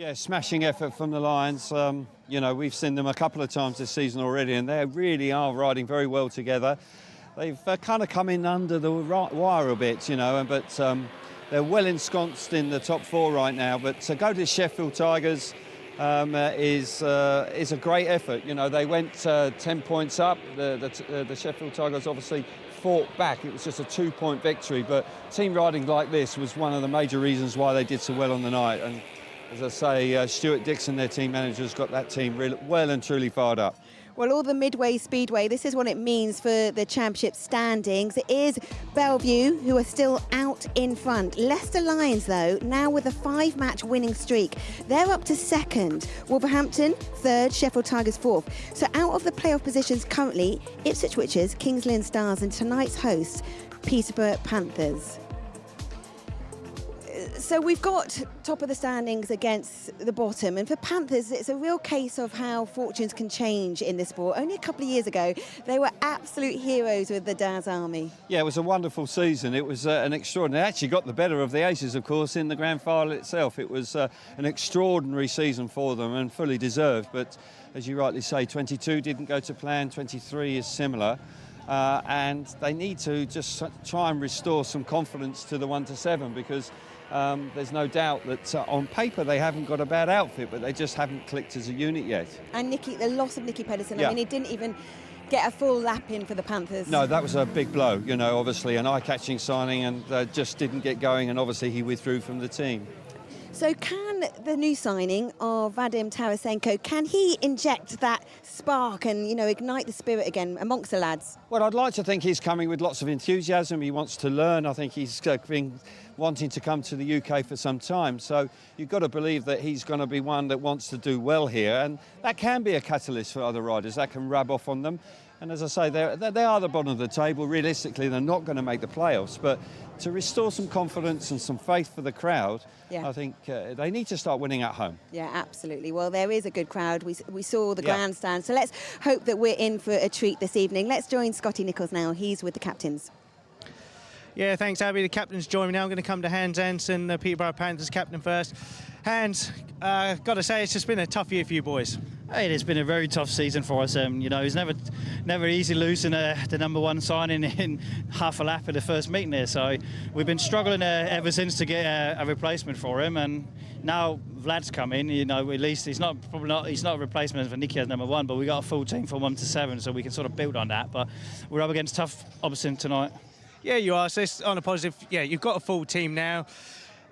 Yeah, smashing effort from the Lions. You know, we've seen them a couple of times this season already, and they really are riding very well together. They've kind of come in under the wire a bit, you know, but they're well ensconced in the top four right now. But to go to Sheffield Tigers is a great effort. You know, they went 10 points up. The Sheffield Tigers obviously fought back. It was just a 2-point victory, but team riding like this was one of the major reasons why they did so well on the night. And as I say, Stuart Dixon, their team manager, has got that team well and truly fired up. Well, all the Midway Speedway, this is what it means for the championship standings. It is Belle Vue who are still out in front. Leicester Lions, though, now with a 5-match winning streak. They're up to second. Wolverhampton, third. Sheffield Tigers, fourth. So out of the playoff positions currently, Ipswich Witches, Kings Lynn Stars and tonight's hosts, Peterborough Panthers. So we've got top of the standings against the bottom, and for Panthers it's a real case of how fortunes can change in this sport. Only a couple of years ago they were absolute heroes with the Daz Army. Yeah, it was a wonderful season. It was an extraordinary. They actually got the better of the Aces, of course, in the grand final itself. It was an extraordinary season for them and fully deserved, but as you rightly say, 22 didn't go to plan, 23 is similar. And they need to just try and restore some confidence to the 1 to 7, because there's no doubt that on paper they haven't got a bad outfit, but they just haven't clicked as a unit yet. And the loss of Nicky Pedersen, yeah. I mean, he didn't even get a full lap in for the Panthers. No, that was a big blow, you know, obviously an eye-catching signing, and just didn't get going, and obviously he withdrew from the team. So can the new signing of Vadim Tarasenko, can he inject that spark and, you know, ignite the spirit again amongst the lads? Well, I'd like to think he's coming with lots of enthusiasm. He wants to learn. I think he's been wanting to come to the UK for some time. So you've got to believe that he's going to be one that wants to do well here. And that can be a catalyst for other riders. That can rub off on them. And as I say, they are the bottom of the table. Realistically, they're not going to make the playoffs. But to restore some confidence and some faith for the crowd, yeah. I think they need to start winning at home. Yeah, absolutely. Well, there is a good crowd. We saw the grandstand. So let's hope that we're in for a treat this evening. Let's join Scotty Nichols now. He's with the captains. Yeah, thanks, Abby. The captains join me now. I'm going to come to Hans Anson, the Peterborough Panthers captain first. Hans, got to say, it's just been a tough year for you boys. It has been a very tough season for us. You know, it's never easy losing the #1 signing in half a lap of the first meeting there. So we've been struggling ever since to get a replacement for him. And now Vlad's come in. You know, at least he's not a replacement for Nicky as #1, but we got a full team from 1 to 7, so we can sort of build on that. But we're up against tough opposition tonight. Yeah, you are. So it's on a positive. Yeah, you've got a full team now.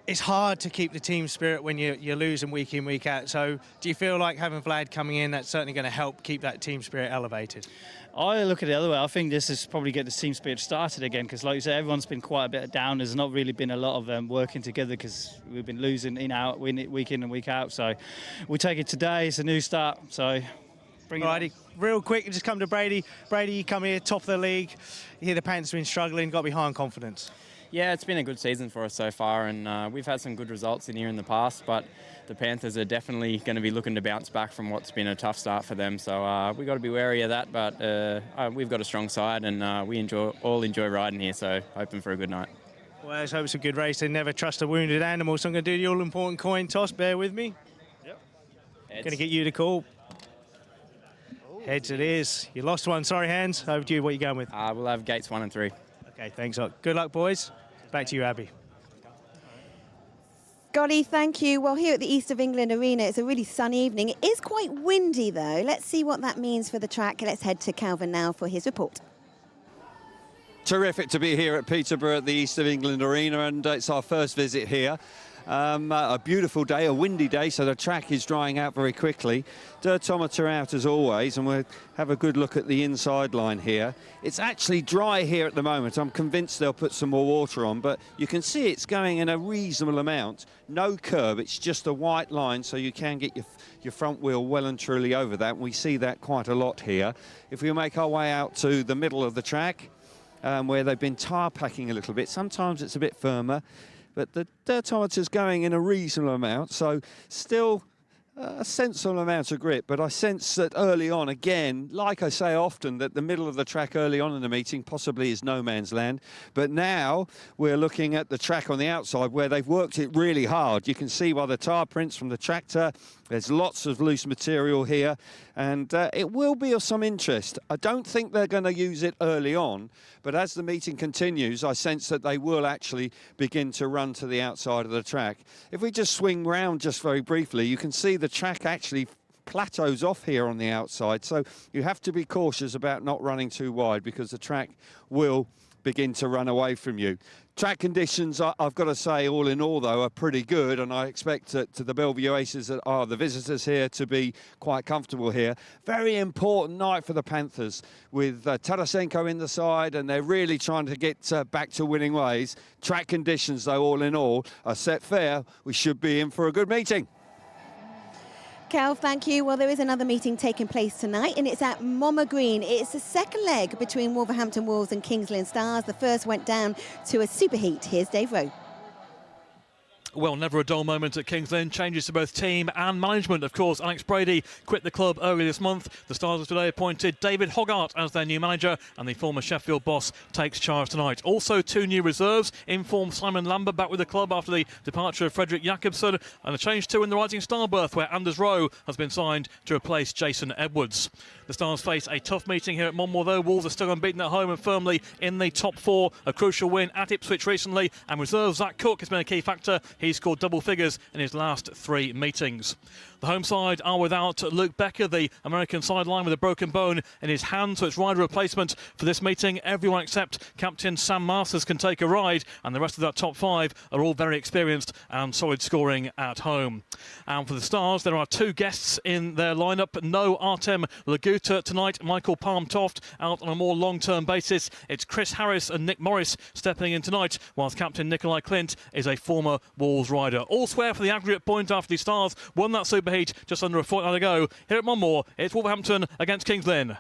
It's hard to keep the team spirit when you're losing week in, week out. So do you feel like having Vlad coming in, that's certainly going to help keep that team spirit elevated? I look at it the other way. I think this is probably get the team spirit started again, because like you said, everyone's been quite a bit down. There's not really been a lot of working together, because we've been losing week in and week out. So we take it today. It's a new start. So bring it on. Real quick, just come to Brady. Brady, you come here, top of the league. You hear the Panthers have been struggling, got behind confidence. Yeah, it's been a good season for us so far, and we've had some good results in here in the past, but the Panthers are definitely going to be looking to bounce back from what's been a tough start for them. So we've got to be wary of that, but we've got a strong side, and we all enjoy riding here, so hoping for a good night. Well, let's hope it's a good race. They never trust a wounded animal, so I'm going to do the all-important coin toss. Bear with me. Yep. Going to get you to call. Heads it is. You lost one. Sorry, Hans. Over to you. What are you going with? We'll have gates 1 and 3. Okay, thanks. Good luck, boys. Back to you, Abby. Scotty, thank you. Well, here at the East of England Arena, it's a really sunny evening. It is quite windy, though. Let's see what that means for the track. Let's head to Calvin now for his report. Terrific to be here at Peterborough at the East of England Arena, and it's our first visit here. A beautiful day, a windy day, so the track is drying out very quickly. Dirtometer out as always, and we'll have a good look at the inside line here. It's actually dry here at the moment. I'm convinced they'll put some more water on, but you can see it's going in a reasonable amount. No curb, it's just a white line, so you can get your front wheel well and truly over that. We see that quite a lot here. If we make our way out to the middle of the track, where they've been tyre packing a little bit, sometimes it's a bit firmer, but the dirtometer's going in a reasonable amount, so still a sensible amount of grip, but I sense that early on, again, like I say often, that the middle of the track early on in the meeting possibly is no man's land. But now we're looking at the track on the outside where they've worked it really hard. You can see by the tyre prints from the tractor, there's lots of loose material here, and it will be of some interest. I don't think they're going to use it early on, but as the meeting continues, I sense that they will actually begin to run to the outside of the track. If we just swing round just very briefly, you can see the track actually plateaus off here on the outside, so you have to be cautious about not running too wide because the track will begin to run away from you. Track conditions, I've got to say, all in all, though, are pretty good, and I expect that the Belle Vue Aces that are the visitors here to be quite comfortable here. Very important night for the Panthers with Tarasenko in the side, and they're really trying to get back to winning ways. Track conditions, though, all in all, are set fair. We should be in for a good meeting. Cal, thank you. Well, there is another meeting taking place tonight, and it's at Monmouth Green. It's the second leg between Wolverhampton Wolves and Kings Lynn Stars. The first went down to a superheat. Here's Dave Rowe. Well, never a dull moment at Kings Lynn. Changes to both team and management. Of course, Alex Brady quit the club earlier this month. The Stars have today appointed David Hoggart as their new manager, and the former Sheffield boss takes charge tonight. Also, 2 new reserves. Informed Simon Lambert back with the club after the departure of Frederick Jakobsen, and a change too in the Rising Star berth, where Anders Rowe has been signed to replace Jason Edwards. The Stars face a tough meeting here at Monmouth, though. Wolves are still unbeaten at home and firmly in the top 4. A crucial win at Ipswich recently, and reserve Zach Cook has been a key factor. He scored double figures in his last 3 meetings. The home side are without Luke Becker, the American sideline with a broken bone in his hand, so it's rider replacement for this meeting. Everyone except captain Sam Masters can take a ride, and the rest of that top 5 are all very experienced and solid scoring at home. And for the Stars, there are 2 guests in their lineup. No Artem Laguta tonight. Michael Palm-Toft out on a more long-term basis. It's Chris Harris and Nick Morris stepping in tonight, whilst captain Nikolai Clint is a former Wolves rider. All square for the aggregate point after the Stars won that superheat just under a fortnight ago. Here at Monmouth, it's Wolverhampton against Kings Lynn.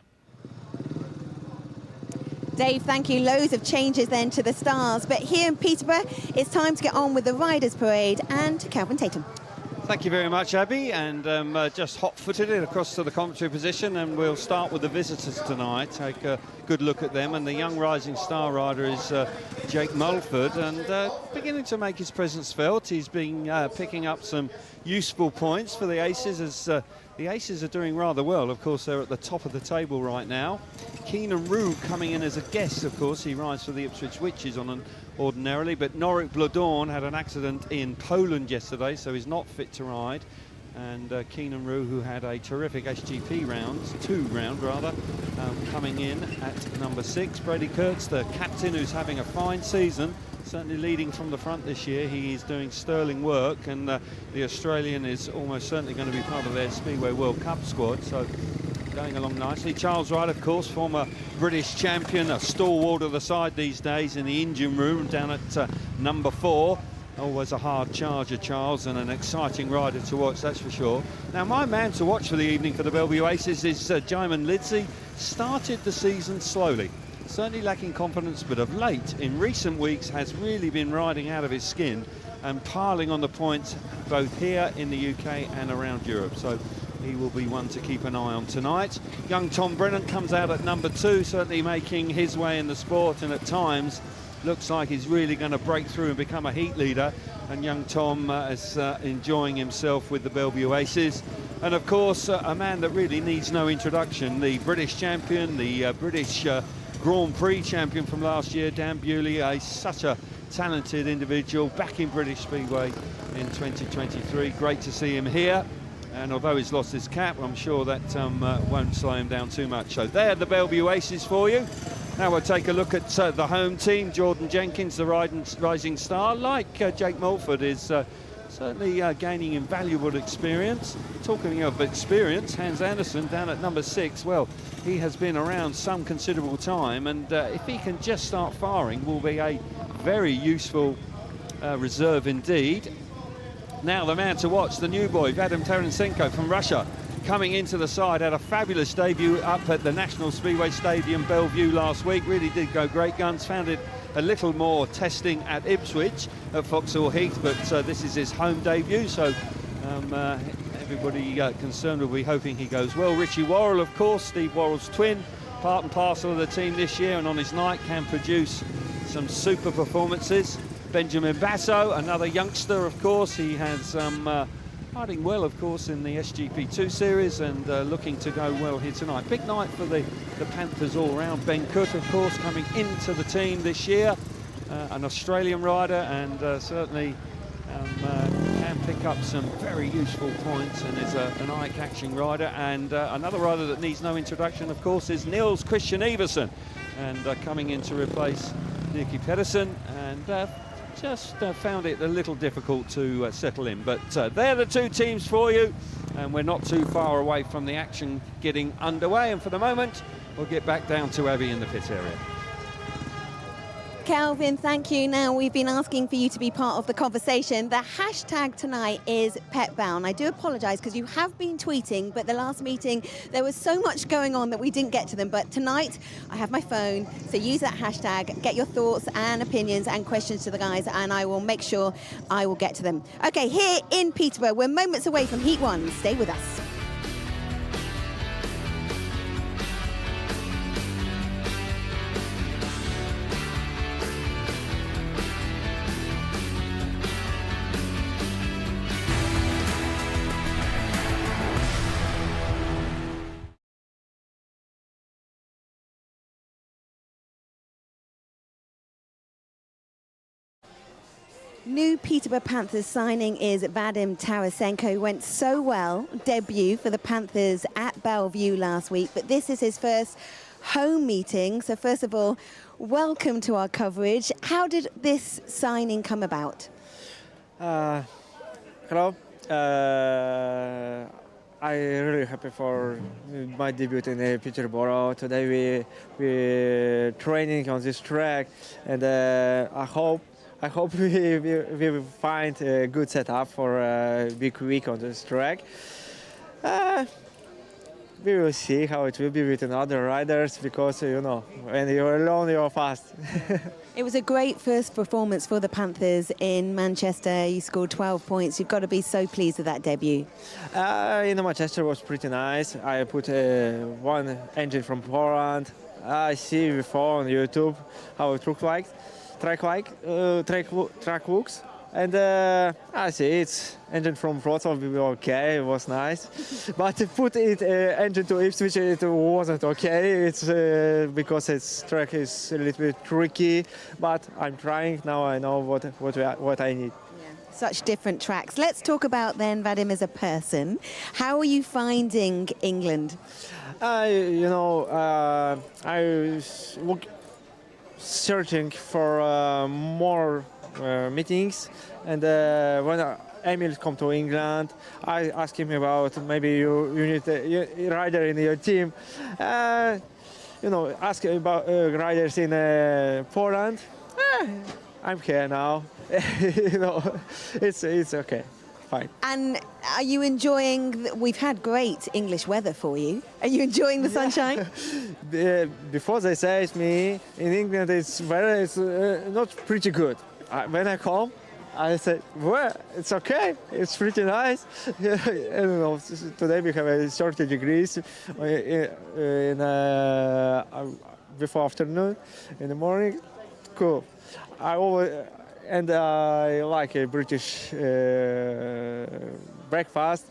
Dave, thank you. Loads of changes then to the Stars, but here in Peterborough, it's time to get on with the Riders Parade and Calvin Tatum. Thank you very much, Abby, and just hot-footed it across to the commentary position, and we'll start with the visitors tonight, take a good look at them, and the young rising star rider is Jake Mulford, and beginning to make his presence felt. He's been picking up some useful points for the Aces, as the Aces are doing rather well. Of course, they're at the top of the table right now. Keenan Rue coming in as a guest, of course. He rides for the Ipswich Witches ordinarily, but Norik Blodorn had an accident in Poland yesterday, so he's not fit to ride. And Keenan Rue, who had a terrific SGP round, coming in at number 6. Brady Kurtz, the captain, who's having a fine season, certainly leading from the front this year. He is doing sterling work, and the Australian is almost certainly going to be part of their Speedway World Cup squad, so going along nicely. Charles Wright, of course, former British champion, a stalwart of the side these days in the engine room, down at number 4. Always a hard charger, Charles, and an exciting rider to watch, that's for sure. Now, my man to watch for the evening for the Belle Vue Aces is Jaimin Lidsey. Started the season slowly, certainly lacking confidence, but of late, in recent weeks, has really been riding out of his skin and piling on the points both here in the UK and around Europe. So he will be one to keep an eye on tonight. Young Tom Brennan comes out at number 2, certainly making his way in the sport, and at times looks like he's really going to break through and become a heat leader. And young Tom is enjoying himself with the Belle Vue Aces. And of course, a man that really needs no introduction, the British champion, the British Grand Prix champion from last year, Dan Bewley, such a talented individual, back in British Speedway in 2023. Great to see him here. And although he's lost his cap, I'm sure that won't slow him down too much. So they're the Belle Vue Aces for you. Now we'll take a look at the home team. Jordan Jenkins, the rising star, like Jake Mulford, is certainly gaining invaluable experience. Talking of experience, Hans Andersen down at number 6. Well, he has been around some considerable time, and if he can just start firing, will be a very useful reserve indeed. Now the man to watch, the new boy, Vadim Tarasenko from Russia, coming into the side, had a fabulous debut up at the National Speedway Stadium, Belle Vue, last week. Really did go great guns. Found it a little more testing at Ipswich at Foxhall Heath, but this is his home debut, so everybody concerned will be hoping he goes well. Richie Worrell, of course, Steve Worrell's twin, part and parcel of the team this year, and on his night can produce some super performances. Benjamin Basso, another youngster, of course. He has riding well, of course, in the SGP2 series and looking to go well here tonight. Big night for the Panthers all round. Ben Cook, of course, coming into the team this year, an Australian rider, and certainly can pick up some very useful points and is an eye-catching rider. And another rider that needs no introduction, of course, is Niels Christian Iversen, and coming in to replace Nicky Pedersen, and just found it a little difficult to settle in. But they're the two teams for you, and we're not too far away from the action getting underway. And for the moment, we'll get back down to Abby in the pit area. Calvin, thank you. Now, we've been asking for you to be part of the conversation. The hashtag tonight is PetBound. I do apologise because you have been tweeting, but the last meeting there was so much going on that we didn't get to them. But tonight I have my phone, so use that hashtag, get your thoughts and opinions and questions to the guys, and I will make sure I will get to them. Okay, here in Peterborough, we're moments away from Heat 1. Stay with us. New Peterborough Panthers signing is Vadim Tarasenko. Went so well, debut for the Panthers at Belle Vue last week, but this is his first home meeting. So first of all, welcome to our coverage. How did this signing come about? Hello. I'm really happy for my debut in Peterborough. Today we training on this track, and I hope we will find a good setup for a big week on this track. We will see how it will be with other riders, because, you know, when you're alone, you're fast. It was a great first performance for the Panthers in Manchester. You scored 12 points. You've got to be so pleased with that debut. In Manchester was pretty nice. I put one engine from Poland. I see before on YouTube how it looked like. Track looks, and I see it's engine from Wrocław will be okay. It was nice, but to put it engine to Ipswich, it wasn't okay. It's because its track is a little bit tricky, but I'm trying now. I know what I need. Yeah. Such different tracks. Let's talk about then Vadim as a person. How are you finding England? You know, I look. Searching for more meetings, and when Emil come to England, I asked him about maybe you need a rider in your team. You know, ask about riders in Poland. I'm here now. You know, it's okay. Fine. And are you enjoying, we've had great English weather for you. Are you enjoying the sunshine? Before they say it's me, in England it's not pretty good. When I come, I say, well, it's okay, it's pretty nice. I don't know, today we have 30 degrees before afternoon, in the morning. Cool. And I like a British breakfast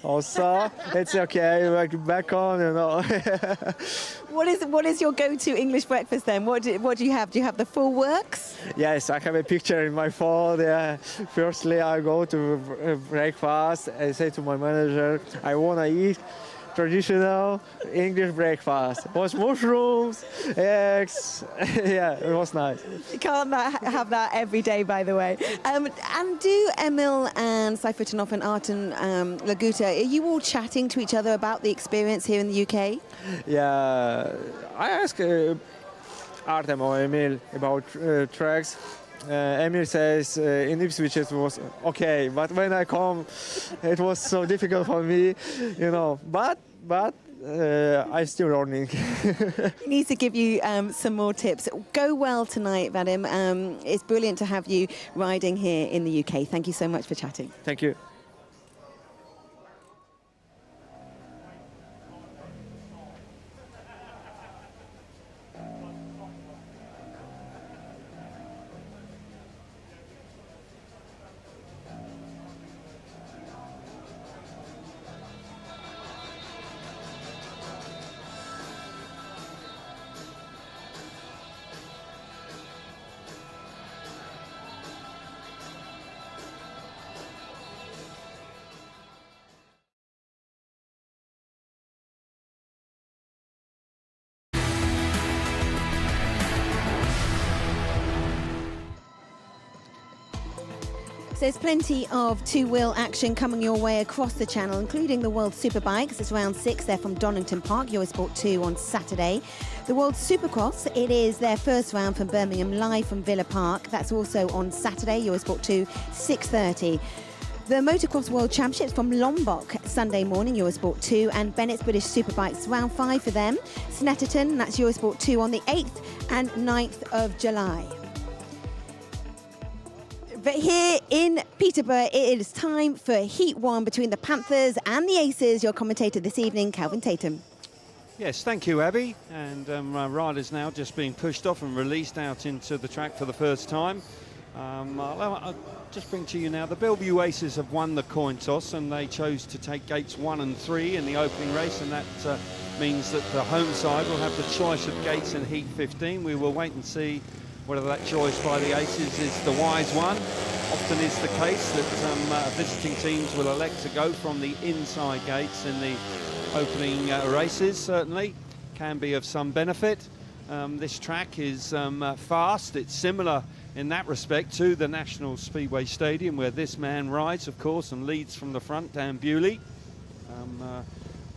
also. It's okay, like back on, you know. What is your go-to English breakfast then? What do you have? Do you have the full works? Yes, I have a picture in my phone. Yeah. Firstly, I go to breakfast. I say to my manager, I want to eat traditional English breakfast. It was mushrooms, eggs. Yeah, it was nice. You can't have that every day, by the way. And do Emil and Seifertinoff and Arten Laguta, are you all chatting to each other about the experience here in the UK? Yeah, I asked Artem or Emil about tracks. Emil says in Ipswich it was okay, but when I come, it was so difficult for me, you know. But I'm still learning. He needs to give you some more tips. Go well tonight, Vadim. It's brilliant to have you riding here in the UK. Thank you so much for chatting. Thank you. Alex, there's plenty of two-wheel action coming your way across the channel, including the World Superbikes. It's round 6 there from Donington Park, Eurosport 2 on Saturday. The World Supercross, it is their first round from Birmingham, live from Villa Park. That's also on Saturday, Eurosport 2, 6:30. The Motocross World Championships from Lombok, Sunday morning, Eurosport 2, and Bennett's British Superbikes, round 5 for them. Snetterton, that's Eurosport 2 on the 8th and 9th of July. But here in Peterborough, it is time for Heat 1 between the Panthers and the Aces. Your commentator this evening, Calvin Tatum. Yes, thank you, Abby. And riders now just being pushed off and released out into the track for the first time. I'll just bring to you now, the Belle Vue Aces have won the coin toss and they chose to take gates 1 and 3 in the opening race, and that means that the home side will have the choice of gates in Heat 15. We will wait and see whether that choice by the Aces is the wise one. Often is the case that visiting teams will elect to go from the inside gates in the opening races. Certainly can be of some benefit. This track is fast. It's similar in that respect to the National Speedway Stadium, where this man rides, of course, and leads from the front, Dan Bewley.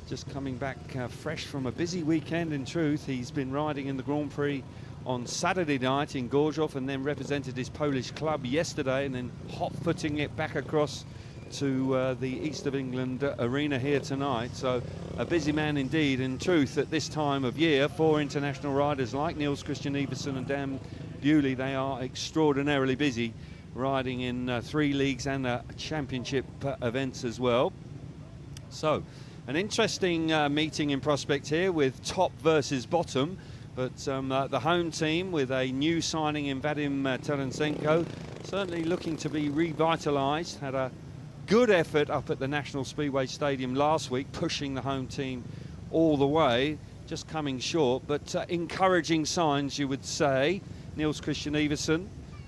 Just coming back fresh from a busy weekend. In truth, he's been riding in the Grand Prix on Saturday night in Gorzów, and then represented his Polish club yesterday, and then hot-footing it back across to the East of England arena here tonight. So a busy man indeed. In truth, at this time of year, for international riders like Niels Christian Iversen and Dan Bewley, they are extraordinarily busy, riding in 3 leagues and championship events as well. So an interesting meeting in prospect here with top versus bottom. But the home team, with a new signing in Vadim Tarasenko, certainly looking to be revitalised. Had a good effort up at the National Speedway Stadium last week, pushing the home team all the way, just coming short. But encouraging signs, you would say. Niels Christian Iversen,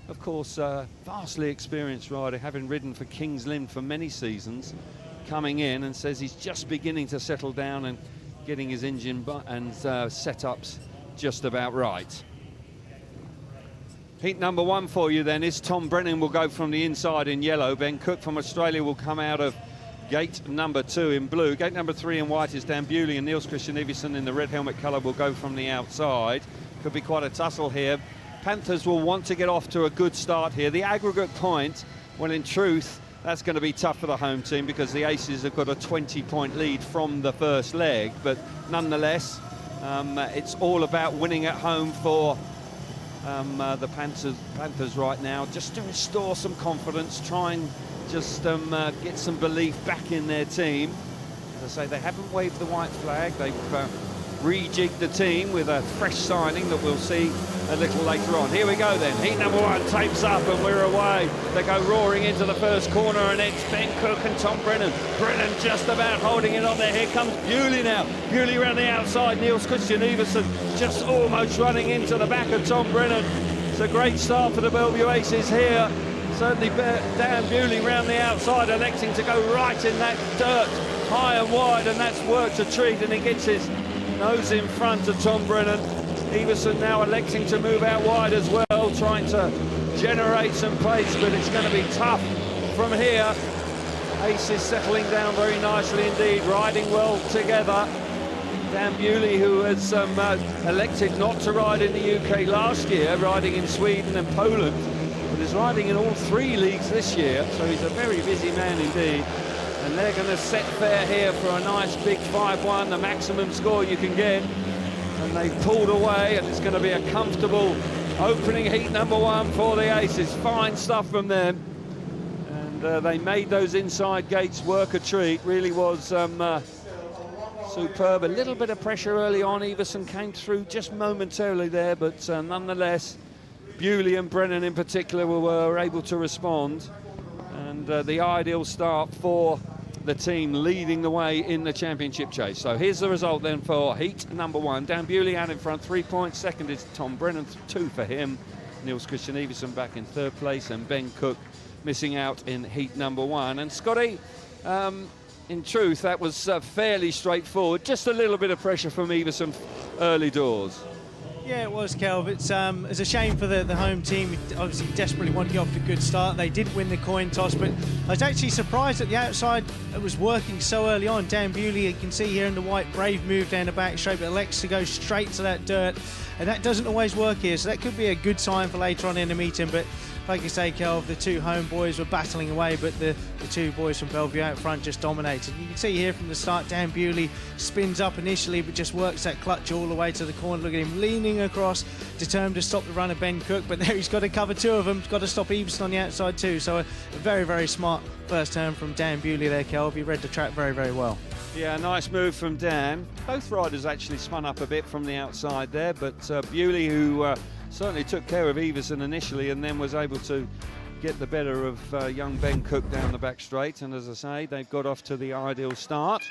of course, vastly experienced rider, having ridden for Kings Lynn for many seasons, coming in and says he's just beginning to settle down and getting his engine and setups just about right. Heat number 1 for you then is Tom Brennan will go from the inside in yellow. Ben Cook from Australia will come out of gate number 2 in blue. Gate number 3 in white is Dan Bewley, and Niels Christian Iversen in the red helmet colour will go from the outside. Could be quite a tussle here. Panthers will want to get off to a good start here. The aggregate point, well, in truth, that's going to be tough for the home team because the Aces have got a 20-point lead from the first leg. But nonetheless, it's all about winning at home for the Panthers right now, just to restore some confidence, try and just get some belief back in their team. As I say, they haven't waved the white flag. They've rejigged the team with a fresh signing that we'll see a little later on. Here we go then. Heat number 1 tapes up and we're away. They go roaring into the first corner, and it's Ben Cook and Tom Brennan. Brennan just about holding it on there. Here comes Bewley now. Bewley around the outside. Niels Christian Iversen just almost running into the back of Tom Brennan. It's a great start for the Belle Vue Aces here. Certainly Dan Bewley round the outside, electing to go right in that dirt, high and wide, and that's worked a treat, and he gets his nose in front of Tom Brennan. Iversen now electing to move out wide as well, trying to generate some pace, but it's going to be tough from here. Aces settling down very nicely indeed, riding well together. Dan Bewley, who has elected not to ride in the UK last year, riding in Sweden and Poland, but is riding in all 3 leagues this year, so he's a very busy man indeed. And they're going to set fair here for a nice big 5-1, the maximum score you can get. And they've pulled away, and it's going to be a comfortable opening heat number 1 for the Aces. Fine stuff from them. And they made those inside gates work a treat. Really was superb. A little bit of pressure early on. Iversen came through just momentarily there, but nonetheless, Bewley and Brennan in particular were able to respond. And the ideal start for the team leading the way in the championship chase. So here's the result then for heat number 1. Dan Bewley out in front, 3 points. Second is Tom Brennan, 2 for him. Niels Christian Iversen back in 3rd place, and Ben Cook missing out in heat number 1. And Scotty, in truth, that was fairly straightforward. Just a little bit of pressure from Iversen early doors. Yeah, it was, Kelv. It's a shame for the home team. Obviously, desperately wanted to get off to a good start. They did win the coin toss, but I was actually surprised that the outside was working so early on. Dan Bewley, you can see here in the white, brave move down the back straight, but elects to go straight to that dirt, and that doesn't always work here, so that could be a good sign for later on in the meeting. But like you say, Kelv, the two home boys were battling away, but the two boys from Belle Vue out front just dominated. You can see here from the start, Dan Bewley spins up initially, but just works that clutch all the way to the corner. Look at him leaning across, determined to stop the run of Ben Cook, but there he's got to cover two of them. He's got to stop Everson on the outside too. So a very, very smart first turn from Dan Bewley there, Kelv. He read the track very, very well. Yeah, nice move from Dan. Both riders actually spun up a bit from the outside there, but Bewley, who certainly took care of Everson initially and then was able to get the better of young Ben Cook down the back straight. And as I say, they've got off to the ideal start.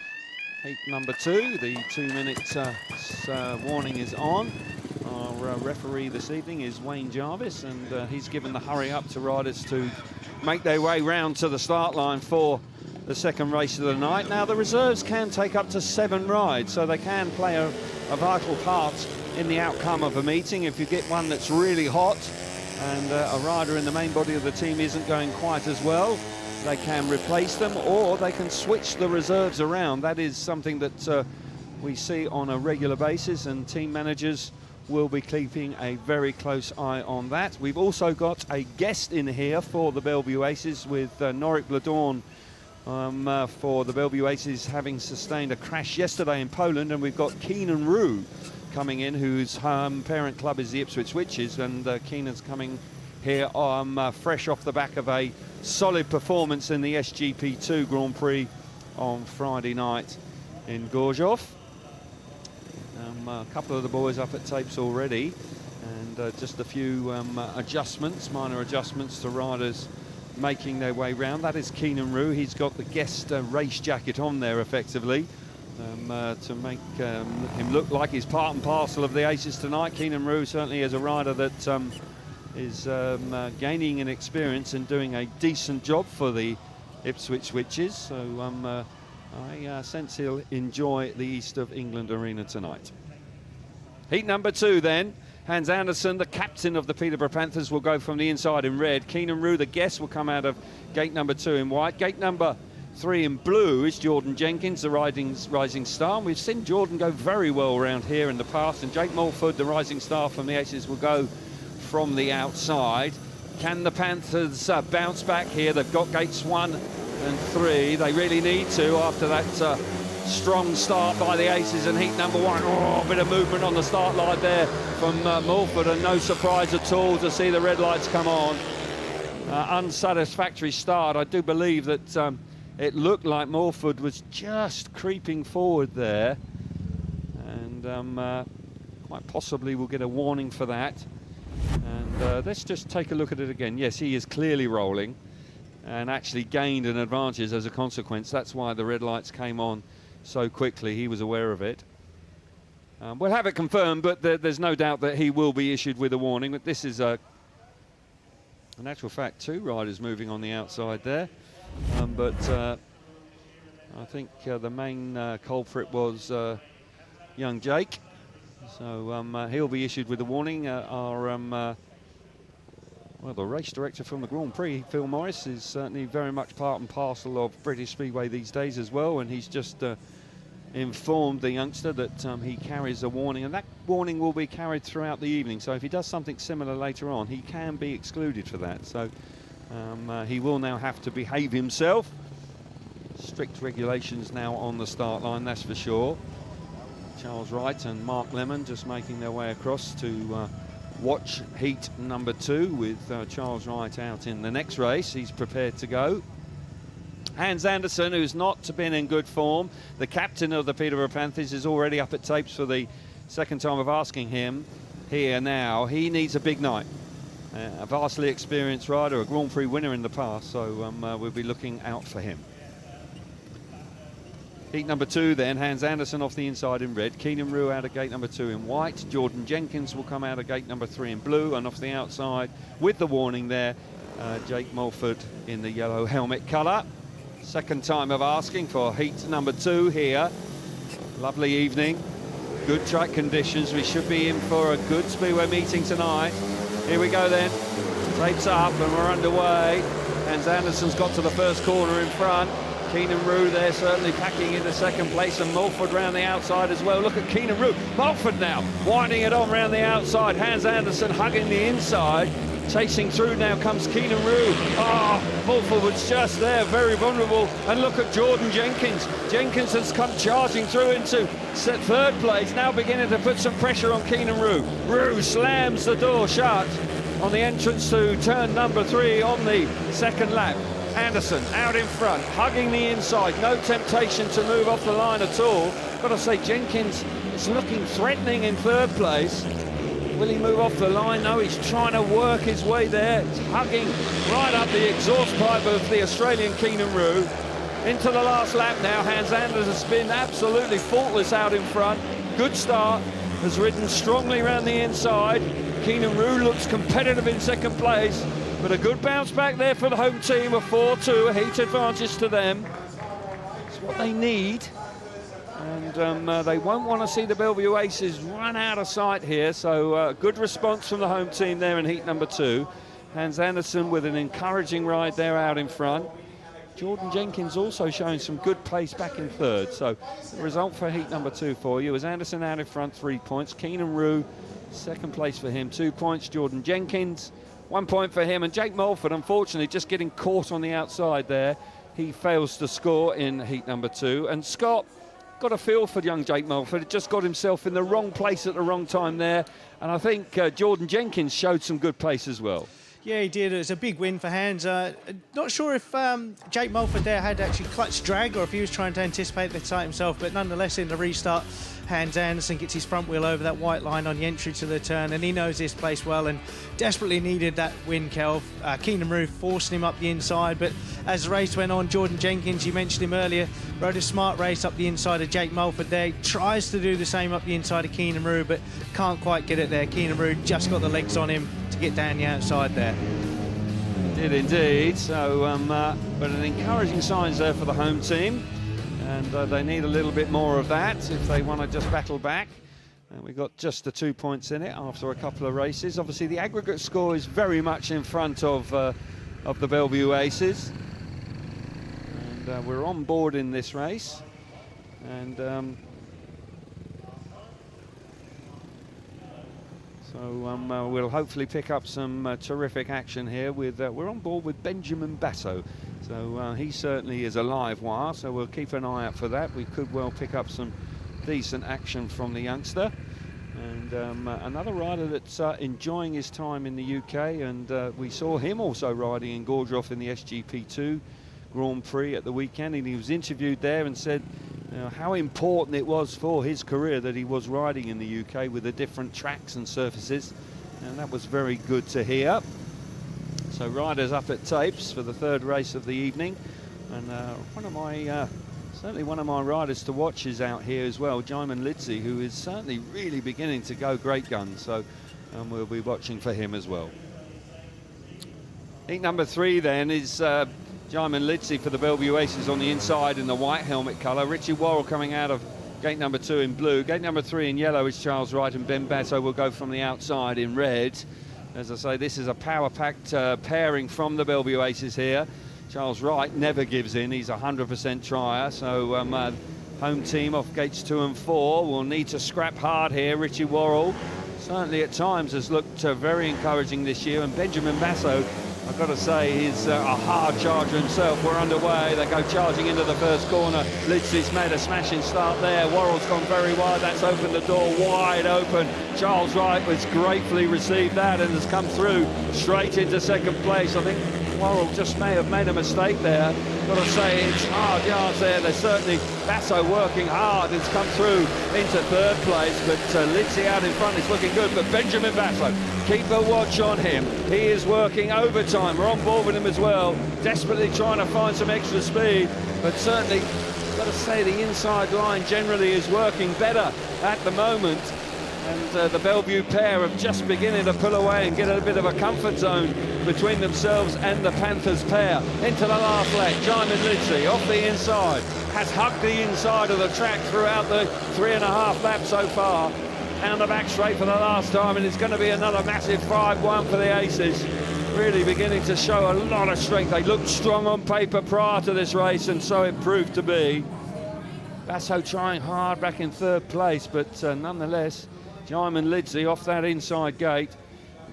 Heat number 2, the 2-minute warning is on. Our referee this evening is Wayne Jarvis, and he's given the hurry up to riders to make their way round to the start line for the second race of the night. Now, the reserves can take up to 7 rides, so they can play a vital part in the outcome of a meeting. If you get one that's really hot and a rider in the main body of the team isn't going quite as well, they can replace them, or they can switch the reserves around. That is something that we see on a regular basis, and team managers will be keeping a very close eye on that. We've also got a guest in here for the Belle Vue Aces, with Norik Bladorn for the Belle Vue Aces having sustained a crash yesterday in Poland, and we've got Keenan Rue coming in, whose parent club is the Ipswich Witches, and Keenan's coming here fresh off the back of a solid performance in the SGP2 Grand Prix on Friday night in Gorzów. A couple of the boys up at tapes already, and just a few adjustments, minor adjustments to riders making their way round. That is Keenan Rue. He's got the guest race jacket on there effectively to make him look like he's part and parcel of the Aces tonight. Keenan Rue certainly is a rider that is gaining an experience and doing a decent job for the Ipswich Witches. So I sense he'll enjoy the East of England arena tonight. Heat number 2 then. Hans Andersen, the captain of the Peterborough Panthers, will go from the inside in red. Keenan Rue, the guest, will come out of gate number 2 in white. Gate number 3 in blue is Jordan Jenkins, the rising star. And we've seen Jordan go very well around here in the past. And Jake Mulford, the rising star from the Aces, will go from the outside. Can the Panthers bounce back here? They've got gates 1 and 3. They really need to after that strong start by the Aces in heat number 1. Oh, a bit of movement on the start line there from Mulford, and no surprise at all to see the red lights come on. Unsatisfactory start. I do believe that it looked like Mulford was just creeping forward there, and quite possibly we'll get a warning for that. And let's just take a look at it again. Yes, he is clearly rolling and actually gained an advantage as a consequence. That's why the red lights came on so quickly. He was aware of it. We'll have it confirmed, but there's no doubt that he will be issued with a warning. But this is in actual fact 2 riders moving on the outside there. But I think the main culprit was young Jake. So he'll be issued with a warning. Well, the race director from the Grand Prix, Phil Morris, is certainly very much part and parcel of British Speedway these days as well, and he's just informed the youngster that he carries a warning, and that warning will be carried throughout the evening. So if he does something similar later on, he can be excluded for that. So he will now have to behave himself. Strict regulations now on the start line, that's for sure. Charles Wright and Mark Lemon just making their way across to watch heat number 2 with Charles Wright out in the next race. He's prepared to go. Hans Andersen, who's not been in good form, the captain of the Peterborough Panthers, is already up at tapes for the second time of asking him here now. He needs a big night. A vastly experienced rider, a Grand Prix winner in the past, so we'll be looking out for him. Heat number 2 then, Hans Andersen off the inside in red, Keenan Rue out of gate number 2 in white, Jordan Jenkins will come out of gate number 3 in blue, and off the outside with the warning there, Jake Mulford in the yellow helmet colour. Second time of asking for heat number 2 here. Lovely evening. Good track conditions. We should be in for a good Speedway meeting tonight. Here we go then. Tapes up and we're underway. Hans Andersen's got to the first corner in front. Keenan Roo there certainly packing into second place, and Mulford round the outside as well. Look at Keenan Roo. Mulford now winding it on round the outside. Hans Andersen hugging the inside. Chasing through now comes Keenan Roo. Mulford was just there, very vulnerable. And look at Jordan Jenkins. Jenkins has come charging through into third place, now beginning to put some pressure on Keenan Roo. Roo slams the door shut on the entrance to turn number 3 on the second lap. Andersen out in front, hugging the inside, no temptation to move off the line at all. Got to say, Jenkins is looking threatening in third place. Will he move off the line? No, he's trying to work his way there. He's hugging right up the exhaust pipe of the Australian Keenan Roo. Into the last lap now. Hans Andersen has been absolutely faultless out in front. Good start, has ridden strongly around the inside. Keenan Roo looks competitive in second place, but a good bounce back there for the home team, a 4-2, a heat advantage to them. It's what they need. And they won't want to see the Belle Vue Aces run out of sight here, so good response from the home team there in heat number 2. Hans Andersen with an encouraging ride there out in front. Jordan Jenkins also showing some good pace back in third. So the result for heat number 2 for you is Andersen out in front, 3 points. Keenan Roo, second place for him, 2 points. Jordan Jenkins, 1 point for him. And Jake Mulford, unfortunately, just getting caught on the outside there. He fails to score in heat number 2. And Scott got a feel for young Jake Mulford. He just got himself in the wrong place at the wrong time there. And I think Jordan Jenkins showed some good pace as well. Yeah, he did. It was a big win for Hans. Not sure if Jake Mulford there had actually clutch drag or if he was trying to anticipate the sight himself, but nonetheless in the restart, Hans Andersen gets his front wheel over that white line on the entry to the turn, and he knows this place well and desperately needed that win, Kelv. Keenan Roo forcing him up the inside, but as the race went on, Jordan Jenkins, you mentioned him earlier, rode a smart race up the inside of Jake Mulford there. He tries to do the same up the inside of Keenan Roo, but can't quite get it there. Keenan Roo just got the legs on him to get down the outside there. Did indeed. So, but an encouraging signs there for the home team. And they need a little bit more of that if they want to just battle back. And we got just the 2 points in it after a couple of races. Obviously, the aggregate score is very much in front of the Belle Vue Aces. And we're on board in this race. And so we'll hopefully pick up some terrific action here. With we're on board with Benjamin Basso. So he certainly is a live wire, so we'll keep an eye out for that. We could well pick up some decent action from the youngster. And another rider that's enjoying his time in the UK, and we saw him also riding in Gordroff in the SGP2 Grand Prix at the weekend, and he was interviewed there and said how important it was for his career that he was riding in the UK with the different tracks and surfaces, and that was very good to hear. So riders up at tapes for the third race of the evening, and certainly one of my riders to watch is out here as well, Jaimin Lidzi, who is certainly really beginning to go great guns, so we'll be watching for him as well. Heat number 3 then is Jaimin Lidzi for the Belle Vue Aces on the inside in the white helmet colour. Richie Worrell coming out of gate number 2 in blue. Gate number 3 in yellow is Charles Wright, and Ben Basso will go from the outside in red. As I say, this is a power-packed pairing from the Belle Vue Aces here. Charles Wright never gives in. He's a 100% trier. So home team off gates 2 and 4 will need to scrap hard here. Richie Worrell certainly at times has looked very encouraging this year. And Benjamin Basso, I've got to say, he's a hard charger himself. We're underway. They go charging into the first corner. Lidzi's made a smashing start there. Worrell's gone very wide. That's opened the door wide open. Charles Wright has gratefully received that and has come through straight into second place. I think Worrell just may have made a mistake there. Got to say, it's hard yards there. There's certainly Basso working hard. It's come through into third place, but Lidzi out in front is looking good. But Benjamin Basso, keep a watch on him. He is working overtime. We're on board with him as well, desperately trying to find some extra speed, but certainly got to say the inside line generally is working better at the moment. And the Belle Vue pair are just beginning to pull away and get a bit of a comfort zone between themselves and the Panthers pair. Into the last lap, Jaimin Lidsley off the inside, has hugged the inside of the track throughout the 3.5 laps so far. Down the back straight for the last time, and it's going to be another massive 5-1 for the Aces. Really beginning to show a lot of strength. They looked strong on paper prior to this race, and so it proved to be. Basso trying hard back in third place, but nonetheless, Jaimin Lidsley off that inside gate.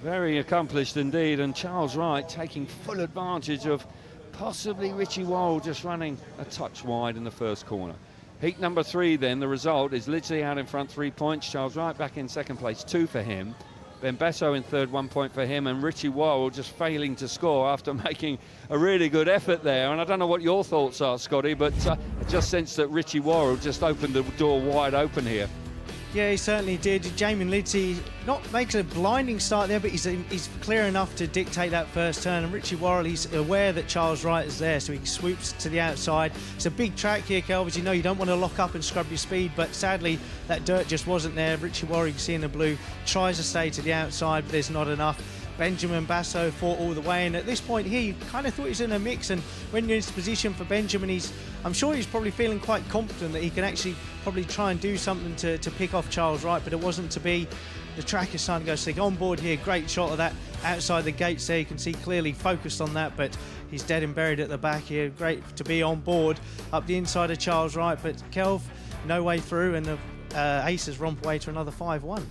Very accomplished indeed, and Charles Wright taking full advantage of possibly Richie Worrell just running a touch wide in the first corner. Heat number 3 then, the result is Lidsley out in front, 3 points. Charles Wright back in second place, 2 for him. Ben Basso in third, 1 point for him, and Richie Worrell just failing to score after making a really good effort there. And I don't know what your thoughts are, Scotty, but I just sense that Richie Worrell just opened the door wide open here. Yeah, he certainly did. Jaimin Lidsley not makes a blinding start there, but he's clear enough to dictate that first turn. And Richie Worrell, he's aware that Charles Wright is there, so he swoops to the outside. It's a big track here, Kelv, as you know, you don't want to lock up and scrub your speed, but sadly that dirt just wasn't there. Richie Worrell, you can see in the blue, tries to stay to the outside, but there's not enough. Benjamin Basso fought all the way, and at this point here you kind of thought he was in a mix, and when you're in this position for Benjamin, I'm sure he's probably feeling quite confident that he can actually probably try and do something to pick off Charles Wright, but it wasn't to be. The track is starting to go slick. On board here, great shot of that outside the gates there, you can see clearly focused on that, but he's dead and buried at the back here. Great to be on board up the inside of Charles Wright, but Kelv, no way through, and the Aces romp away to another 5-1.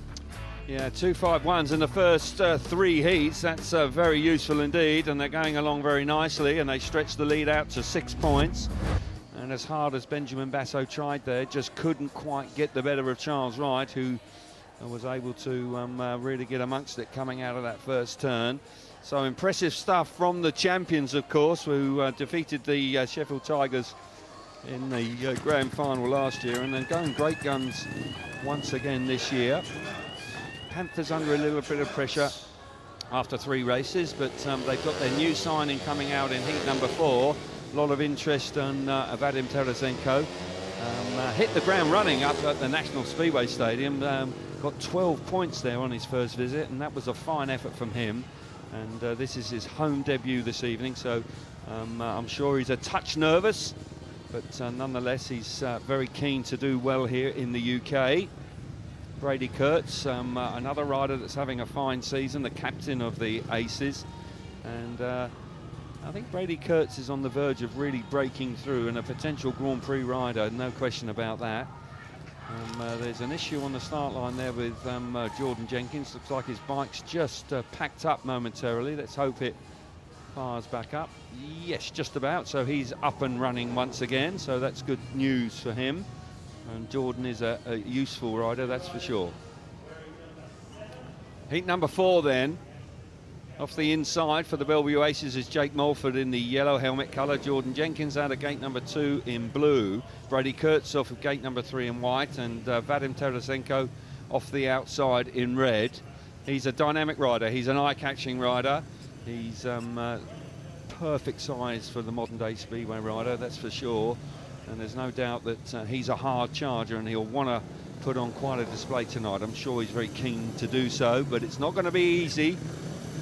Yeah, 2 5-1s in the first 3 heats. That's very useful indeed, and they're going along very nicely, and they stretch the lead out to 6 points. And as hard as Benjamin Basso tried there, just couldn't quite get the better of Charles Wright, who was able to really get amongst it coming out of that first turn. So impressive stuff from the champions, of course, who defeated the Sheffield Tigers in the grand final last year, and then going great guns once again this year. Panthers under a little bit of pressure after 3 races, but they've got their new signing coming out in heat number 4. A lot of interest on Vadim Tarasenko. Hit the ground running up at the National Speedway Stadium. Got 12 points there on his first visit, and that was a fine effort from him. And this is his home debut this evening, so I'm sure he's a touch nervous, but nonetheless he's very keen to do well here in the UK. Brady Kurtz, another rider that's having a fine season, the captain of the Aces, and I think Brady Kurtz is on the verge of really breaking through and a potential Grand Prix rider, no question about that. There's an issue on the start line there with Jordan Jenkins. Looks like his bike's just packed up momentarily. Let's hope it fires back up. Yes, just about. So he's up and running once again, so that's good news for him. And Jordan is a useful rider, that's for sure. Heat number 4 then. Off the inside for the Belle Vue Aces is Jake Mulford in the yellow helmet colour. Jordan Jenkins out of gate number 2 in blue. Brady Kurtz off of gate number 3 in white. And Vadim Tarasenko off the outside in red. He's a dynamic rider. He's an eye-catching rider. He's perfect size for the modern-day Speedway rider, that's for sure. And there's no doubt that he's a hard charger, and he'll want to put on quite a display tonight. I'm sure he's very keen to do so, but it's not going to be easy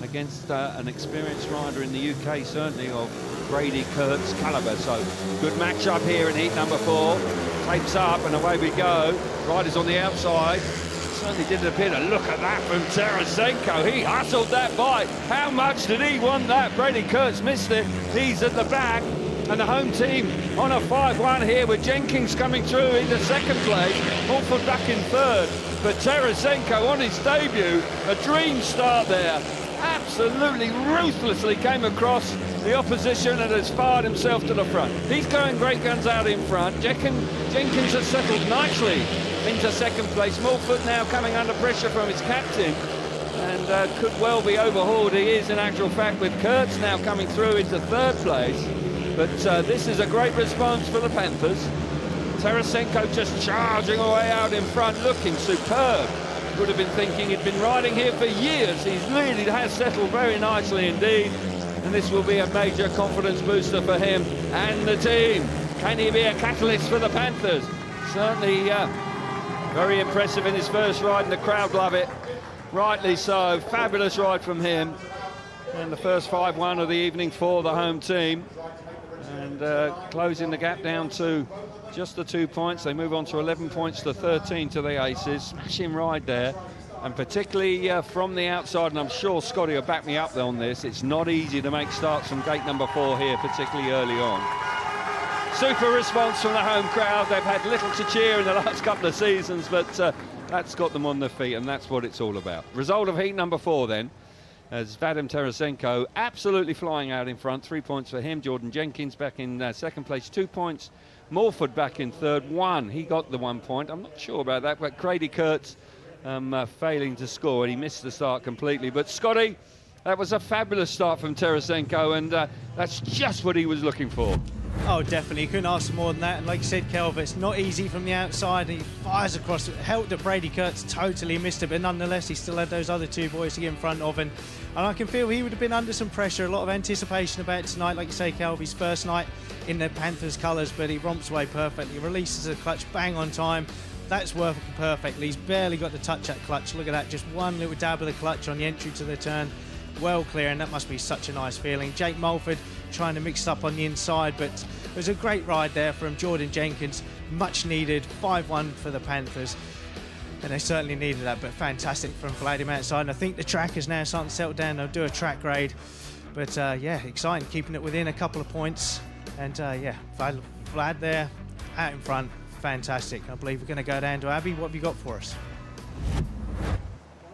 against an experienced rider in the UK, certainly of Brady Kurtz calibre. So good match up here in heat number 4. Tapes up and away we go. Riders on the outside. Certainly didn't appear to look at that from Tarasenko. He hustled that bike. How much did he want that? Brady Kurtz missed it. He's at the back. And the home team on a 5-1 here with Jenkins coming through into second place. Mulford back in third. But Tarasenko on his debut, a dream start there. Absolutely ruthlessly came across the opposition and has fired himself to the front. He's going great guns out in front. Jenkins has settled nicely into second place. Mulford now coming under pressure from his captain and could well be overhauled. He is in actual fact, with Kurtz now coming through into third place. But this is a great response for the Panthers. Tarasenko just charging away out in front, looking superb. Would have been thinking he'd been riding here for years. He really has settled very nicely indeed. And this will be a major confidence booster for him and the team. Can he be a catalyst for the Panthers? Certainly Very impressive in his first ride, and the crowd love it. Rightly so. Fabulous ride from him. And the first 5-1 of the evening for the home team. And closing the gap down to just the 2 points. They move on to 11 points to 13 to the Aces. Smashing ride there. And particularly from the outside, and I'm sure Scotty will back me up on this, it's not easy to make starts from gate number 4 here, particularly early on. Super response from the home crowd. They've had little to cheer in the last couple of seasons, but that's got them on their feet, and that's what it's all about. Result of heat number 4 then, as Vadim Tarasenko absolutely flying out in front. 3 points for him. Jordan Jenkins back in second place, 2 points. Morford back in third, 1. He got the 1 point. I'm not sure about that, but Grady Kurtz failing to score, and he missed the start completely. But Scotty, that was a fabulous start from Tarasenko, and that's just what he was looking for. Oh, definitely. You couldn't ask for more than that. And like you said, Kelv, it's not easy from the outside. And he fires across it. Helped that Brady Kurtz totally missed it, but nonetheless, he still had those other 2 boys to get in front of. And I can feel he would have been under some pressure. A lot of anticipation about it tonight. Like you say, Kelv, his first night in the Panthers colours, but he romps away perfectly. Releases the clutch bang on time. That's working perfectly. He's barely got to touch that clutch. Look at that. Just one little dab of the clutch on the entry to the turn. Well clear, and that must be such a nice feeling. Jake Mulford trying to mix up on the inside, but it was a great ride there from Jordan Jenkins. Much needed. 5-1 for the Panthers, and they certainly needed that, but fantastic from Vadim outside. And I think the track is now starting to settle down. They'll do a track grade, but yeah, exciting, keeping it within a couple of points. And yeah, Vlad there out in front. Fantastic. I believe we're going to go down to Abby. What have you got for us?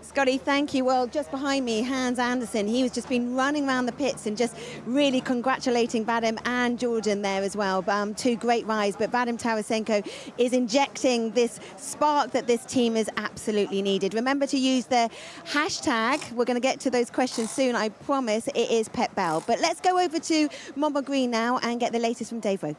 Scotty, thank you. Well, just behind me, Hans Anderson, he was just been running around the pits and just really congratulating Vadim and Jordan there as well. 2 great rides, but Vadim Tarasenko is injecting this spark that this team has absolutely needed. Remember to use the hashtag. We're going to get to those questions soon, I promise. It is Pet Bell. But let's go over to Monmouth Green now and get the latest from Dave Rowe.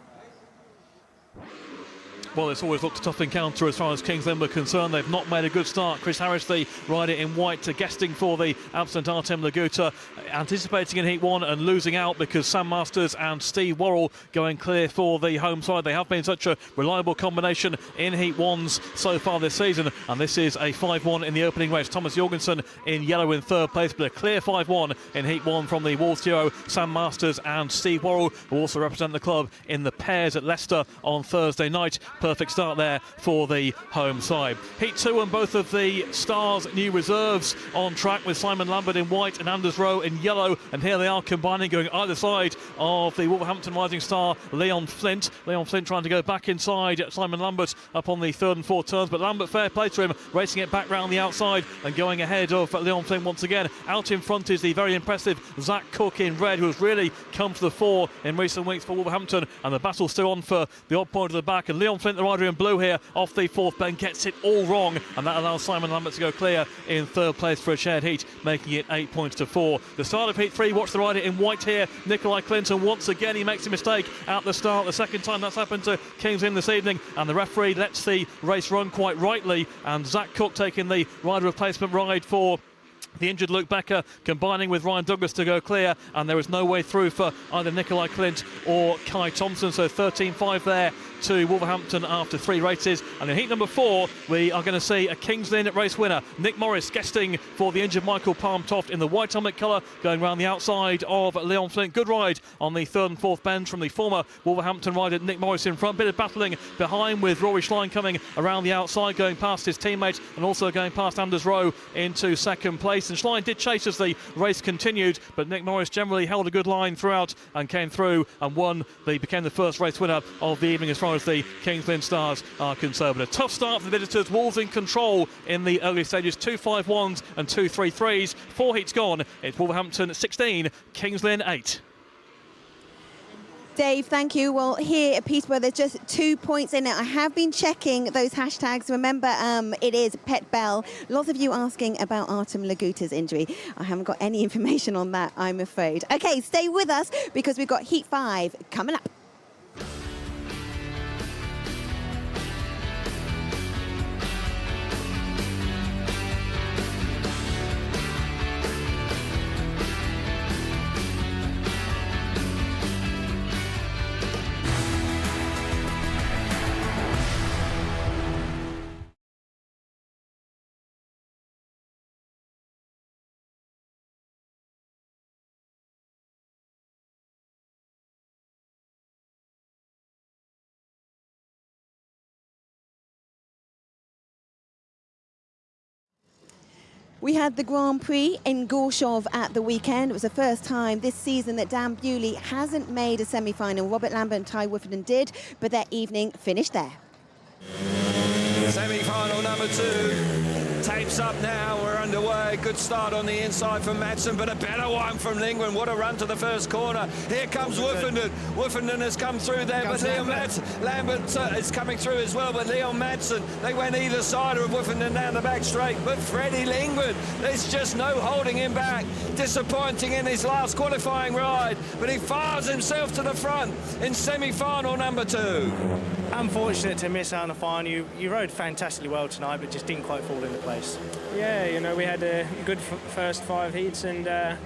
Well, it's always looked a tough encounter as far as Kings Lynn were concerned. They've not made a good start. Chris Harris, the rider in white, guesting for the absent Artem Laguta, anticipating in Heat 1 and losing out because Sam Masters and Steve Worrell going clear for the home side. They have been such a reliable combination in Heat 1s so far this season, and this is a 5-1 in the opening race. Thomas Jorgensen in yellow in third place, but a clear 5-1 in Heat 1 from the Wolves duo, Sam Masters and Steve Worrell, who also represent the club in the pairs at Leicester on Thursday night. Perfect start there for the home side. Heat 2 and both of the Stars' new reserves on track with Simon Lambert in white and Anders Rowe in yellow, and here they are combining, going either side of the Wolverhampton rising star Leon Flint. Leon Flint trying to go back inside Simon Lambert up on the third and fourth turns, but Lambert, fair play to him, racing it back round the outside and going ahead of Leon Flint once again. Out in front is the very impressive Zach Cook in red, who has really come to the fore in recent weeks for Wolverhampton, and the battle's still on for the odd point of the back, and Leon Flint, the rider in blue here off the fourth bend, gets it all wrong, and that allows Simon Lambert to go clear in third place for a shared heat, making it 8 points to 4. The start of Heat 3, watch the rider in white here, Nikolai Clinton. Once again he makes a mistake at the start, the second time that's happened to Kings Lynn this evening, and the referee lets the race run quite rightly, and Zach Cook taking the rider replacement ride for the injured Luke Becker, combining with Ryan Douglas to go clear, and there was no way through for either Nikolai Clint or Kai Thompson, so 13-5 there to Wolverhampton after 3 races. And in heat number 4 we are going to see a Kings Lynn race winner, Nick Morris, guesting for the injured Michael Palmtoft in the white helmet colour, going round the outside of Leon Flint. Good ride on the third and fourth bend from the former Wolverhampton rider Nick Morris in front. Bit of battling behind with Rory Schlein coming around the outside, going past his teammate and also going past Anders Rowe into second place. And Schlein did chase as the race continued, but Nick Morris generally held a good line throughout and came through and won. They became the first race winner of the evening as far as the Kings Lynn Stars are concerned. But a tough start for the visitors. Wolves in control in the early stages, 2 5-1s and 2 3-3s. 4 heats gone. It's Wolverhampton 16, Kings Lynn 8. Dave, thank you. Well, here at Peterborough, there's just 2 points in it. I have been checking those hashtags. Remember, it is Pet Bell. Lots of you asking about Artem Laguta's injury. I haven't got any information on that, I'm afraid. Okay, stay with us because we've got Heat 5 coming up. We had the Grand Prix in Gorshov at the weekend. It was the first time this season that Dan Bewley hasn't made a semi-final. Robert Lambert and Ty Wifferden did, but their evening finished there. Semi-final number 2. Tapes up now, we're underway. Good start on the inside from Madsen, but a better one from Lingren. What a run to the first corner. Here comes Wifferden. Wifferden has come through there, but Leon Lambert is coming through as well, but Leon Madsen, they went either side of Wifferden down the back straight, but Freddie Lingren, there's just no holding him back. Disappointing in his last qualifying ride, but he fires himself to the front in semi-final number 2. Unfortunate to miss out on the final. You rode fantastically well tonight, but just didn't quite fall into place. Yeah, you know, we had a good first 5 heats, and they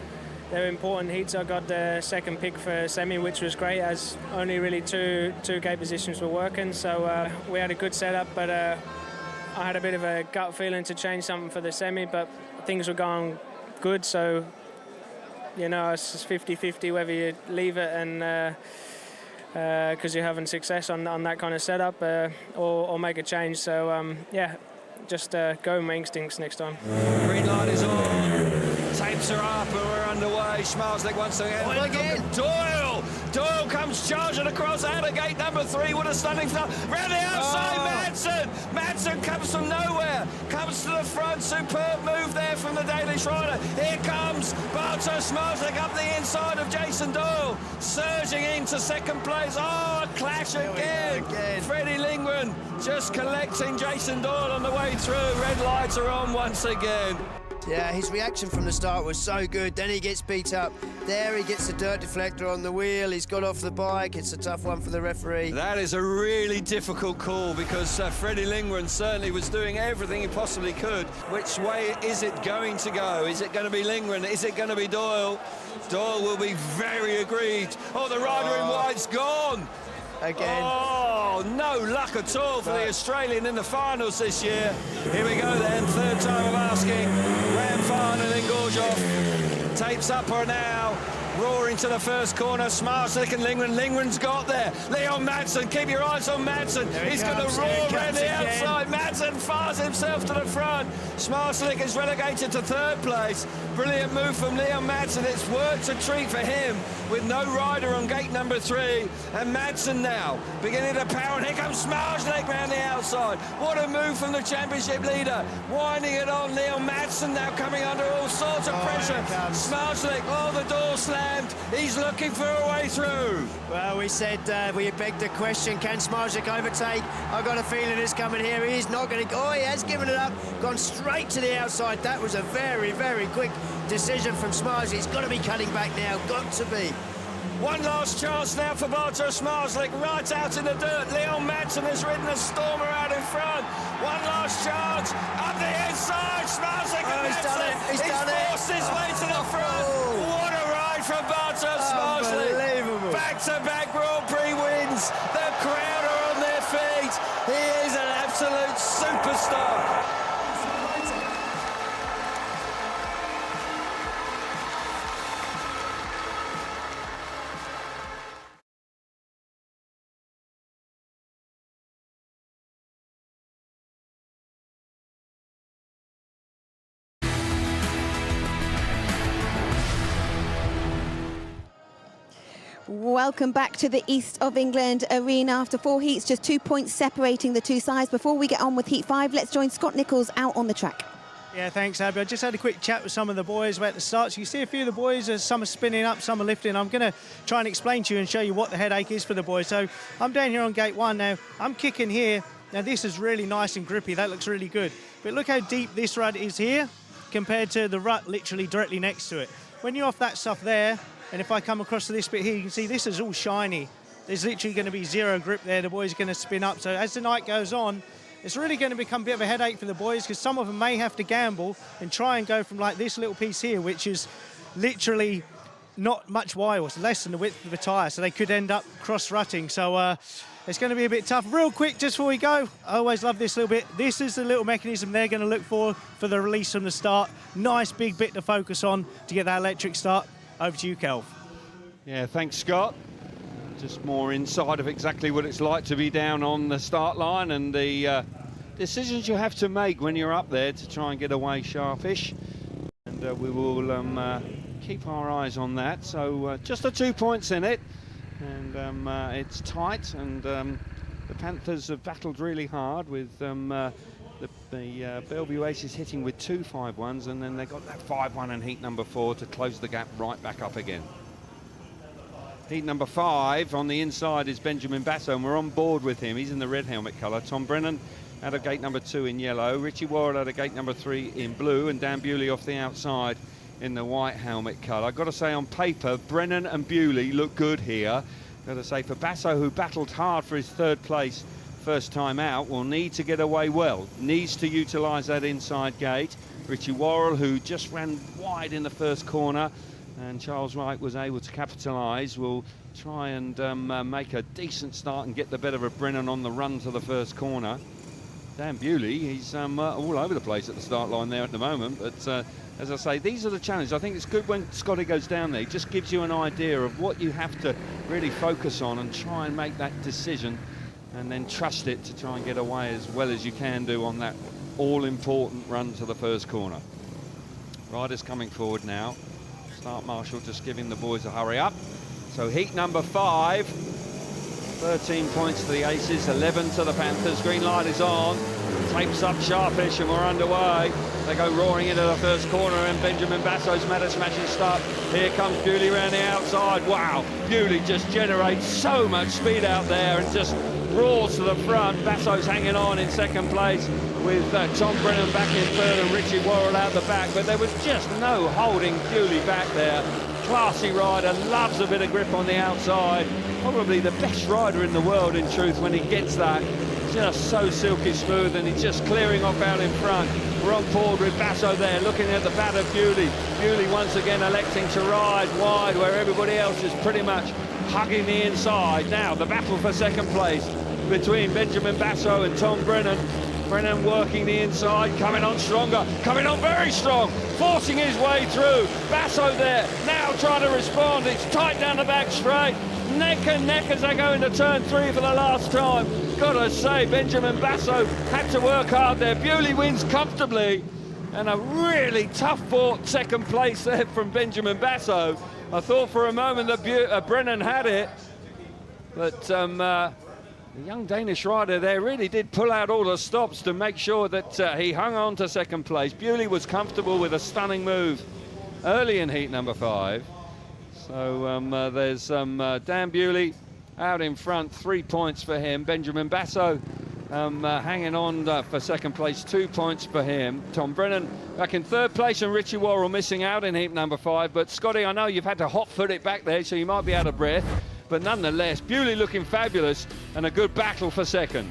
were important heats. I got the second pick for semi, which was great, as only really two gate positions were working. So we had a good setup, but I had a bit of a gut feeling to change something for the semi, but things were going good. So, you know, it's 50-50 whether you leave it and because you're having success on that kind of setup, or make a change. So yeah, just go with my instincts next time. Green light is on, tapes are up and we're underway. Schmalzlik once again. Doyle comes charging across out of gate number 3. What a stunning start. Round the outside, Madsen comes from nowhere, comes to the front. Superb move there from the Danish rider. Here comes Bartosz Schmalzlik up the inside of Jason Doyle, surging into second place. Oh, a clash again. Freddie Lingren just collecting Jason Doyle on the way through. Red lights are on once again. Yeah, his reaction from the start was so good. Then he gets beat up. There he gets the dirt deflector on the wheel. He's got off the bike. It's a tough one for the referee. That is a really difficult call, because Freddie Lingren certainly was doing everything he possibly could. Which way is it going to go? Is it going to be Lingren? Is it going to be Doyle? Doyle will be very aggrieved. Oh, the rider in white's gone. Again. Oh, no luck at all for the Australian in the finals this year. Here we go then, third time of asking. Grand final in Gorshov. Tapes up are now. Roaring to the first corner, Schmalzlik and Lingren. Lingren's got there. Leon Madsen, keep your eyes on Madsen. He's going to roar around the outside. Madsen fires himself to the front. Schmalzlik is relegated to 3rd place. Brilliant move from Leon Madsen. It's worked a treat for him with no rider on gate number 3. And Madsen now beginning to power. And here comes Schmalzlik round the outside. What a move from the championship leader. Winding it on. Leon Madsen now coming under all sorts of pressure. Schmalzlik, the door slammed. He's looking for a way through. Well, we said, we begged the question, can Schmalzlik overtake? I've got a feeling it's coming here. He's not going to... Oh, he has given it up, gone straight to the outside. That was a very, very quick decision from Schmalzlik. He's got to be cutting back now, got to be. One last chance now for Bartosz Schmalzlik, right out in the dirt. Leon Madsen has ridden a stormer out in front. One last chance, up the inside, Schmalzlik. He's done it, he's done it. Forced his way to the front. What a ride from Bartosz Schmalzlik. Unbelievable. Back-to-back Grand Prix wins. The crowd are on their feet. He is an absolute superstar. Welcome back to the East of England arena. After 4 heats, just 2 points separating the two sides. Before we get on with Heat 5, let's join Scott Nichols out on the track. Yeah, thanks, Abby. I just had a quick chat with some of the boys about the start. So you see a few of the boys, some are spinning up, some are lifting. I'm going to try and explain to you and show you what the headache is for the boys. So I'm down here on gate 1 now. I'm kicking here. Now this is really nice and grippy. That looks really good. But look how deep this rut is here compared to the rut literally directly next to it. When you're off that stuff there, and if I come across to this bit here, you can see this is all shiny. There's literally going to be zero grip there. The boys are going to spin up. So as the night goes on, it's really going to become a bit of a headache for the boys, because some of them may have to gamble and try and go from like this little piece here, which is literally not much wide, it's less than the width of the tyre. So they could end up cross-rutting. So it's going to be a bit tough. Real quick, just before we go, I always love this little bit. This is the little mechanism they're going to look for the release from the start. Nice big bit to focus on to get that electric start. Over to you, Kelv. Yeah, thanks, Scott. Just more inside of exactly what it's like to be down on the start line and the decisions you have to make when you're up there to try and get away sharpish. and we will keep our eyes on that. So just the 2 points in it, and it's tight, and the Panthers have battled really hard with the Belle Vue Aces hitting with 2 5-1s, and then they got that 5-1 in heat number 4 to close the gap right back up again. Heat number 5 on the inside is Benjamin Basso, and we're on board with him. He's in the red helmet colour. Tom Brennan out of gate number 2 in yellow. Richie Worrell out of gate number 3 in blue, and Dan Bewley off the outside in the white helmet colour. I've got to say, on paper, Brennan and Bewley look good here. Got to say, for Basso, who battled hard for his 3rd place first time out, will need to get away well. Needs to utilise that inside gate. Richie Worrell, who just ran wide in the first corner, and Charles Wright was able to capitalise, will try and make a decent start and get the better of Brennan on the run to the first corner. Dan Bewley, he's all over the place at the start line there at the moment, but as I say, these are the challenges. I think it's good when Scotty goes down there. It just gives you an idea of what you have to really focus on and try and make that decision, and then trust it to try and get away as well as you can do on that all-important run to the first corner. Riders coming forward now. Start marshal just giving the boys a hurry up. So heat number 5, 13 points to the Aces, 11 to the Panthers. Green light is on, tapes up sharpish, and we're underway. They go roaring into the first corner, and Benjamin Basso's made a smashing start. Here comes Bewley around the outside. Wow, Bewley just generates so much speed out there and just roars to the front. Basso's hanging on in 2nd place with Tom Brennan back in 3rd and Richie Worrell out the back, but there was just no holding Bewley back there. Classy rider, loves a bit of grip on the outside. Probably the best rider in the world, in truth, when he gets that. Just so silky smooth, and he's just clearing off out in front. We're on board with Basso there, looking at the bat of Bewley. Bewley once again electing to ride wide where everybody else is pretty much hugging the inside. Now the battle for 2nd place between Benjamin Basso and Tom Brennan. Brennan working the inside, coming on stronger, coming on very strong, forcing his way through. Basso there, now trying to respond. It's tight down the back straight, neck and neck as they go into turn 3 for the last time. Gotta say, Benjamin Basso had to work hard there. Bewley wins comfortably, and a really tough fought 2nd place there from Benjamin Basso. I thought for a moment that Brennan had it, but the young Danish rider there really did pull out all the stops to make sure that he hung on to 2nd place. Bewley was comfortable with a stunning move early in heat number 5. So there's Dan Bewley out in front, 3 points for him. Benjamin Basso hanging on for 2nd place, 2 points for him. Tom Brennan back in 3rd place, and Richie Worrell missing out in heat number 5. But Scotty, I know you've had to hot-foot it back there, so you might be out of breath. But nonetheless, Bewley looking fabulous, and a good battle for 2nd.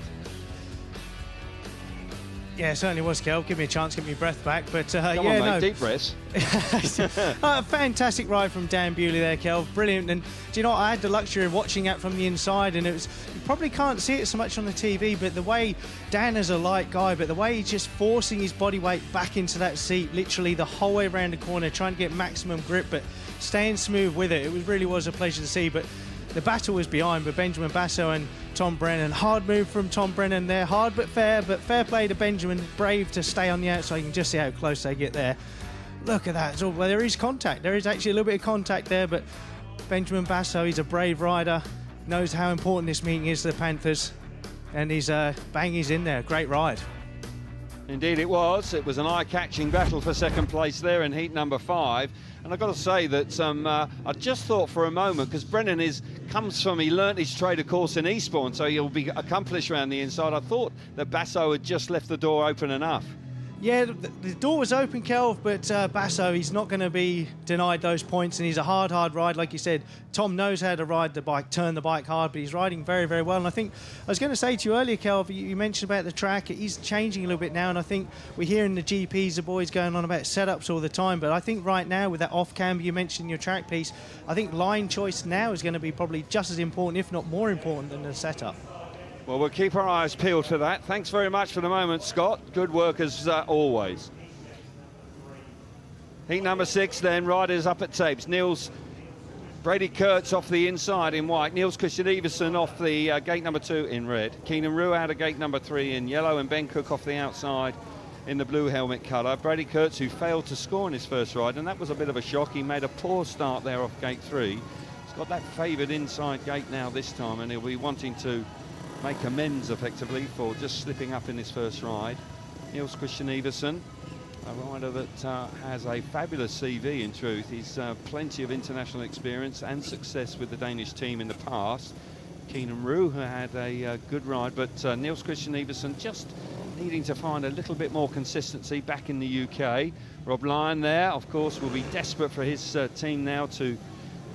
Yeah, it certainly was, Kel. Give me a chance, give me breath back. But Come on, mate, deep breaths. A fantastic ride from Dan Bewley there, Kel. Brilliant. And do you know what? I had the luxury of watching it from the inside, and it was, you probably can't see it so much on the TV, but the way Dan is a light guy, but the way he's just forcing his body weight back into that seat, literally the whole way around the corner, trying to get maximum grip, but staying smooth with it. It really was a pleasure to see. But the battle was behind, but Benjamin Basso and Tom Brennan. Hard move from Tom Brennan there. Hard but fair play to Benjamin. Brave to stay on the outside. You can just see how close they get there. Look at that. Well, there is contact. There is actually a little bit of contact there, but Benjamin Basso, he's a brave rider. Knows how important this meeting is to the Panthers. And he's he's in there. Great ride. Indeed it was. It was an eye-catching battle for 2nd place there in heat number 5. And I've got to say that I just thought for a moment, because Brennan he learnt his trade, of course, in Eastbourne, so he'll be accomplished around the inside. I thought that Basso had just left the door open enough. Yeah, the door was open, Kelv, but Basso, he's not going to be denied those points, and he's a hard ride. Like you said, Tom knows how to ride the bike, turn the bike hard, but he's riding very, very well. And I think, I was going to say to you earlier, Kelv, you mentioned about the track. He's changing a little bit now, and I think we're hearing the GPs, the boys going on about setups all the time, but I think right now, with that off-cam you mentioned in your track piece, I think line choice now is going to be probably just as important, if not more important, than the setup. Well, we'll keep our eyes peeled for that. Thanks very much for the moment, Scott. Good work as always. Heat number 6 then, riders up at tapes. Niels Brady Kurtz off the inside in white. Niels Christian Everson off the gate number 2 in red. Keenan Rue out of gate number 3 in yellow, and Ben Cook off the outside in the blue helmet colour. Brady Kurtz, who failed to score in his first ride, and that was a bit of a shock. He made a poor start there off gate 3. He's got that favoured inside gate now this time, and he'll be wanting to make amends effectively for just slipping up in his first ride. Niels Christian Iversen, a rider that has a fabulous CV in truth. He's plenty of international experience and success with the Danish team in the past. Keenan Rue, who had a good ride, but Niels Christian Iversen just needing to find a little bit more consistency back in the UK. Rob Lyon there, of course, will be desperate for his team now to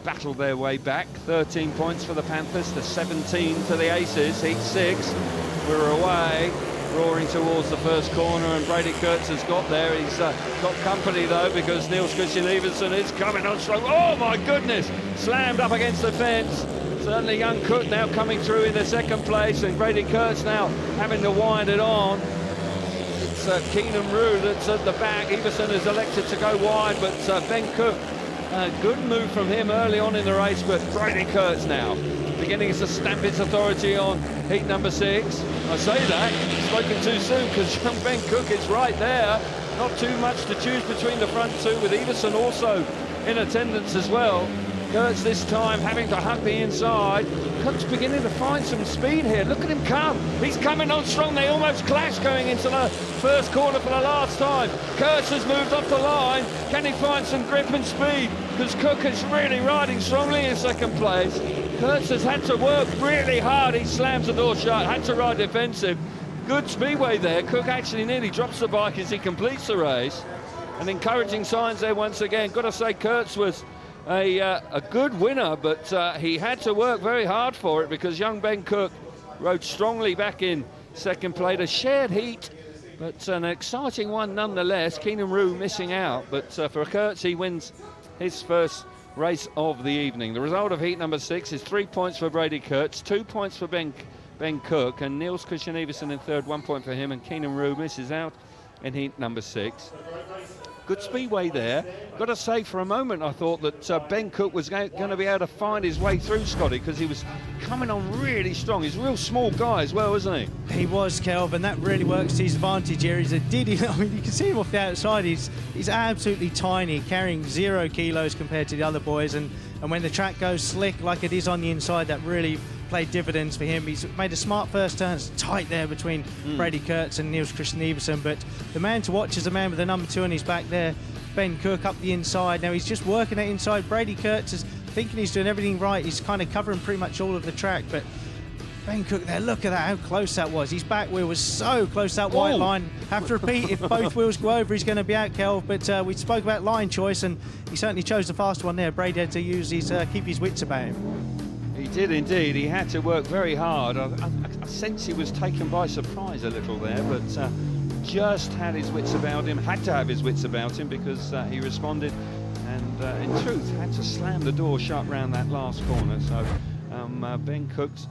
battle their way back. 13 points for the Panthers to 17 for the Aces. Heat 6, we're away, roaring towards the first corner, and Brady Kurtz has got there. He's got company though, because Niels Christian Iversen is coming on strong. Oh my goodness, slammed up against the fence. Certainly young Cook now coming through in the second place, and Brady Kurtz now having to wind it on. It's Keenan Rue that's at the back. Iversen has elected to go wide, but Ben Cook, a good move from him early on in the race, but Brady Kurtz now beginning to stamp its authority on heat number 6. I say that, spoken too soon, because young Ben Cook is right there. Not too much to choose between the front two, with Iversen also in attendance as well. Kurtz this time having to hug the inside. Cook's beginning to find some speed here. Look at him come. He's coming on strong. They almost clashed going into the first corner for the last time. Kurtz has moved off the line. Can he find some grip and speed? Because Cook is really riding strongly in second place. Kurtz has had to work really hard. He slams the door shut, had to ride defensive. Good speedway there. Cook actually nearly drops the bike as he completes the race. And encouraging signs there once again. Got to say, Kurtz was a good winner, but he had to work very hard for it, because young Ben Cook rode strongly back in second place. A shared heat, but an exciting one nonetheless. Keenan Rue missing out, but for Kurtz, he wins his first race of the evening. The result of heat number 6 is 3 points for Brady Kurtz, 2 points for Ben Cook, and Niels Christian Iversen in third, 1 point for him, and Keenan Rue misses out in heat number 6. Good speedway there. Got to say, for a moment I thought that Ben Cook was going to be able to find his way through, Scotty, because he was coming on really strong. He's a real small guy as well, isn't he? He was, Kelvin. That really works to his advantage here. He's a diddy. I mean, you can see him off the outside. He's absolutely tiny, carrying 0 kilos compared to the other boys. And when the track goes slick like it is on the inside, that really played dividends for him. He's made a smart first turn. It's tight there between Brady Kurtz and Niels Christian Iversen, but the man to watch is the man with the number 2 on his back there, Ben Cook, up the inside. Now he's just working that inside. Brady Kurtz is thinking he's doing everything right. He's kind of covering pretty much all of the track, but Ben Cook there, look at that, how close that was. His back wheel was so close to that white line. Have to repeat, if both wheels go over, he's going to be out, Kel. But we spoke about line choice, and he certainly chose the faster one there. Brady had to use his keep his wits about him. He did indeed. He had to work very hard. I sense he was taken by surprise a little there, but just had his wits about him, had to have his wits about him, because he responded and in truth had to slam the door shut round that last corner. So Ben Cook's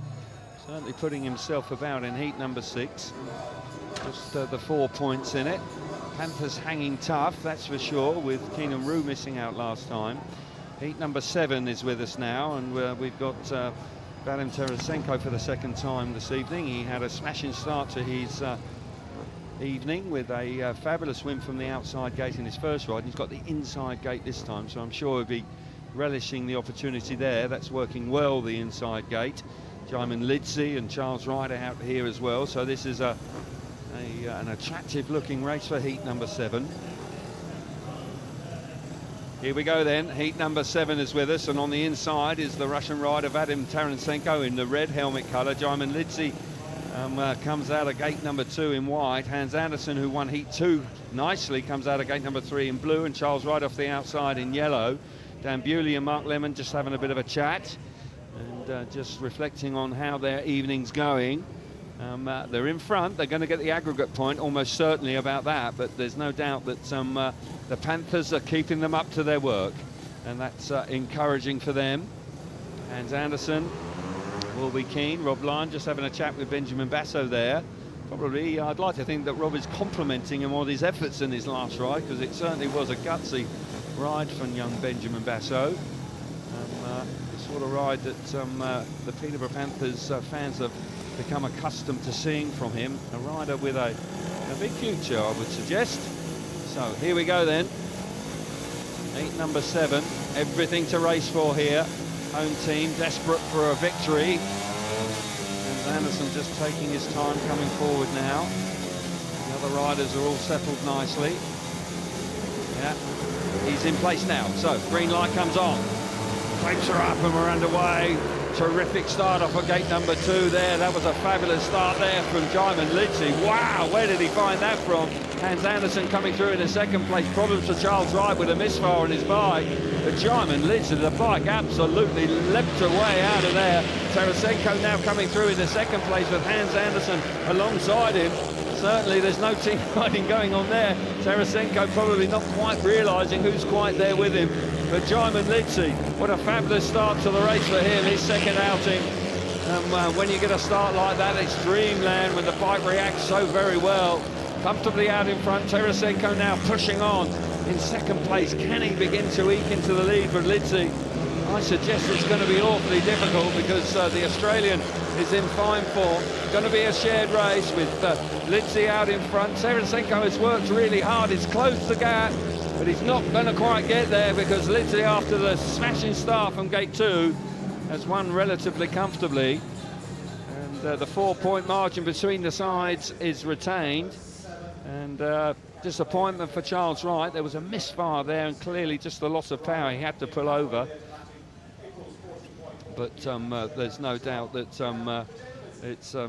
certainly putting himself about in heat number 6. Just the 4 points in it. Panthers hanging tough, that's for sure, with Keenan Rue missing out last time. Heat number 7 is with us now, and we've got Vadim Tarasenko for the second time this evening. He had a smashing start to his evening with a fabulous win from the outside gate in his first ride. He's got the inside gate this time, so I'm sure he'll be relishing the opportunity there. That's working well, the inside gate. Jaimin Lidsey and Charles Ryder out here as well, so this is an attractive looking race for heat number 7. Here we go then. Heat number 7 is with us, and on the inside is the Russian rider Vadim Tarasenko in the red helmet colour. Jaimin Lidsey comes out of gate number 2 in white. Hans Andersen, who won heat 2 nicely, comes out of gate number 3 in blue, and Charles Ryder off the outside in yellow. Dan Bewley and Mark Lemon just having a bit of a chat and just reflecting on how their evening's going. They're in front. They're going to get the aggregate point, almost certainly about that, but there's no doubt that the Panthers are keeping them up to their work, and that's encouraging for them. Hans Andersen will be keen. Rob Lyon just having a chat with Benjamin Basso there. Probably, I'd like to think that Rob is complimenting him on his efforts in his last ride, because it certainly was a gutsy ride from young Benjamin Basso. The sort of ride that the Peterborough Panthers fans have become accustomed to seeing from him. A rider with a a big future, I would suggest. So here we go then. Heat number 7. Everything to race for here. Home team desperate for a victory. And Anderson just taking his time coming forward now. The other riders are all settled nicely. Yeah, he's in place now. So green light comes on. Plates are up and we're underway. Terrific start off at gate number 2 there. That was a fabulous start there from Jaimin Lidzi. Wow, where did he find that from? Hans Andersen coming through in the second place. Problems for Charles Wright with a misfire on his bike. But Jaimin Lidzi, the bike absolutely leapt away out of there. Tarasenko now coming through in the second place with Hans Andersen alongside him. Certainly there's no team fighting going on there. Tarasenko probably not quite realising who's quite there with him. But Jaimin Lidzi, what a fabulous start to the race for him, his second outing. When you get a start like that, it's dreamland when the bike reacts so very well. Comfortably out in front, Tarasenko now pushing on in second place. Can he begin to eke into the lead for Lidzi? I suggest it's going to be awfully difficult because the Australian is in fine form. Going to be a shared race with Lidzi out in front. Tarasenko has worked really hard, he's closed the gap, but he's not going to quite get there because Lidzi, after the smashing start from gate 2, has won relatively comfortably. And the 4-point margin between the sides is retained. And disappointment for Charles Wright. There was a misfire there and clearly just the loss of power. He had to pull over. But there's no doubt that it's a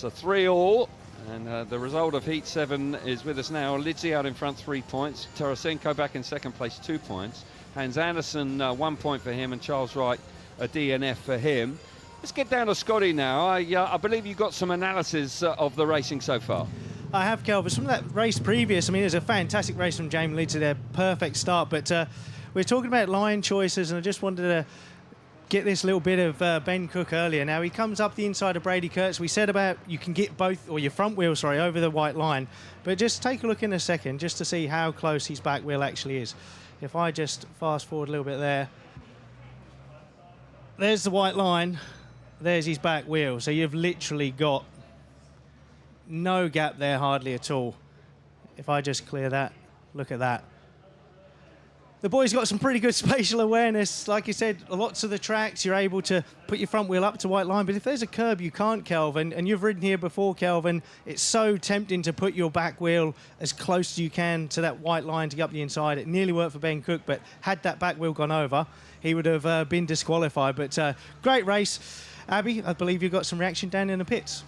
3-all, and the result of Heat 7 is with us now. Lidzi out in front, 3 points. Tarasenko back in second place, 2 points. Hans Andersen, 1 point for him, and Charles Wright, a DNF for him. Let's get down to Scotty now. I believe you got some analysis of the racing so far. I have, Kelvin. From that race previous, I mean, it was a fantastic race from Jaimin Lidzi there, perfect start. But we're talking about line choices, and I just wanted to get this little bit of Ben Cook earlier. Now, he comes up the inside of Brady Kurtz. We said about you can get both, or your front wheel, sorry, over the white line. But just take a look in a second, just to see how close his back wheel actually is. If I just fast forward a little bit there. There's the white line. There's his back wheel. So you've literally got no gap there, hardly at all. If I just clear that, look at that. The boy's got some pretty good spatial awareness. Like you said, lots of the tracks, you're able to put your front wheel up to white line. But if there's a curb, you can't, Kelvin. And you've ridden here before, Kelvin. It's so tempting to put your back wheel as close as you can to that white line to get up the inside. It nearly worked for Ben Cook, but had that back wheel gone over, he would have been disqualified. But great race. Abby, I believe you've got some reaction down in the pits.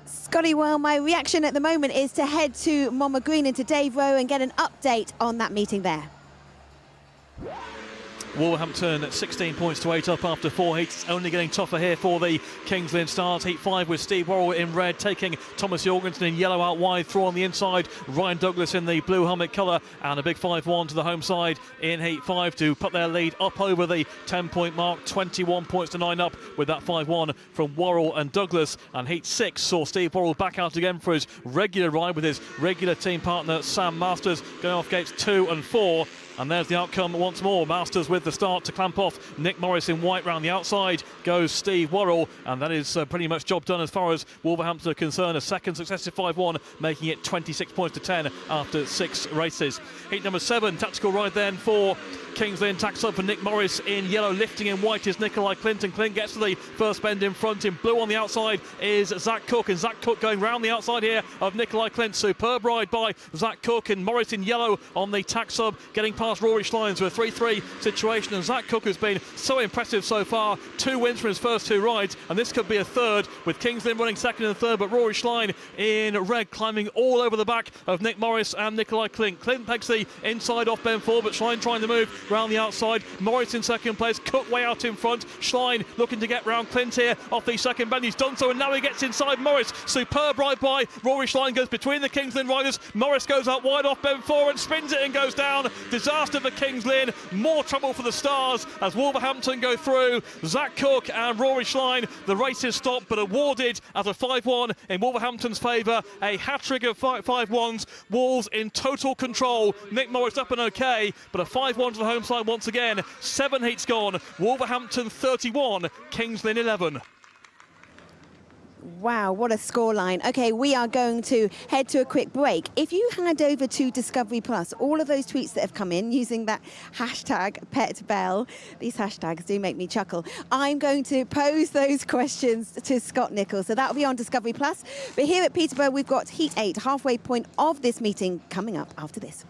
Scotty, well, my reaction at the moment is to head to Monmouth Green and to Dave Rowe and get an update on that meeting there. Wolverhampton at 16 points to 8 up after 4 heats. It's only getting tougher here for the Kings Lynn Stars. Heat 5 with Steve Worrell in red, taking Thomas Jorgensen in yellow out wide, through on the inside. Ryan Douglas in the blue helmet colour, and a big 5-1 to the home side in Heat 5 to put their lead up over the 10-point mark. 21 points to 9 up with that 5-1 from Worrell and Douglas. And Heat 6 saw Steve Worrell back out again for his regular ride with his regular team partner Sam Masters, going off gates 2 and 4. And there's the outcome once more. Masters with the start to clamp off Nick Morris in white. Round the outside goes Steve Worrell, and that is pretty much job done as far as Wolverhampton are concerned. A second successive 5-1, making it 26 points to 10 after 6 races. Heat number 7, tactical ride then for Kings Lynn. Tax up for Nick Morris in yellow, lifting in white is Nikolai Clint, and Clint gets to the first bend in front. In blue on the outside is Zach Cook, and Zach Cook going round the outside here of Nikolai Clint. Superb ride by Zach Cook, and Morris in yellow on the tack sub, getting past Rory Schlein to a 3-3 situation. And Zach Cook has been so impressive so far. 2 wins from his first 2 rides, and this could be a third, with Kings Lynn running second and third, but Rory Schlein in red climbing all over the back of Nick Morris and Nikolai Clint. Clint pegs the inside off Ben 4, but Schlein trying to move round the outside. Morris in second place, Cook way out in front. Schlein looking to get round Clint here off the second bend. He's done so, and now he gets inside Morris. Superb ride by Rory Schlein, goes between the Kings Lynn riders. Morris goes out wide off Ben 4 and spins it and goes down. Disaster for Kings Lynn, more trouble for the Stars as Wolverhampton go through. Zach Cook and Rory Schlein, the race is stopped but awarded as a 5-1 in Wolverhampton's favour. A hat-trick of 5-1s. Wolves in total control. Nick Morris up and okay, but a 5-1 to the home side once again. 7 heats gone. Wolverhampton 31, Kings Lynn 11. Wow, what a scoreline. Okay, we are going to head to a quick break. If you head over to Discovery Plus, all of those tweets that have come in using that hashtag #PetBelle, these hashtags do make me chuckle. I'm going to pose those questions to Scott Nicholls. So that'll be on Discovery Plus. But here at Peterborough, we've got Heat 8, halfway point of this meeting, coming up after this.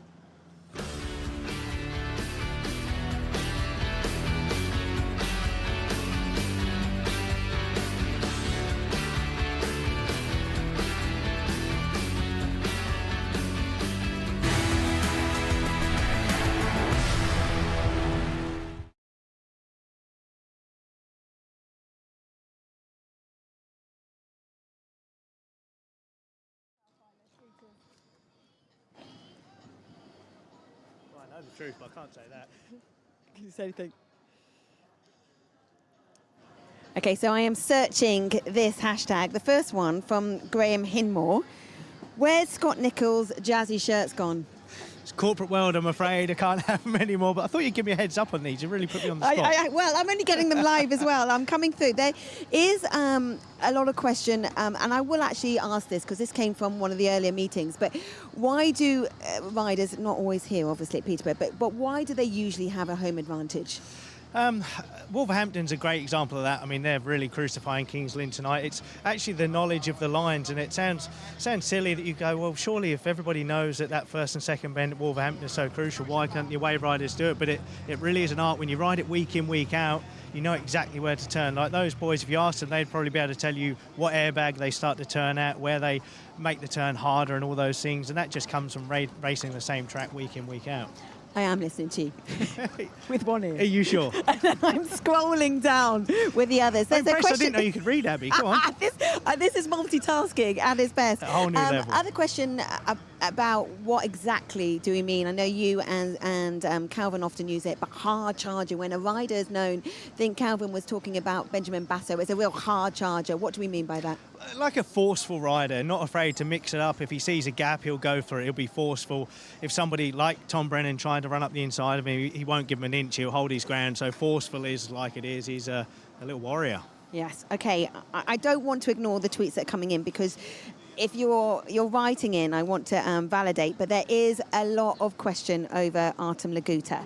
I know the truth, but I can't say that. Can you say anything? Okay, so I am searching this hashtag. The first one from Graham Hinmore. Where's Scott Nicholls' jazzy shirts gone? It's corporate world, I'm afraid. I can't have them anymore, but I thought you'd give me a heads up on these. You really put me on the spot. Well, I'm only getting them live as well. I'm coming through. There is a lot of question, and I will actually ask this because this came from one of the earlier meetings, but why do riders, not always here, obviously, at Peterborough, but why do they usually have a home advantage? Wolverhampton's a great example of that. I mean, they're really crucifying Kings Lynn tonight. It's actually the knowledge of the lines, and it sounds silly that you go, well, surely if everybody knows that first and second bend at Wolverhampton is so crucial, why can't your wave riders do it? But it really is an art. When you ride it week in, week out, you know exactly where to turn. Like those boys, if you ask them, they'd probably be able to tell you what airbag they start to turn at, where they make the turn harder and all those things, and that just comes from racing the same track week in, week out. I am listening to you with one ear. Are you sure? And then I'm scrolling down with the others. There's a question. I didn't know you could read, Abby. Go on. This is multitasking at its best. A whole new level. Other question about what exactly do we mean? I know you and Calvin often use it, but hard charger. When a rider is known, I think Calvin was talking about Benjamin Basso. It's a real hard charger. What do we mean by that? Like a forceful rider, not afraid to mix it up. If he sees a gap, he'll go for it. He'll be forceful. If somebody like Tom Brennan trying to run up the inside of him, he won't give him an inch. He'll hold his ground. So forceful is like it is. He's a little warrior. Yes. Okay. I don't want to ignore the tweets that are coming in because if you're writing in, I want to validate. But there is a lot of question over Artem Laguta.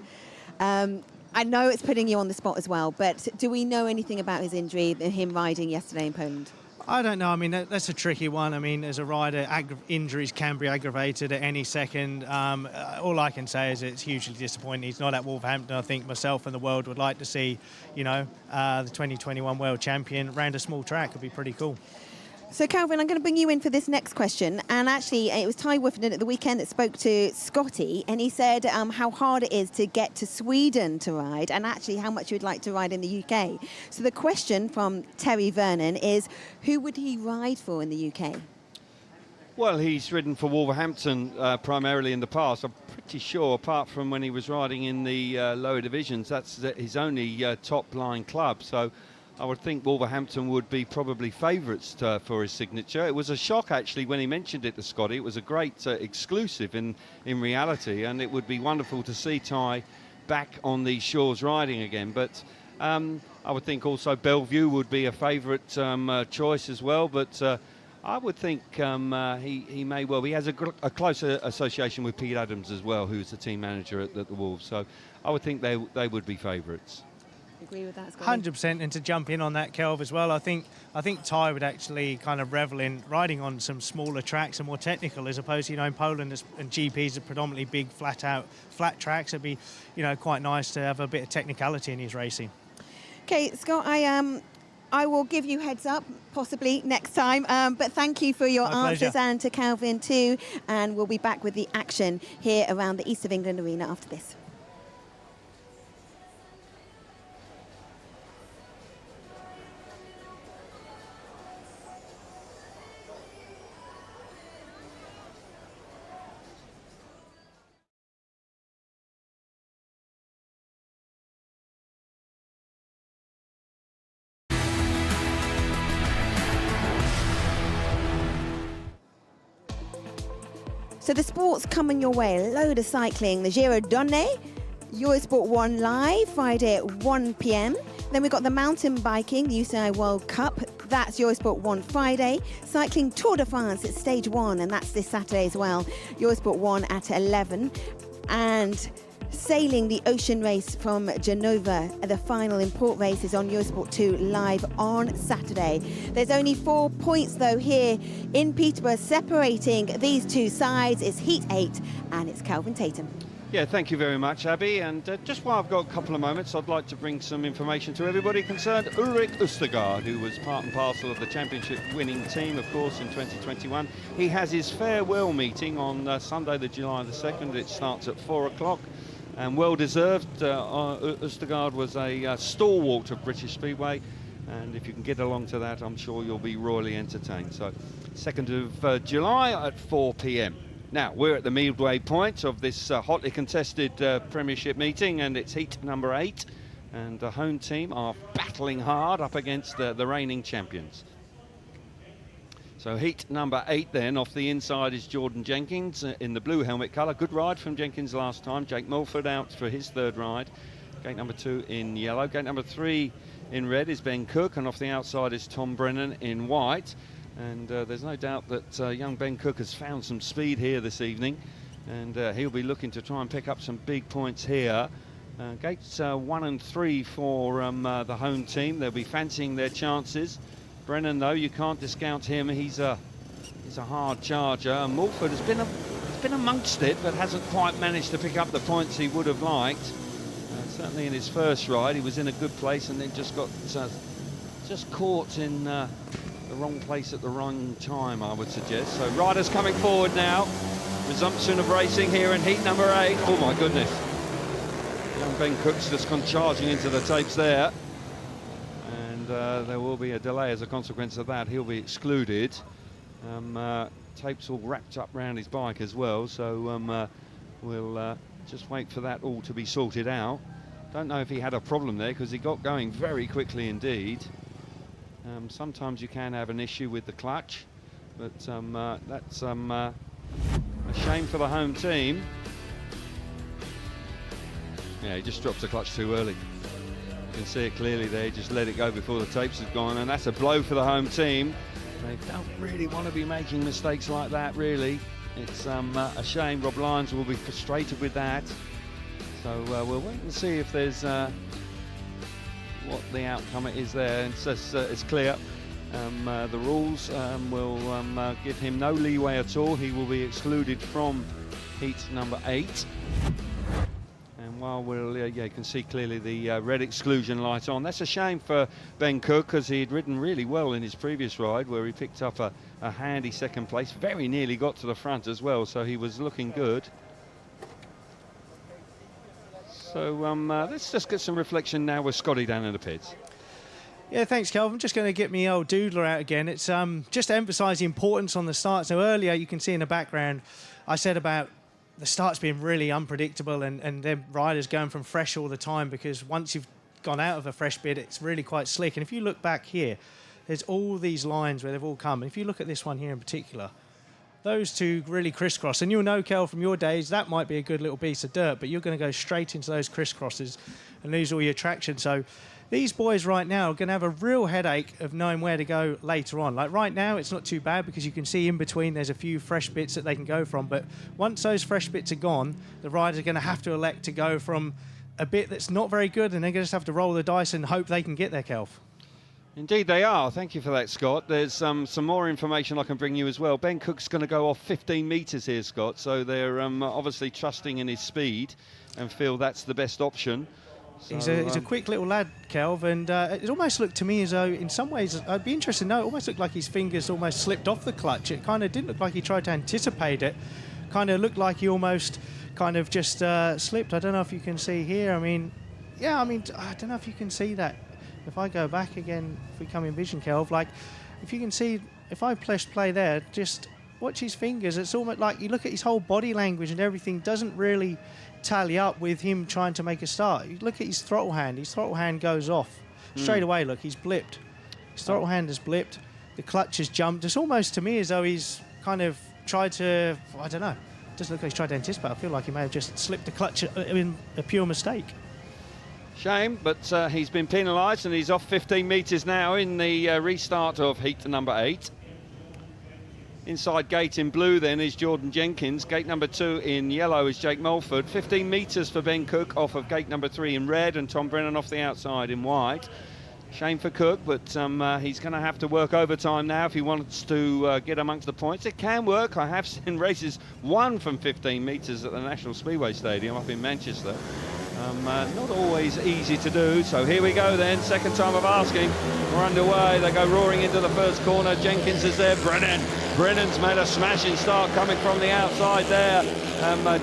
I know it's putting you on the spot as well, but do we know anything about his injury, him riding yesterday in Poland? I don't know. I mean, that's a tricky one. I mean, as a rider, injuries can be aggravated at any second. All I can say is it's hugely disappointing. He's not at Wolverhampton. I think myself and the world would like to see, the 2021 world champion round a small track. Would be pretty cool. So, Calvin, I'm going to bring you in for this next question. And actually, it was Ty Wiffenden at the weekend that spoke to Scotty, and he said how hard it is to get to Sweden to ride, and actually how much you would like to ride in the UK. So the question from Terry Vernon is, who would he ride for in the UK? Well, he's ridden for Wolverhampton primarily in the past. I'm pretty sure, apart from when he was riding in the lower divisions, that's his only top-line club. So I would think Wolverhampton would be probably favourites for his signature. It was a shock, actually, when he mentioned it to Scotty. It was a great exclusive in reality, and it would be wonderful to see Ty back on these shores riding again. But I would think also Belle Vue would be a favourite choice as well. But I would think he may well. He has a closer association with Pete Adams as well, who's the team manager at the Wolves. So I would think they would be favourites. Agree with that, Scotty? 100%, and to jump in on that, Kelv, as well, I think Ty would actually kind of revel in riding on some smaller tracks and more technical, as opposed to, in Poland and GPs are predominantly big, flat tracks. It'd be, quite nice to have a bit of technicality in his racing. Okay, Scott, I will give you heads up, possibly next time. But thank you for your answers, pleasure. and to Calvin too. And we'll be back with the action here around the East of England Arena after this. So the sport's coming your way, a load of cycling, the Giro Donne, Eurosport 1 Live, Friday at 1 p.m. Then we've got the mountain biking, the UCI World Cup, That's Eurosport 1 Friday. Cycling Tour de France, it's stage 1, and that's this Saturday as well. Eurosport 1 at 11. And sailing the ocean race from Genova, the final import race is on Eurosport 2 live on Saturday. There's only 4 points though here in Peterborough separating these two sides. It's Heat 8 and it's Kelvin Tatum. Yeah, thank you very much, Abby. And just while I've got a couple of moments, I'd like to bring some information to everybody concerned. Ulrich Østergaard, who was part and parcel of the championship winning team, of course, in 2021. He has his farewell meeting on Sunday, the July the 2nd. It starts at 4 o'clock. And well deserved. Østergaard was a stalwart of British Speedway. And if you can get along to that, I'm sure you'll be royally entertained. So 2nd of July at 4 p.m. Now, we're at the midway point of this hotly contested Premiership meeting, and it's heat number 8. And the home team are battling hard up against the reigning champions. So heat number 8 then, off the inside is Jordan Jenkins in the blue helmet colour. Good ride from Jenkins last time. Jake Mulford out for his 3rd ride. Gate number 2 in yellow. Gate number 3 in red is Ben Cook, and off the outside is Tom Brennan in white. And there's no doubt that young Ben Cook has found some speed here this evening, and he'll be looking to try and pick up some big points here. Gates 1 and 3 for the home team. They'll be fancying their chances. Brennan, though, you can't discount him. He's a hard charger. And Mulford has been amongst it, but hasn't quite managed to pick up the points he would have liked. Certainly in his first ride, he was in a good place, and then just got just caught in the wrong place at the wrong time, I would suggest. So riders coming forward now. Resumption of racing here in heat number 8. Oh my goodness. Young Ben Cook's just gone charging into the tapes there. And there will be a delay as a consequence of that. He'll be excluded. Tapes all wrapped up around his bike as well. So we'll just wait for that all to be sorted out. Don't know if he had a problem there, because he got going very quickly indeed. Sometimes you can have an issue with the clutch, but that's a shame for the home team. Yeah, he just drops the clutch too early. You can see it clearly there. He just let it go before the tapes have gone, and that's a blow for the home team. They don't really want to be making mistakes like that, really. It's a shame. Rob Lyons will be frustrated with that. So we'll wait and see if there's what the outcome is there. It's clear. The rules will give him no leeway at all. He will be excluded from heat number 8. And while you can see clearly the red exclusion light on. That's a shame for Ben Cook, because he'd ridden really well in his previous ride, where he picked up a handy 2nd place. Very nearly got to the front as well, so he was looking good. So let's just get some reflection now with Scotty down in the pits. Yeah, thanks, Kelvin. I'm just going to get my old doodler out again. It's just to emphasise the importance on the start. So earlier, you can see in the background, I said about the starts being really unpredictable and then riders going from fresh all the time, because once you've gone out of a fresh bit, it's really quite slick. And if you look back here, there's all these lines where they've all come. And if you look at this one here in particular, those two really crisscross. And you'll know, Kel, from your days, that might be a good little piece of dirt, but you're going to go straight into those crisscrosses and lose all your traction. So these boys right now are going to have a real headache of knowing where to go later on. Like right now, it's not too bad, because you can see in between there's a few fresh bits that they can go from. But once those fresh bits are gone, the riders are going to have to elect to go from a bit that's not very good, and they're going to just have to roll the dice and hope they can get there, Kelv. Indeed they are. Thank you for that, Scott. There's some more information I can bring you as well. Ben Cook's going to go off 15 metres here, Scott, so they're obviously trusting in his speed and feel that's the best option. So, he's a quick little lad, Kelv, and it almost looked to me as though, in some ways, I'd be interested to know, it almost looked like his fingers almost slipped off the clutch. It kind of didn't look like he tried to anticipate it. Kind of looked like he almost kind of just slipped. I don't know if you can see here. I mean, I don't know if you can see that. If I go back again, if we come in vision, Kelv, like, if you can see, if I press play there, just watch his fingers. It's almost like you look at his whole body language and everything doesn't really tally up with him trying to make a start. You look at his throttle hand. His throttle hand goes off straight away. Look, he's blipped. His throttle hand has blipped. The clutch has jumped. It's almost to me as though he's kind of tried to, I don't know, it doesn't look like he's tried to anticipate. I feel like he may have just slipped the clutch in a pure mistake. Shame, but he's been penalised and he's off 15 metres now in the restart of heat number 8. Inside gate in blue then is Jordan Jenkins. Gate number 2 in yellow is Jake Mulford. 15 metres for Ben Cook off of gate number 3 in red, and Tom Brennan off the outside in white. Shame for Cook, but he's going to have to work overtime now if he wants to get amongst the points. It can work. I have seen races won from 15 metres at the National Speedway Stadium up in Manchester. Not always easy to do, so here we go then, second time of asking. We're underway, they go roaring into the first corner. Jenkins is there, Brennan's made a smashing start coming from the outside there.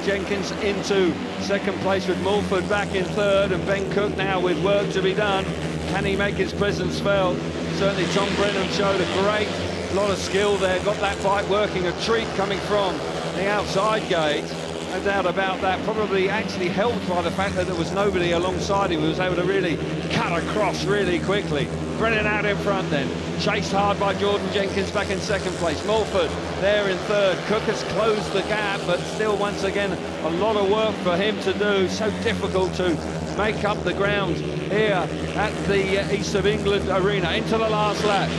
Jenkins into second place with Mulford back in third, and Ben Cook now with work to be done. Can he make his presence felt? Certainly Tom Brennan showed a great lot of skill there, got that bike working, a treat coming from the outside gate. No doubt about that, probably actually helped by the fact that there was nobody alongside him who was able to really cut across really quickly. Brennan out in front then, chased hard by Jordan Jenkins back in second place. Mulford there in third. Cook has closed the gap, but still once again a lot of work for him to do. So difficult to make up the ground here at the East of England Arena. Into the last lap,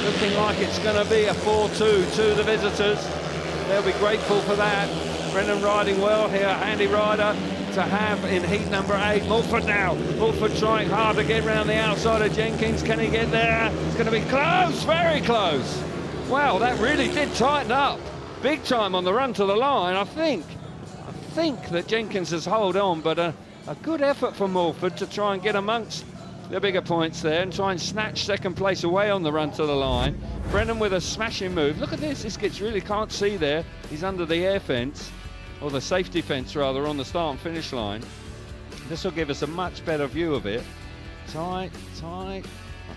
looking like it's going to be a 4-2 to the visitors. They'll be grateful for that. Brennan riding well here, handy rider to have in heat number 8. Mulford now, Mulford trying hard to get round the outside of Jenkins. Can he get there? It's going to be close, very close. Wow, that really did tighten up big time on the run to the line. I think that Jenkins has held on, but a good effort from Mulford to try and get amongst the bigger points there and try and snatch second place away on the run to the line. Brennan with a smashing move. Look at this, this gets really can't see there. He's under the air fence, or the safety fence rather, on the start and finish line. This will give us a much better view of it. Tight. I'll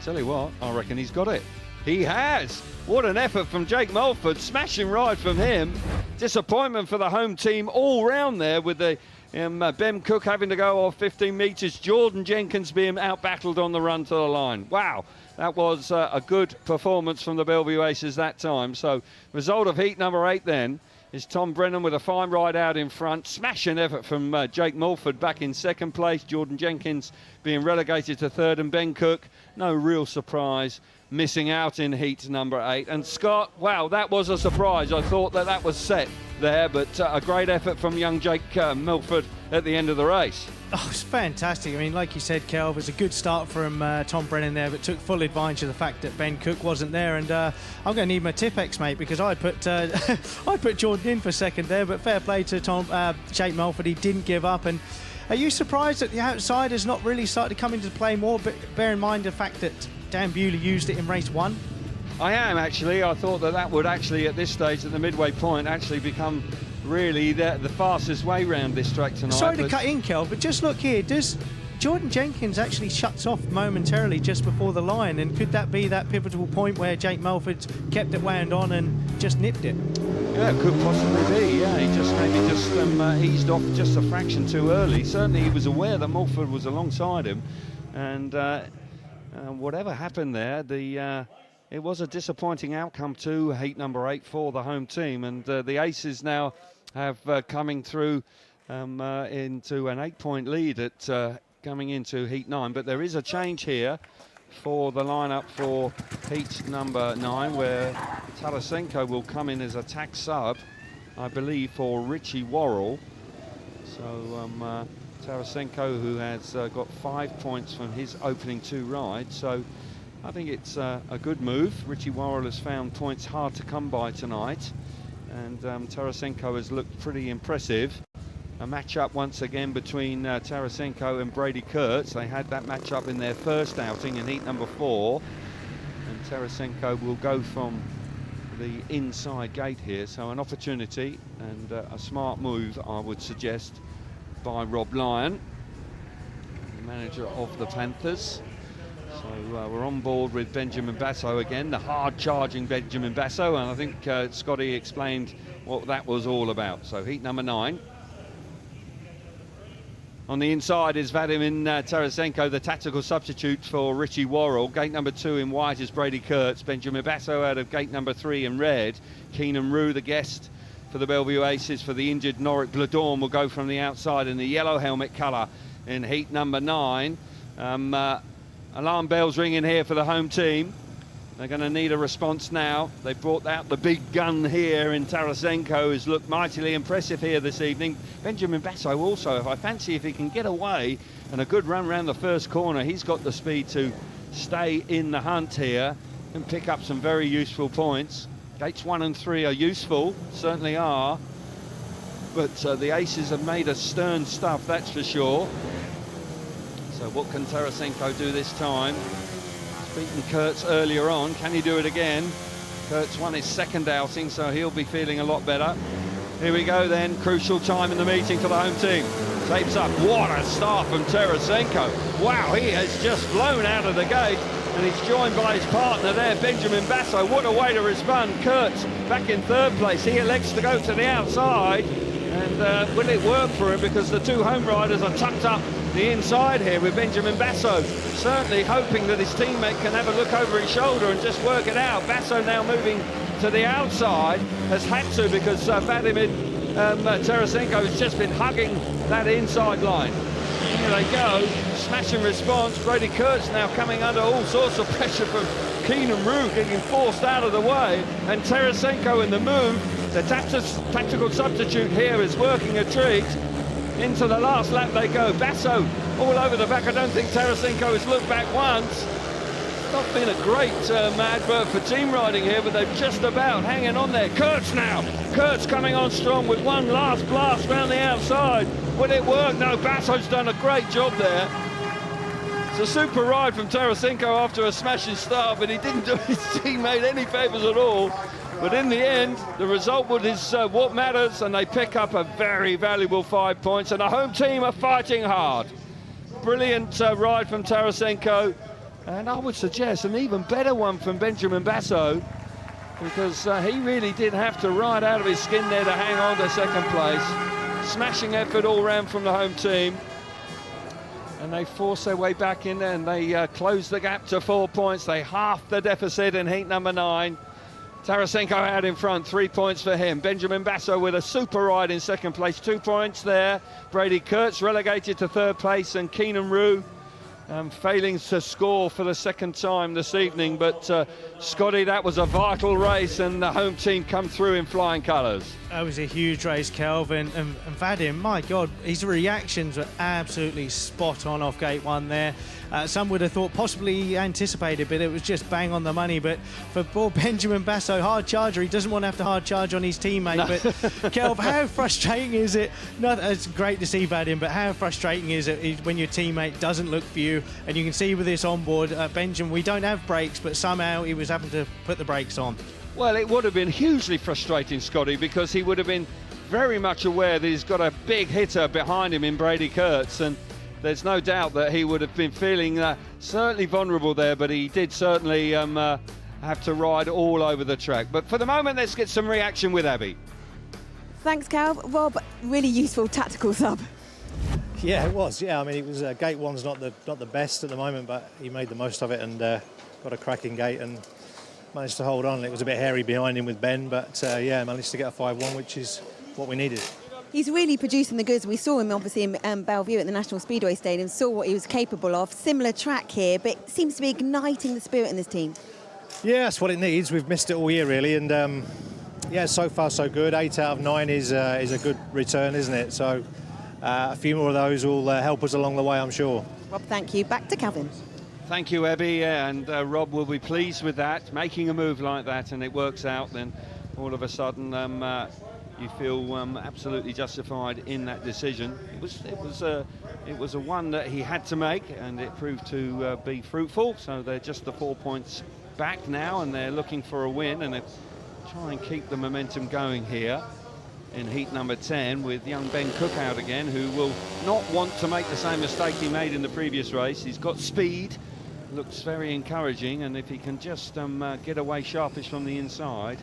tell you what, I reckon he's got it. He has! What an effort from Jake Mulford, smashing ride from him. Disappointment for the home team all round there with the Ben Cook having to go off 15 metres, Jordan Jenkins being out-battled on the run to the line. Wow, that was a good performance from the Belle Vue Aces that time. So, result of heat number 8 then is Tom Brennan with a fine ride out in front. Smashing effort from Jake Mulford back in second place. Jordan Jenkins being relegated to third, and Ben Cook, no real surprise, missing out in heat number 8. And Scott, wow, that was a surprise. I thought that was set there, but a great effort from young Jake Mulford at the end of the race. Oh, it's fantastic. I mean, like you said, Kel, it was a good start from Tom Brennan there, but took full advantage of the fact that Ben Cook wasn't there. And I'm going to need my Tipex, mate, because I put I put Jordan in for second there, but fair play to Jake Mulford. He didn't give up. And are you surprised that the outside has not really started to come into play more? But bear in mind the fact that Dan Bewley used it in race 1. I am, actually. I thought that would actually, at this stage, at the midway point, actually become really the fastest way round this track tonight. Sorry to cut in, Kel, but just look here. Does Jordan Jenkins actually shuts off momentarily just before the line? And could that be that pivotal point where Jake Mulford kept it wound on and just nipped it? Yeah, it could possibly be. Yeah, he just eased off just a fraction too early. Certainly he was aware that Mulford was alongside him. And whatever happened there, it was a disappointing outcome to heat number 8 for the home team, and the Aces now have coming through into an 8-point lead at coming into heat 9. But there is a change here for the lineup for heat number 9, where Tarasenko will come in as a tack sub, I believe, for Richie Worrell. So Tarasenko, who has got 5 points from his opening 2 rides, so I think it's a good move. Richie Worrell has found points hard to come by tonight, and Tarasenko has looked pretty impressive. A match-up once again between Tarasenko and Brady Kurtz. They had that match-up in their first outing in heat number 4, and Tarasenko will go from the inside gate here, so an opportunity and a smart move, I would suggest, by Rob Lyon, the manager of the Panthers. So we're on board with Benjamin Basso again, the hard-charging Benjamin Basso, and I think Scotty explained what that was all about. So heat number 9. On the inside is Vadim Tarasenko, the tactical substitute for Richie Worrell. Gate number 2 in white is Brady Kurtz. Benjamin Basso out of gate number 3 in red. Keenan Rue, the guest for the Belle Vue Aces, for the injured Noric Bladorn, will go from the outside in the yellow helmet colour. in heat number 9. Alarm bells ringing here for the home team. They're going to need a response now. They brought out the big gun here in Tarasenko, who's looked mightily impressive here this evening. Benjamin Basso also, if I fancy if he can get away and a good run round the first corner, he's got the speed to stay in the hunt here and pick up some very useful points. Gates 1 and 3 are useful, certainly are. But the aces have made a stern stuff, that's for sure. So what can Tarasenko do this time? He's beaten Kurtz earlier on. Can he do it again? Kurtz won his second outing, so he'll be feeling a lot better. Here we go then, crucial time in the meeting for the home team. Tapes up, what a start from Tarasenko. Wow, he has just flown out of the gate, and he's joined by his partner there, Benjamin Basso. What a way to respond. Kurtz back in third place. He elects to go to the outside. And will it work for him, because the two home riders are tucked up the inside here with Benjamin Basso, certainly hoping that his teammate can have a look over his shoulder and just work it out. Basso now moving to the outside, has had to, because Vadim Tarasenko has just been hugging that inside line. Here they go, smash and response. Brady Kurtz now coming under all sorts of pressure from Keenan Roux, getting forced out of the way, and Tarasenko in the move. The tactical substitute here is working a treat. Into the last lap they go. Basso all over the back. I don't think Tarasenko has looked back once. It's not been a great advert for team riding here, but they're just about hanging on there. Kurtz now. Kurtz coming on strong with one last blast round the outside. Will it work? No, Basso's done a great job there. It's a super ride from Tarasenko after a smashing start, but he didn't do his teammate any favours at all. But in the end, the result is what matters, and they pick up a very valuable 5 points, and the home team are fighting hard. Brilliant ride from Tarasenko, and I would suggest an even better one from Benjamin Basso, because he really did have to ride out of his skin there to hang on to second place. Smashing effort all round from the home team, and they force their way back in there, and they close the gap to 4 points. They half the deficit in heat number 9. Tarasenko out in front, 3 points for him. Benjamin Basso with a super ride in second place, 2 points there. Brady Kurtz relegated to third place, and Keenan Roux failing to score for the second time this evening. But Scotty, that was a vital race, and the home team come through in flying colours. That was a huge race, Kelvin, and Vadim, my God, his reactions were absolutely spot on off gate 1 there. Some would have thought possibly anticipated, but it was just bang on the money. But for poor Benjamin Basso, hard charger, he doesn't want to have to hard charge on his teammate. No. But Kelv, how frustrating is it? It's great to see Vadim, but how frustrating is it when your teammate doesn't look for you? And you can see with this onboard, Benjamin, we don't have brakes, but somehow he was having to put the brakes on. Well, it would have been hugely frustrating, Scotty, because he would have been very much aware that he's got a big hitter behind him in Brady Kurtz, and there's no doubt that he would have been feeling certainly vulnerable there, but he did certainly have to ride all over the track. But for the moment, let's get some reaction with Abby. Thanks, Cal. Rob, really useful tactical sub. Yeah, it was. Yeah, I mean, it was gate 1's not the best at the moment, but he made the most of it and got a cracking gate and managed to hold on. It was a bit hairy behind him with Ben, but yeah, managed to get a 5-1, which is what we needed. He's really producing the goods. We saw him obviously in Belle Vue at the National Speedway Stadium, saw what he was capable of. Similar track here, but it seems to be igniting the spirit in this team. Yeah, that's what it needs. We've missed it all year, really, and yeah, so far so good. 8 out of 9 is a good return, isn't it? So a few more of those will help us along the way, I'm sure. Rob, thank you. Back to Calvin. Thank you, Abby, and Rob will be pleased with that. Making a move like that and it works out, then all of a sudden you feel absolutely justified in that decision. It was a one that he had to make, and it proved to be fruitful. So they're just the 4 points back now, and they're looking for a win, and they try and keep the momentum going here in heat number 10 with young Ben Cook out again, who will not want to make the same mistake he made in the previous race. He's got speed, looks very encouraging, and if he can just get away sharpish from the inside,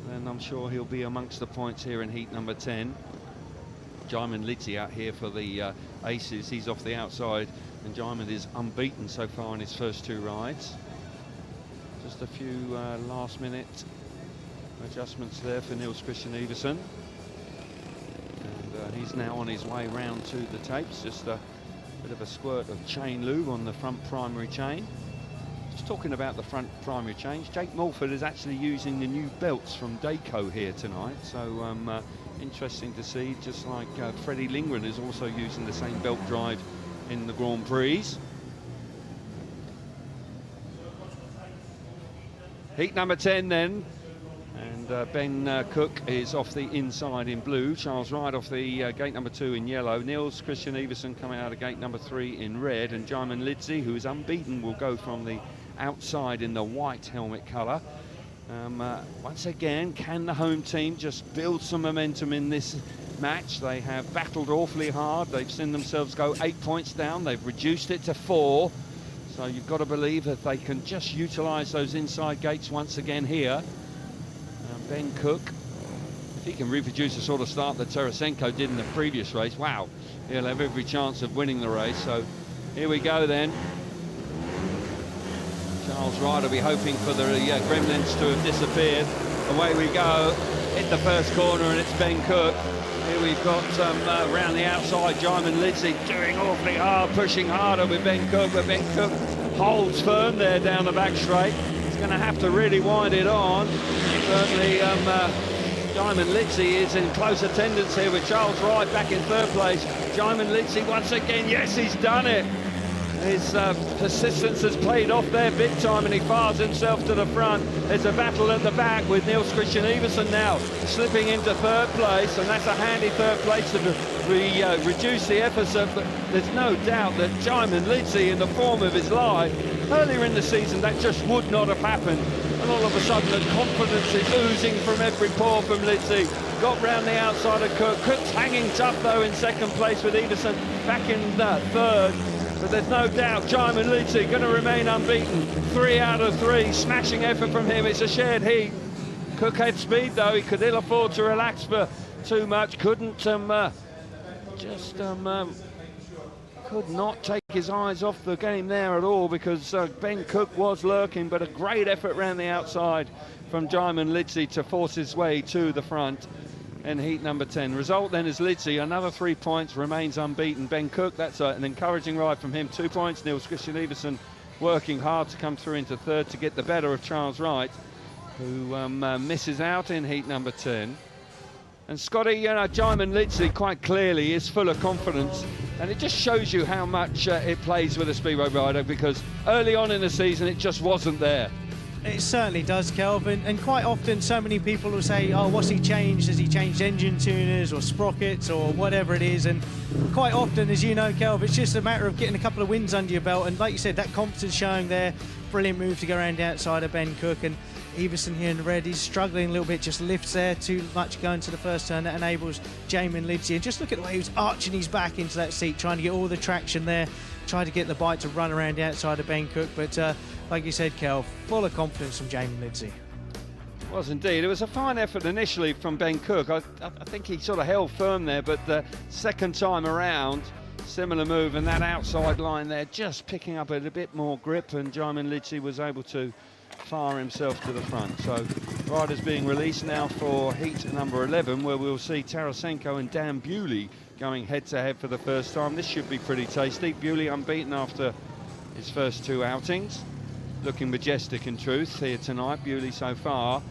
then I'm sure he'll be amongst the points here in heat number 10. Jaimin Lidzi out here for the Aces. He's off the outside, and Jaimin is unbeaten so far in his first 2 rides. Just a few last-minute adjustments there for Niels Christian Iversen. And he's now on his way round to the tapes, just Bit of a squirt of chain lube on the front primary chain. Just talking about the front primary chains, Jake Mulford is actually using the new belts from Dayco here tonight, so interesting to see, just like Freddie Lindgren is also using the same belt drive in the Grand Prix. Heat number 10 then, and Ben Cook is off the inside in blue, Charles Wright off the gate number 2 in yellow, Niels Christian Everson coming out of gate number 3 in red, and Jaimin Lidzi, who is unbeaten, will go from the outside in the white helmet colour. Once again, can the home team just build some momentum in this match? They have battled awfully hard. They've seen themselves go 8 points down. They've reduced it to 4. So you've got to believe that they can just utilise those inside gates once again here. Ben Cook, if he can reproduce the sort of start that Tarasenko did in the previous race, wow, he'll have every chance of winning the race. So here we go then. Charles Wright will be hoping for the gremlins to have disappeared. Away we go. Hit the first corner and it's Ben Cook. Here we've got around the outside, Jaimin Lidzi doing awfully hard, pushing harder with Ben Cook, but Ben Cook holds firm there down the back straight. He's going to have to really wind it on. Certainly Jaimin Lidzi is in close attendance here with Charles Wright back in third place. Jaimin Lidzi once again, yes, he's done it. His persistence has paid off there big time, and he fires himself to the front. There's a battle at the back with Niels Christian Everson now slipping into third place, and that's a handy third place to reduce the deficit. But there's no doubt that Jaimin Lidzi, in the form of his life, earlier in the season that just would not have happened. And all of a sudden the confidence is oozing from every pore from Lidzi. Got round the outside of Cook. Cook's hanging tough though in second place with Everson back in third. But there's no doubt Jaimin Lidzi going to remain unbeaten. 3 out of 3, smashing effort from him. It's a shared heat. Cook had speed though, he could ill afford to relax for too much. Couldn't could not take his eyes off the game there at all, because Ben Cook was lurking, but a great effort round the outside from Jaimin Lidzi to force his way to the front in heat number 10. Result then is Lidzi, another 3 points, remains unbeaten. Ben Cook, that's an encouraging ride from him, 2 points. Niels Christian Everson working hard to come through into third to get the better of Charles Wright, who misses out in heat number 10. And Scotty, Jaimin Lidzi quite clearly is full of confidence, and it just shows you how much it plays with a Speedway rider, because early on in the season it just wasn't there. It certainly does, Kelvin, and quite often so many people will say, oh, what's he changed? Has he changed engine tuners or sprockets or whatever it is? And quite often, as you know, Kelvin, it's just a matter of getting a couple of wins under your belt, and like you said, that confidence showing there. Brilliant move to go around the outside of Ben Cook, and Everson here in the red, he's struggling a little bit, just lifts there too much going to the first turn. That enables Jaimin Lidzi, and just look at the way he was arching his back into that seat, trying to get all the traction there, trying to get the bike to run around the outside of Ben Cook. But like you said, Kel, full of confidence from Jaimin Lidzi. Was indeed. It was a fine effort initially from Ben Cook. I think he sort of held firm there, but the second time around, similar move, and that outside line there just picking up a bit more grip, and Jaimin Lidzi was able to fire himself to the front. So riders being released now for heat number 11, where we'll see Tarasenko and Dan Bewley going head-to-head for the first time. This should be pretty tasty. Bewley unbeaten after his first 2 outings. Looking majestic in truth here tonight, Bewley so far.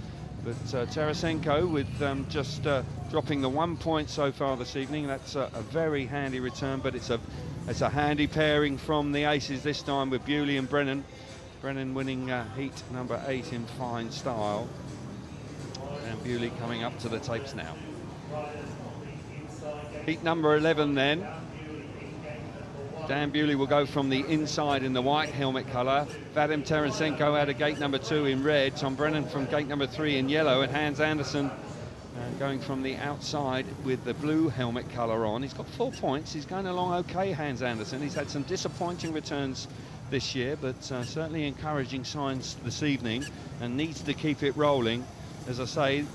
But Tarasenko with just dropping the 1 point so far this evening. That's a very handy return, but it's a handy pairing from the aces this time with Bewley and Brennan. Brennan winning heat number 8 in fine style. And Bewley coming up to the tapes now. Heat number 11 then. Dan Bewley will go from the inside in the white helmet colour. Vadim Tarasenko out of gate number 2 in red. Tom Brennan from gate number 3 in yellow. And Hans Andersen going from the outside with the blue helmet colour on. He's got 4 points. He's going along okay, Hans Andersen. He's had some disappointing returns this year, but certainly encouraging signs this evening, and needs to keep it rolling. As I say,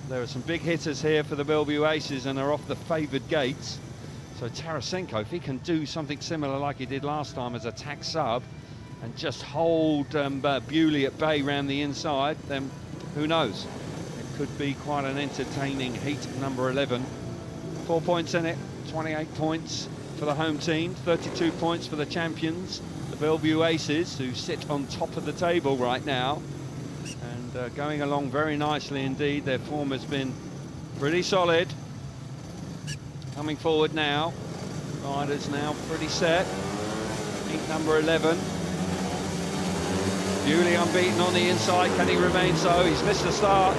there are some big hitters here for the Belle Vue Aces, and are off the favoured gates. So Tarasenko, if he can do something similar like he did last time as a tack sub, and just hold Bewley at bay round the inside, then who knows? It could be quite an entertaining heat number 11. 4 points in it, 28 points for the home team, 32 points for the champions, the Belle Vue Aces, who sit on top of the table right now. And going along very nicely indeed. Their form has been pretty solid. Coming forward now. Riders now pretty set. Heat number 11. Bewley unbeaten on the inside. Can he remain so? He's missed the start.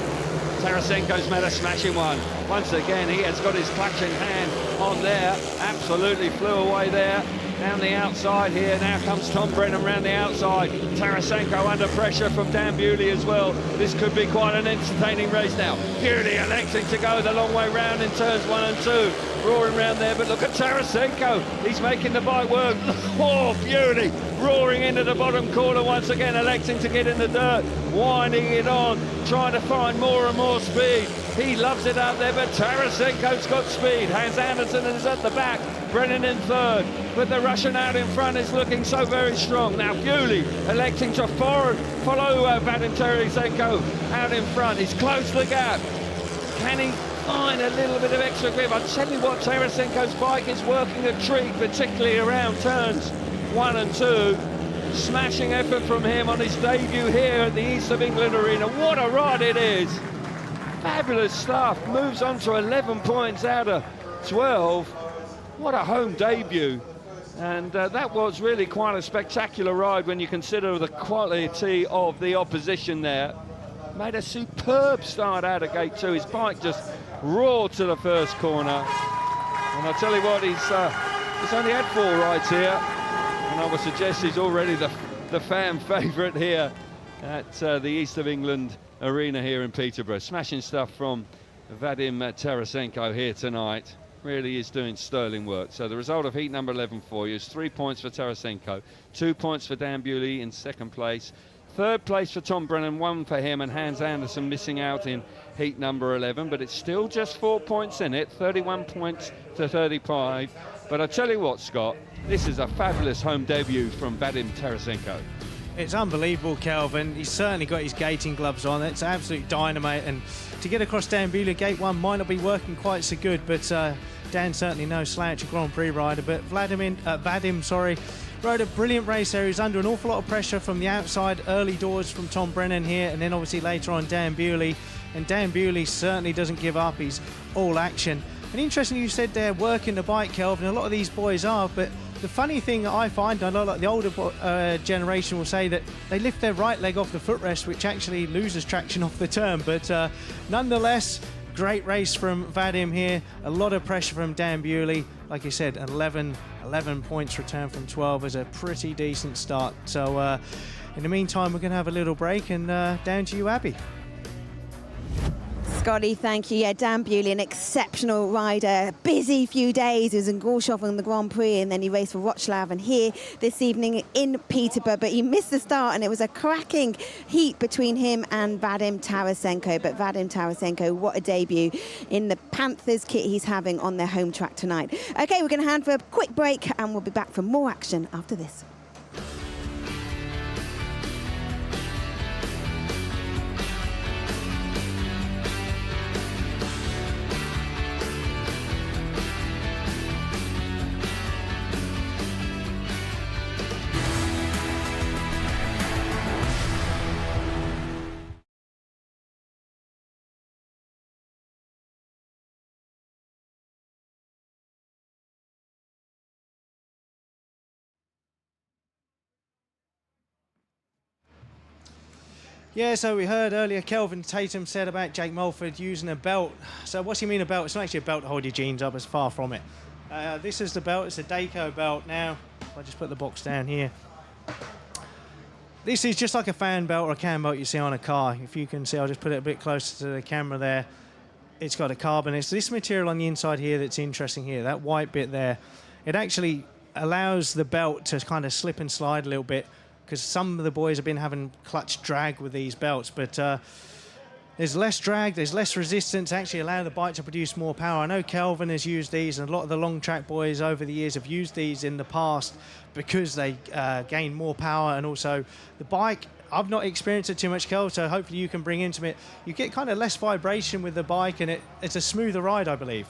Tarasenko's made a smashing one. Once again, he has got his clutching hand on there. Absolutely flew away there. Down the outside here. Now comes Tom Brennan round the outside. Tarasenko under pressure from Dan Bewley as well. This could be quite an entertaining race now. Bewley electing to go the long way round in turns 1 and 2. Roaring round there, but look at Tarasenko. He's making the bike work. Oh, Bewley roaring into the bottom corner once again, electing to get in the dirt, winding it on, trying to find more and more speed. He loves it out there, but Tarasenko's got speed. Hans Andersen is at the back, Brennan in third, but the Russian out in front is looking so very strong. Now Bewley electing to follow Vadim Tarasenko out in front. He's closed the gap. Can he find a little bit of extra grip? I'll tell you what, Tarasenko's bike is working a treat, particularly around turns 1 and 2. Smashing effort from him on his debut here at the East of England Arena. What a ride it is. Fabulous stuff. Moves on to 11 points out of 12. What a home debut. And that was really quite a spectacular ride when you consider the quality of the opposition there. Made a superb start out of gate 2. His bike just roared to the first corner. And I'll tell you what, he's only had 4 rides here. And I would suggest he's already the fan favourite here at the East of England Arena here in Peterborough. Smashing stuff from Vadim Tarasenko here tonight. Really is doing sterling work. So the result of heat number 11 for you is 3 points for Tarasenko, 2 points for Dan Bewley in second place, third place for Tom Brennan, 1 for him, and Hans Andersen missing out in heat number 11, but it's still just 4 points in it, 31 points to 35. But I tell you what, Scott, this is a fabulous home debut from Vadim Tarasenko. It's unbelievable, Kelvin. He's certainly got his gating gloves on. It's absolute dynamite, and to get across Dan Bewley, gate 1 might not be working quite so good, but Dan certainly no slouch, a Grand Prix rider. But Vadim, rode a brilliant race there. He was under an awful lot of pressure from the outside, early doors from Tom Brennan here, and then obviously later on Dan Bewley. And Dan Bewley certainly doesn't give up. He's all action. And interesting you said they're working the bike, Kelvin. A lot of these boys are, but the funny thing that I find, I know like the older generation will say that they lift their right leg off the footrest, which actually loses traction off the turn. But nonetheless, great race from Vadim here. A lot of pressure from Dan Bewley. Like you said, 11 points return from 12 is a pretty decent start. So in the meantime, we're going to have a little break, and down to you, Abby. Scotty, thank you. Yeah, Dan Bewley, an exceptional rider. Busy few days. He was in Gorshof on the Grand Prix, and then he raced for Wroclaw and here this evening in Peterborough. But he missed the start, and it was a cracking heat between him and Vadim Tarasenko. But Vadim Tarasenko, what a debut in the Panthers kit he's having on their home track tonight. OK, we're going to hand for a quick break, and we'll be back for more action after this. Yeah, so we heard earlier Kelvin Tatum said about Jake Mulford using a belt. So what's he mean a belt? It's not actually a belt to hold your jeans up, it's far from it. This is the belt, it's a Dayco belt. Now, if I just put the box down here. This is just like a fan belt or a cam belt you see on a car. If you can see, I'll just put it a bit closer to the camera there. It's got a carbon. It's this material on the inside here that's interesting here, that white bit there. It actually allows the belt to kind of slip and slide a little bit, because some of the boys have been having clutch drag with these belts, but there's less drag, there's less resistance, actually allow the bike to produce more power. I know Kelvin has used these, and a lot of the long track boys over the years have used these in the past because they gain more power, and also the bike, I've not experienced it too much, Kel, so hopefully you can bring into it. You get kind of less vibration with the bike, and it's a smoother ride, I believe.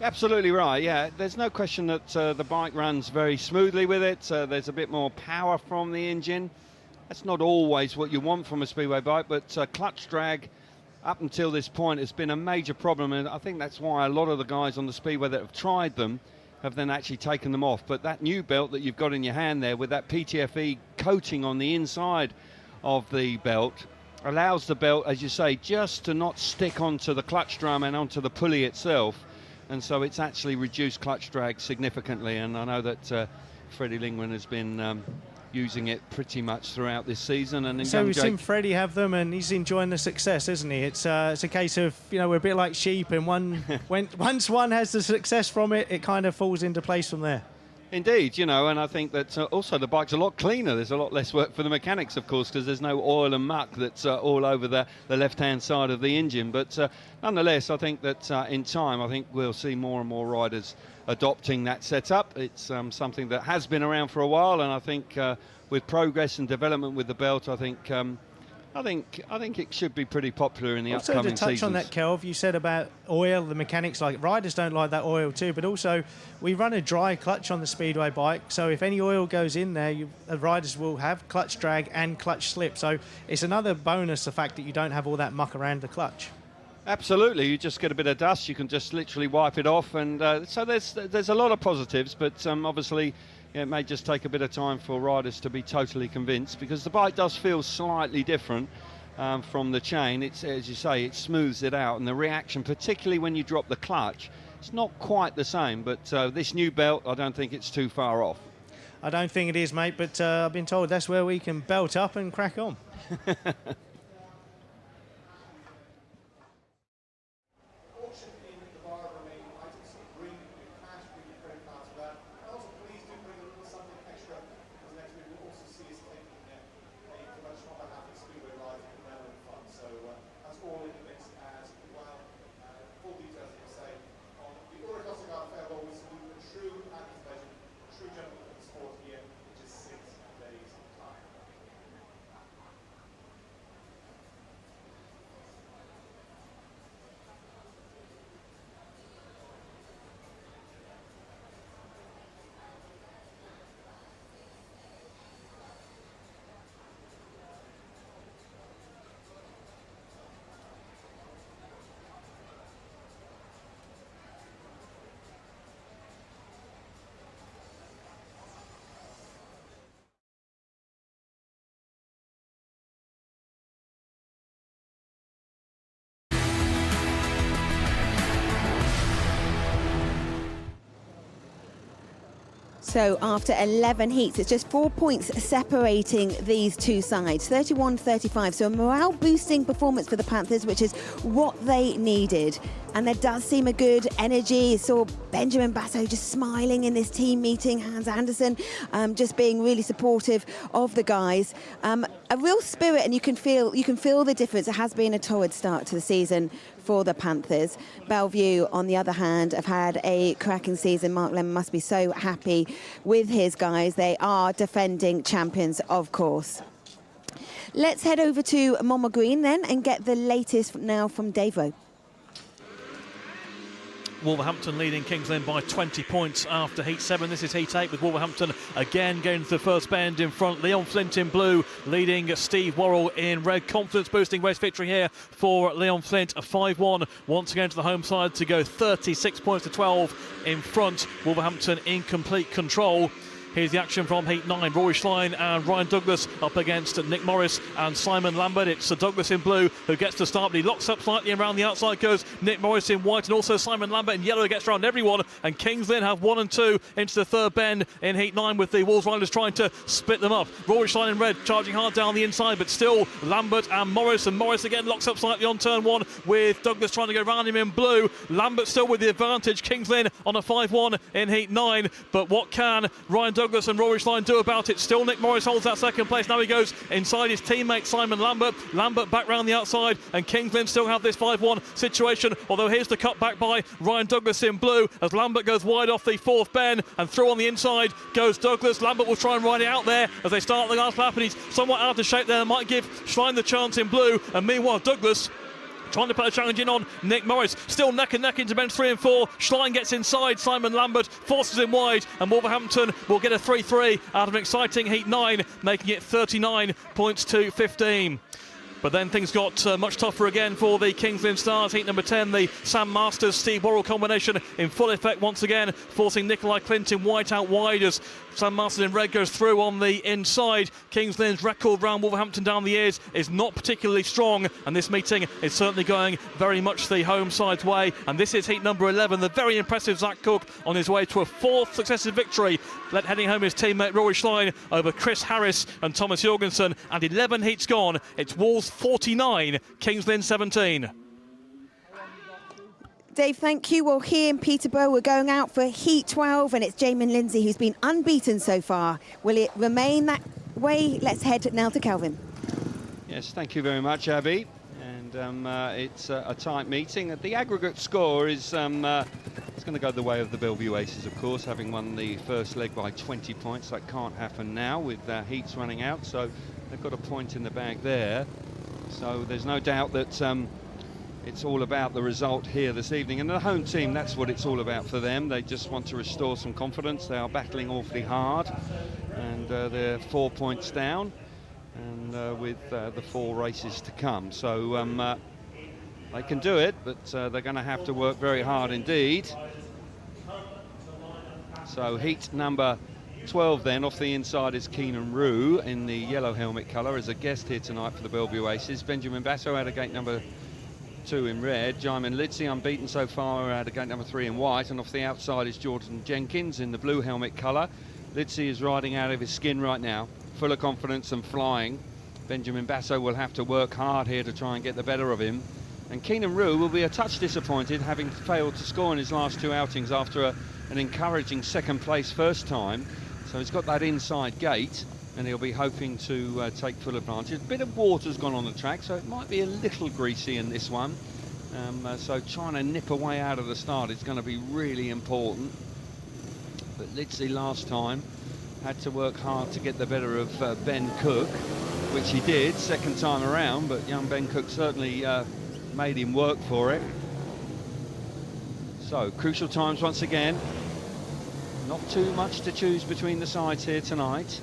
Absolutely right, yeah. There's no question that the bike runs very smoothly with it. There's a bit more power from the engine. That's not always what you want from a Speedway bike, but clutch drag up until this point has been a major problem, and I think that's why a lot of the guys on the Speedway that have tried them have then actually taken them off. But that new belt that you've got in your hand there with that PTFE coating on the inside of the belt allows the belt, as you say, just to not stick onto the clutch drum and onto the pulley itself. And so it's actually reduced clutch drag significantly, and I know that Freddie Lingman has been using it pretty much throughout this season. And so we've seen Freddie have them, and he's enjoying the success, isn't he? It's a case of, we're a bit like sheep, and once one has the success from it, it kind of falls into place from there. Indeed, and I think that also the bike's a lot cleaner. There's a lot less work for the mechanics, of course, because there's no oil and muck that's all over the left-hand side of the engine. But nonetheless, I think that in time, I think we'll see more and more riders adopting that setup. It's something that has been around for a while, and I think with progress and development with the belt, I think it should be pretty popular in the upcoming seasons. Also, to touch on that, Kelv, you said about oil, the mechanics, like riders don't like that oil too, but also we run a dry clutch on the Speedway bike, so if any oil goes in there, the riders will have clutch drag and clutch slip, so it's another bonus, the fact that you don't have all that muck around the clutch. Absolutely, you just get a bit of dust, you can just literally wipe it off, and so there's a lot of positives, but obviously it may just take a bit of time for riders to be totally convinced, because the bike does feel slightly different from the chain. It's, as you say, it smooths it out, and the reaction, particularly when you drop the clutch, it's not quite the same, but this new belt, I don't think it's too far off. I don't think it is, mate, but I've been told that's where we can belt up and crack on. So after 11 heats, it's just 4 points separating these two sides, 31-35. So a morale-boosting performance for the Panthers, which is what they needed. And there does seem a good energy. Saw Benjamin Basso just smiling in this team meeting. Hans Andersen just being really supportive of the guys. A real spirit, and you can feel the difference. It has been a torrid start to the season for the Panthers. Belle Vue, on the other hand, have had a cracking season. Mark Lemon must be so happy with his guys. They are defending champions, of course. Let's head over to Monmouth Green then and get the latest now from Davo. Wolverhampton leading Kings Lynn by 20 points after Heat 7. This is Heat 8 with Wolverhampton again going to the first bend in front. Leon Flint in blue leading Steve Worrell in red. Confidence boosting race victory here for Leon Flint. A 5-1 once again to the home side to go 36 points to 12 in front. Wolverhampton in complete control. Here's the action from Heat 9. Rory Schlein and Ryan Douglas up against Nick Morris and Simon Lambert. It's Douglas in blue who gets to start, but he locks up slightly, and around the outside goes Nick Morris in white, and also Simon Lambert in yellow gets around everyone. And Kings Lynn have 1 and 2 into the third bend in Heat 9 with the Wolves riders trying to split them up. Rory Schlein in red charging hard down the inside, but still Lambert and Morris again locks up slightly on turn 1 with Douglas trying to go round him in blue. Lambert still with the advantage. Kings Lynn on a 5-1 in Heat 9, but what can Ryan Douglas and Rory Schlein do about it? Still Nick Morris holds that second place. Now he goes inside his teammate Simon Lambert. Lambert back round the outside, and Kings Lynn still have this 5-1 situation, although here's the cut back by Ryan Douglas in blue as Lambert goes wide off the fourth bend, and through on the inside goes Douglas. Lambert will try and ride it out there as they start the last lap, and he's somewhat out of shape there. Might give Schlein the chance in blue, and meanwhile Douglas trying to put a challenge in on Nick Morris. Still neck and neck into bench 3 and 4. Schlein gets inside. Simon Lambert forces him wide, and Wolverhampton will get a 3-3 out of an exciting heat 9, making it 39 points to 15. But then things got much tougher again for the Kings Lynn Stars. Heat number 10, the Sam Masters, Steve Worrell combination in full effect once again, forcing Nikolai Clinton White out wide as Sam Masters in red goes through on the inside. Kings Lynn's record round Wolverhampton down the years is not particularly strong, and this meeting is certainly going very much the home side's way. And this is heat number 11, the very impressive Zach Cook on his way to a 4th successive victory, heading home his teammate Rory Schlein over Chris Harris and Thomas Jorgensen. And 11 heats gone, it's Wolves 49, Kings Lynn 17. Dave, thank you. Well, here in Peterborough, we're going out for Heat 12, and it's Jamin Lindsay who's been unbeaten so far. Will it remain that way? Let's head now to Calvin. Yes, thank you very much, Abby. And it's a tight meeting. The aggregate score is it's going to go the way of the Belle Vue Aces, of course, having won the first leg by 20 points. That can't happen now with heats running out, so they've got a point in the bag there. So there's no doubt that it's all about the result here this evening. And the home team, that's what it's all about for them. They just want to restore some confidence. They are battling awfully hard, and they're 4 points down, and with the 4 races to come. So they can do it, but they're going to have to work very hard indeed. So heat number 12 then, off the inside is Keenan Rue in the yellow helmet colour as a guest here tonight for the Belle Vue Aces. Benjamin Basso out of gate number 2 in red. Jamin Lidsey unbeaten so far out of gate number 3 in white, and off the outside is Jordan Jenkins in the blue helmet colour. Lidsey is riding out of his skin right now, full of confidence and flying. Benjamin Basso will have to work hard here to try and get the better of him. And Keenan Rue will be a touch disappointed, having failed to score in his last 2 outings after an encouraging second place first time. So he's got that inside gate, and he'll be hoping to take full advantage. A bit of water's gone on the track, so it might be a little greasy in this one. So trying to nip away out of the start is going to be really important. But Lidsey last time had to work hard to get the better of Ben Cook, which he did second time around, but young Ben Cook certainly made him work for it. So crucial times once again. Not too much to choose between the sides here tonight.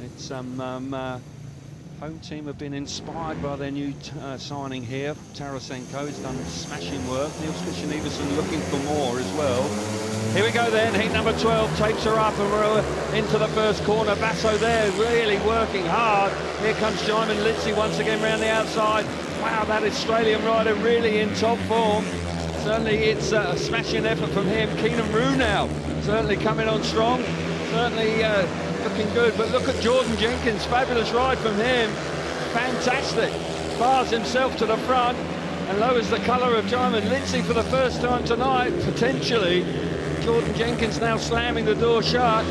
It's home team have been inspired by their new signing here. Tarasenko has done smashing work. Niels Christian Everson looking for more as well. Here we go then, heat number 12 takes her up, and we're into the first corner. Basso there really working hard. Here comes Jamin Lidsey once again round the outside. Wow, that Australian rider really in top form. Certainly it's a smashing effort from him. Keenan Rue now certainly coming on strong, certainly looking good. But look at Jordan Jenkins, fabulous ride from him, fantastic. Bars himself to the front and lowers the colour of Jamin Lidsey for the first time tonight, potentially. Jordan Jenkins now slamming the door shut.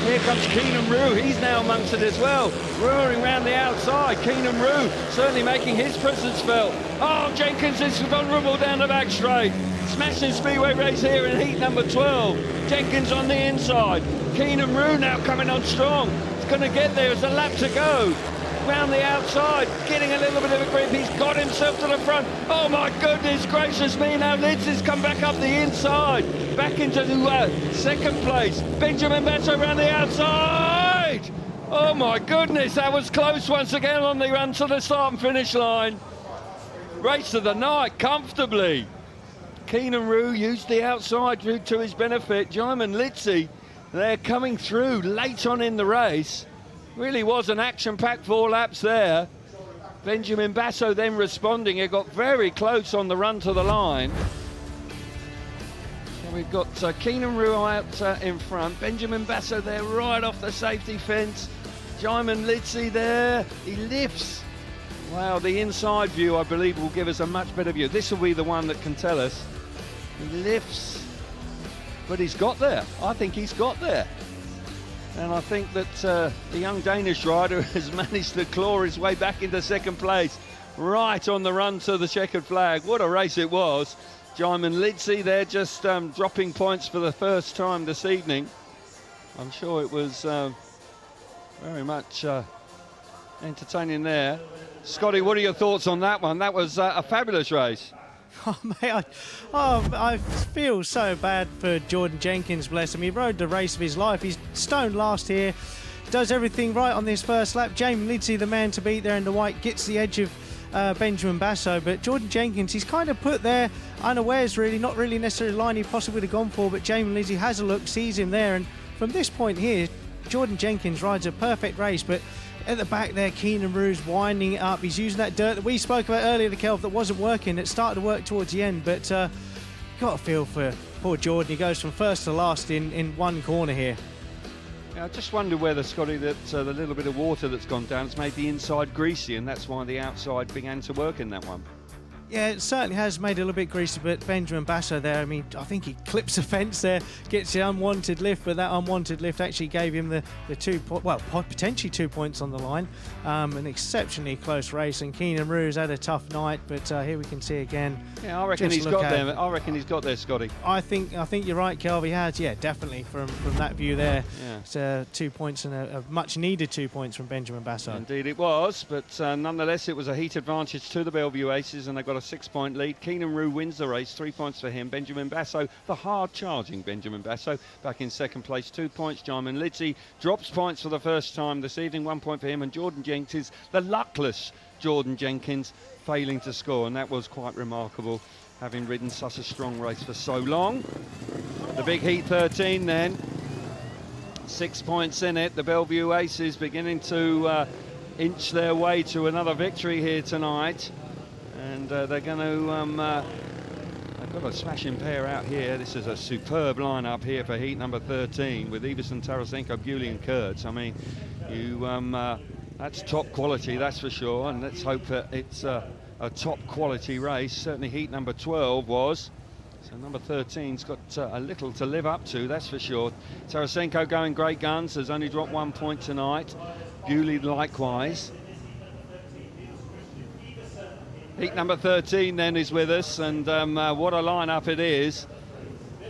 Here comes Keenan Rue, he's now amongst it as well, roaring round the outside. Keenan Rue certainly making his presence felt. Oh, Jenkins is vulnerable down the back straight. Smashing Speedway race here in heat number 12. Jenkins on the inside. Keenan Rue now coming on strong. He's going to get there, there's a lap to go. Round the outside, getting a little bit of a grip. He's got himself to the front. Oh my goodness gracious me, now Lidsey's come back up the inside. Back into the second place. Benjamin Basso around the outside. Oh my goodness, that was close once again on the run to the start and finish line. Race of the night, comfortably. Keenan Rue used the outside to his benefit. Jamin Lidsey, they're coming through late on in the race. Really was an action-packed 4 laps there. Benjamin Basso then responding. It got very close on the run to the line. So we've got Keenan Rue out in front. Benjamin Basso there right off the safety fence. Jamin Lidsey there. He lifts. Wow, the inside view, I believe, will give us a much better view. This will be the one that can tell us. He lifts, but he's got there. I think he's got there. And I think that the young Danish rider has managed to claw his way back into second place, right on the run to the checkered flag. What a race it was. Jamin Lidsey there just dropping points for the first time this evening. I'm sure it was very much entertaining there. Scotty, what are your thoughts on that one? That was a fabulous race. Oh, mate, I feel so bad for Jordan Jenkins, bless him. He rode the race of his life. He's stoned last here, does everything right on this first lap. Jamie Lidsey, the man to beat there in the white, gets the edge of Benjamin Basso, but Jordan Jenkins, he's kind of put there unawares, really, not really necessarily the line he possibly would have gone for, but Jamie Lidsey has a look, sees him there, and from this point here, Jordan Jenkins rides a perfect race, but at the back there, Keenan Rue's winding it up. He's using that dirt that we spoke about earlier, the Kelv, that wasn't working. It started to work towards the end, but got to feel for poor Jordan. He goes from first to last in one corner here. Yeah, I just wonder whether, Scotty, that the little bit of water that's gone down has made the inside greasy, and that's why the outside began to work in that one. Yeah, it certainly has made it a little bit greasy, but Benjamin Basso there, I mean, I think he clips a fence there, gets the unwanted lift, but that unwanted lift actually gave him the potentially 2 points on the line. An exceptionally close race, and Keenan Rue's had a tough night, but here we can see again. Yeah, I reckon he's got there. I reckon he's got there, Scotty. I think you're right, Kelv. He has, yeah, definitely from that view there. Yeah. It's 2 points and a much needed 2 points from Benjamin Basso. Indeed it was, but nonetheless it was a heat advantage to the Belle Vue Aces, and they've got a 6-point lead. Keenan Rue wins the race, 3 points for him. Benjamin Basso, the hard-charging Benjamin Basso, back in second place, 2 points. Jamie Lidsey drops points for the first time this evening, 1 point for him. And Jordan Jenkins, the luckless Jordan Jenkins, failing to score, and that was quite remarkable, having ridden such a strong race for so long. The big heat 13 then, 6 points in it. The Belle Vue Aces beginning to inch their way to another victory here tonight. And they're going to, they've got a smashing pair out here. This is a superb lineup here for heat number 13 with Everson, Tarasenko, Bewley and Kurtz. I mean, that's top quality, that's for sure. And let's hope that it's a top quality race. Certainly heat number 12 was. So number 13's got a little to live up to, that's for sure. Tarasenko going great guns, has only dropped 1 point tonight. Bewley likewise. Heat number 13 then is with us, and what a lineup it is.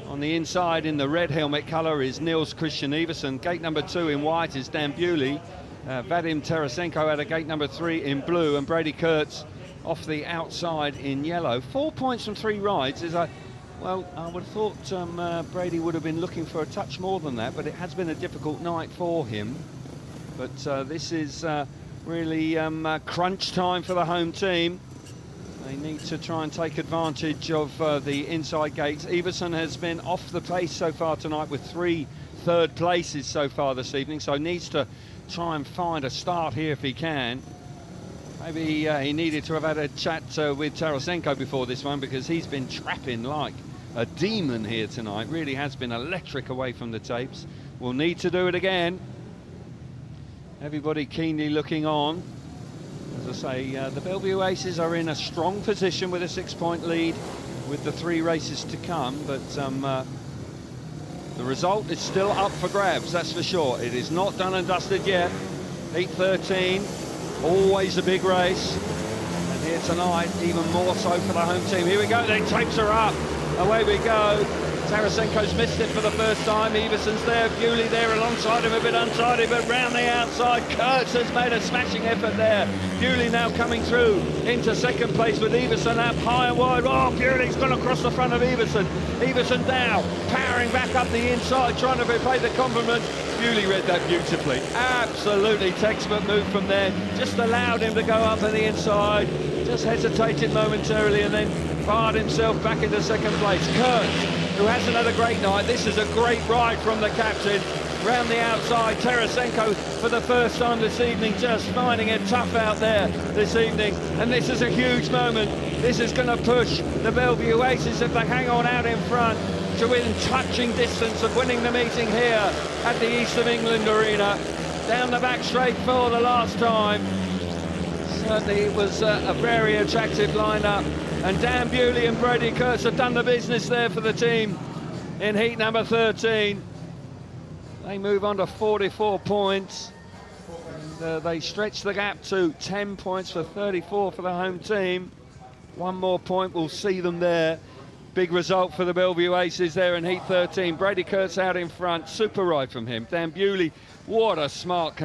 On the inside in the red helmet colour is Niels Christian Everson. Gate number 2 in white is Dan Bewley. Vadim Tarasenko at a gate number 3 in blue, and Brady Kurtz off the outside in yellow. 4 points from 3 rides is well, I would have thought Brady would have been looking for a touch more than that, but it has been a difficult night for him. But this is really crunch time for the home team. They need to try and take advantage of the inside gates. Everson has been off the pace so far tonight with 3 third places so far this evening, so needs to try and find a start here if he can. Maybe he needed to have had a chat with Tarasenko before this one, because he's been trapping like a demon here tonight. Really has been electric away from the tapes. We'll need to do it again. Everybody keenly looking on. As I say, the Belle Vue Aces are in a strong position with a 6-point lead with the 3 races to come, but the result is still up for grabs, that's for sure. It is not done and dusted yet. Heat 13, always a big race, and here tonight even more so for the home team. Here we go, the tapes are up, away we go. Tarasenko's missed it for the first time. Everson's there, Bewley there alongside him, a bit untidy, but round the outside. Kurtz has made a smashing effort there. Bewley now coming through into second place with Everson up high and wide. Oh, Bewley's gone across the front of Everson. Everson now powering back up the inside, trying to repay the compliment. Bewley read that beautifully. Absolutely textbook move from there. Just allowed him to go up on the inside. Just hesitated momentarily and then fired himself back into second place. Kurtz, who hasn't had a great night. This is a great ride from the captain. Round the outside, Tarasenko for the first time this evening, just finding it tough out there this evening. And this is a huge moment. This is going to push the Belle Vue Aces, if they hang on out in front, to within touching distance of winning the meeting here at the East of England Arena. Down the back straight for the last time. Certainly it was a very attractive lineup. And Dan Bewley and Brady Kurtz have done the business there for the team in heat number 13. They move on to 44 points. And, they stretch the gap to 10 points for 34 for the home team. One more point will see them there Big result for the Belle Vue Aces there in Heat 13. Brady Kurtz out in front, super ride from him. Dan Bewley, what a smart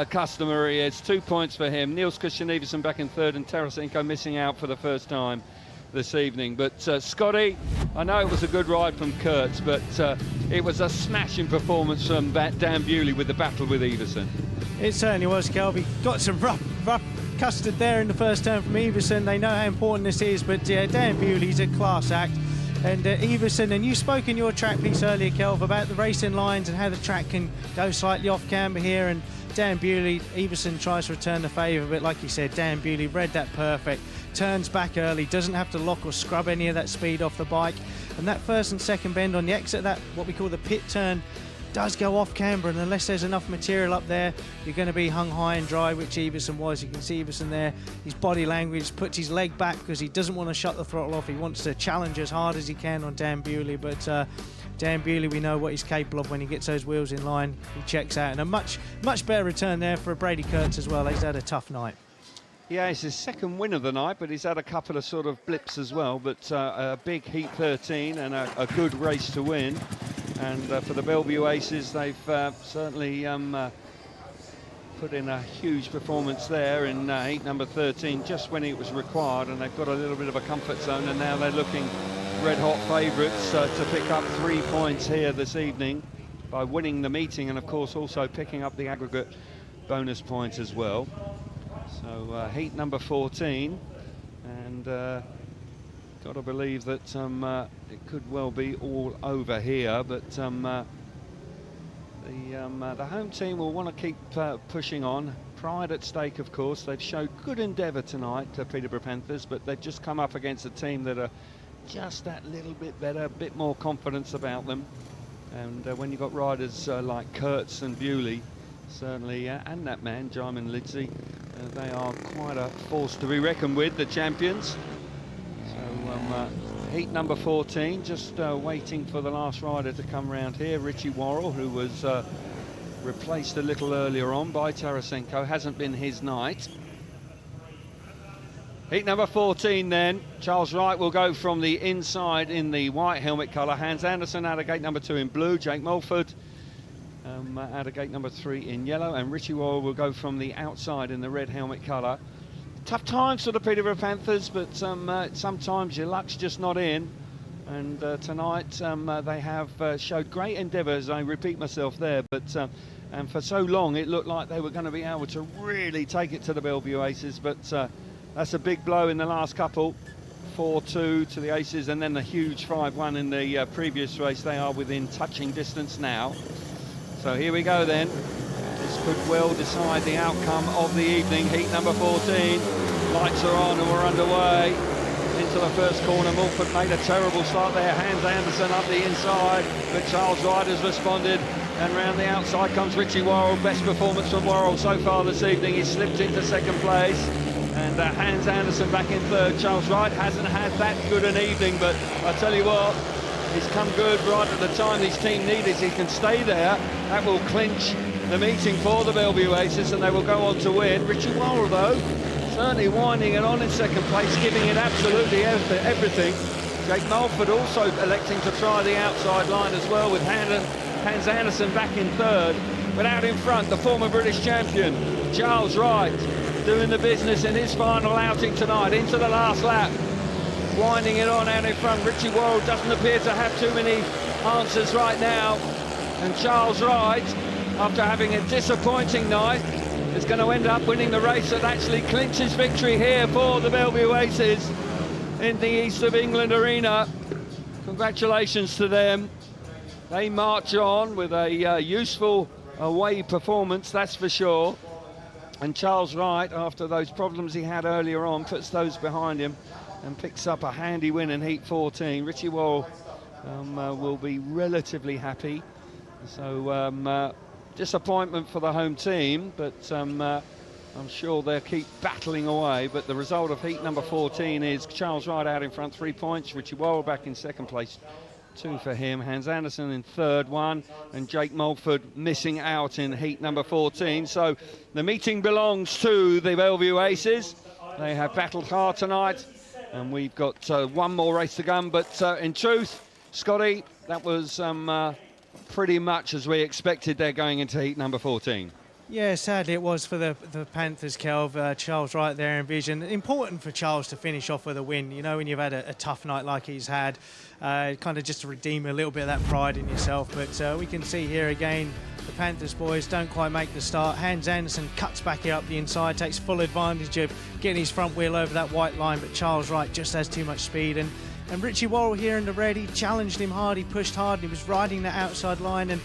customer he is. 2 points for him. Niels Christian Everson back in third, and Tarasenko missing out for the first time this evening. But Scotty, I know it was a good ride from Kurtz, but it was a smashing performance from Dan Bewley with the battle with Everson. It certainly was, Kelby. Got some rough custard there in the first turn from Everson. They know how important this is, but Dan Bewley's a class act. And Everson, and you spoke in your track piece earlier, Kelv, about the racing lines and how the track can go slightly off camber here. And Dan Bewley, Everson tries to return the favour, but like you said, Dan Bewley read that perfect. Turns back early, doesn't have to lock or scrub any of that speed off the bike. And that first and second bend on the exit, that what we call the pit turn, does go off camber, and unless there's enough material up there, you're going to be hung high and dry, which Everson was. You can see Everson there, his body language, puts his leg back because he doesn't want to shut the throttle off. He wants to challenge as hard as he can on Dan Bewley, but Dan Bewley, we know what he's capable of when he gets those wheels in line. He checks out, and a much better return there for Brady Kurtz as well. He's had a tough night. Yeah, it's his second win of the night, but he's had a couple of sort of blips as well. But a big Heat 13 and a good race to win. And for the Belle Vue Aces, they've certainly put in a huge performance there in heat number 13, just when it was required, and they've got a little bit of a comfort zone, and now they're looking red-hot favourites to pick up 3 points here this evening by winning the meeting, and of course also picking up the aggregate bonus points as well. So heat number 14, and got to believe that it could well be all over here, but the home team will want to keep pushing on. Pride at stake, of course. They've showed good endeavour tonight, Peterborough Panthers, but they've just come up against a team that are just that little bit better, a bit more confidence about them. And when you've got riders like Kurtz and Bewley, certainly, and that man, Jaimin Lidsey, they are quite a force to be reckoned with, the champions. Heat number 14, just waiting for the last rider to come around here. Richie Worrell, who was replaced a little earlier on by Tarasenko, hasn't been his night. Heat number 14 then. Charles Wright will go from the inside in the white helmet colour. Hans Andersen out of gate number 2 in blue. Jake Mulford out of gate number 3 in yellow. And Richie Worrell will go from the outside in the red helmet colour. Tough times for the Peterborough Panthers, but sometimes your luck's just not in. And tonight they have showed great endeavours. I repeat myself there, but and for so long it looked like they were going to be able to really take it to the Belle Vue Aces. But that's a big blow in the last couple. 4-2 to the Aces, and then the huge 5-1 in the previous race. They are within touching distance now. So here we go then. This could well decide the outcome of the evening. Heat number 14. Lights are on and we're underway. Into the first corner. Mulford made a terrible start there. Hans Andersen up the inside, but Charles Wright has responded. And round the outside comes Richie Worrell. Best performance from Worrell so far this evening. He's slipped into second place. And Hans Andersen back in third. Charles Wright hasn't had that good an evening, but I tell you what, he's come good right at the time his team needed. He can stay there. That will clinch the meeting for the Belle Vue Aces, and they will go on to win. Richie Worrell, though, certainly winding it on in second place, giving it absolutely everything. Jake Mulford also electing to try the outside line as well, with Hans Andersen back in third. But out in front, the former British champion, Charles Wright, doing the business in his final outing tonight, into the last lap. Winding it on out in front. Richie Worrell doesn't appear to have too many answers right now. And Charles Wright, after having a disappointing night, is going to end up winning the race that actually clinches victory here for the Belle Vue Aces in the East of England arena. Congratulations to them. They march on with a useful away performance, that's for sure. And Charles Wright, after those problems he had earlier on, puts those behind him and picks up a handy win in Heat 14. Richie Worrell will be relatively happy. So disappointment for the home team, but I'm sure they'll keep battling away. But the result of heat number 14 is Charles Wright out in front, 3 points. Richie Worrell back in second place, 2 for him. Hans Andersen in third, 1. And Jake Mulford missing out in heat number 14. So the meeting belongs to the Belle Vue Aces. They have battled hard tonight. And we've got one more race to go, but in truth, Scotty, that was pretty much as we expected there going into heat number 14. Yeah, sadly it was for the Panthers, Kelv. Charles right there in vision. Important for Charles to finish off with a win. You know, when you've had a tough night like he's had, kind of just to redeem a little bit of that pride in yourself. But we can see here again, the Panthers boys don't quite make the start. Hans Anderson cuts back up the inside, takes full advantage of getting his front wheel over that white line, but Charles Wright just has too much speed. And Richie Worrell here in the red, he challenged him hard, he pushed hard, and he was riding that outside line. And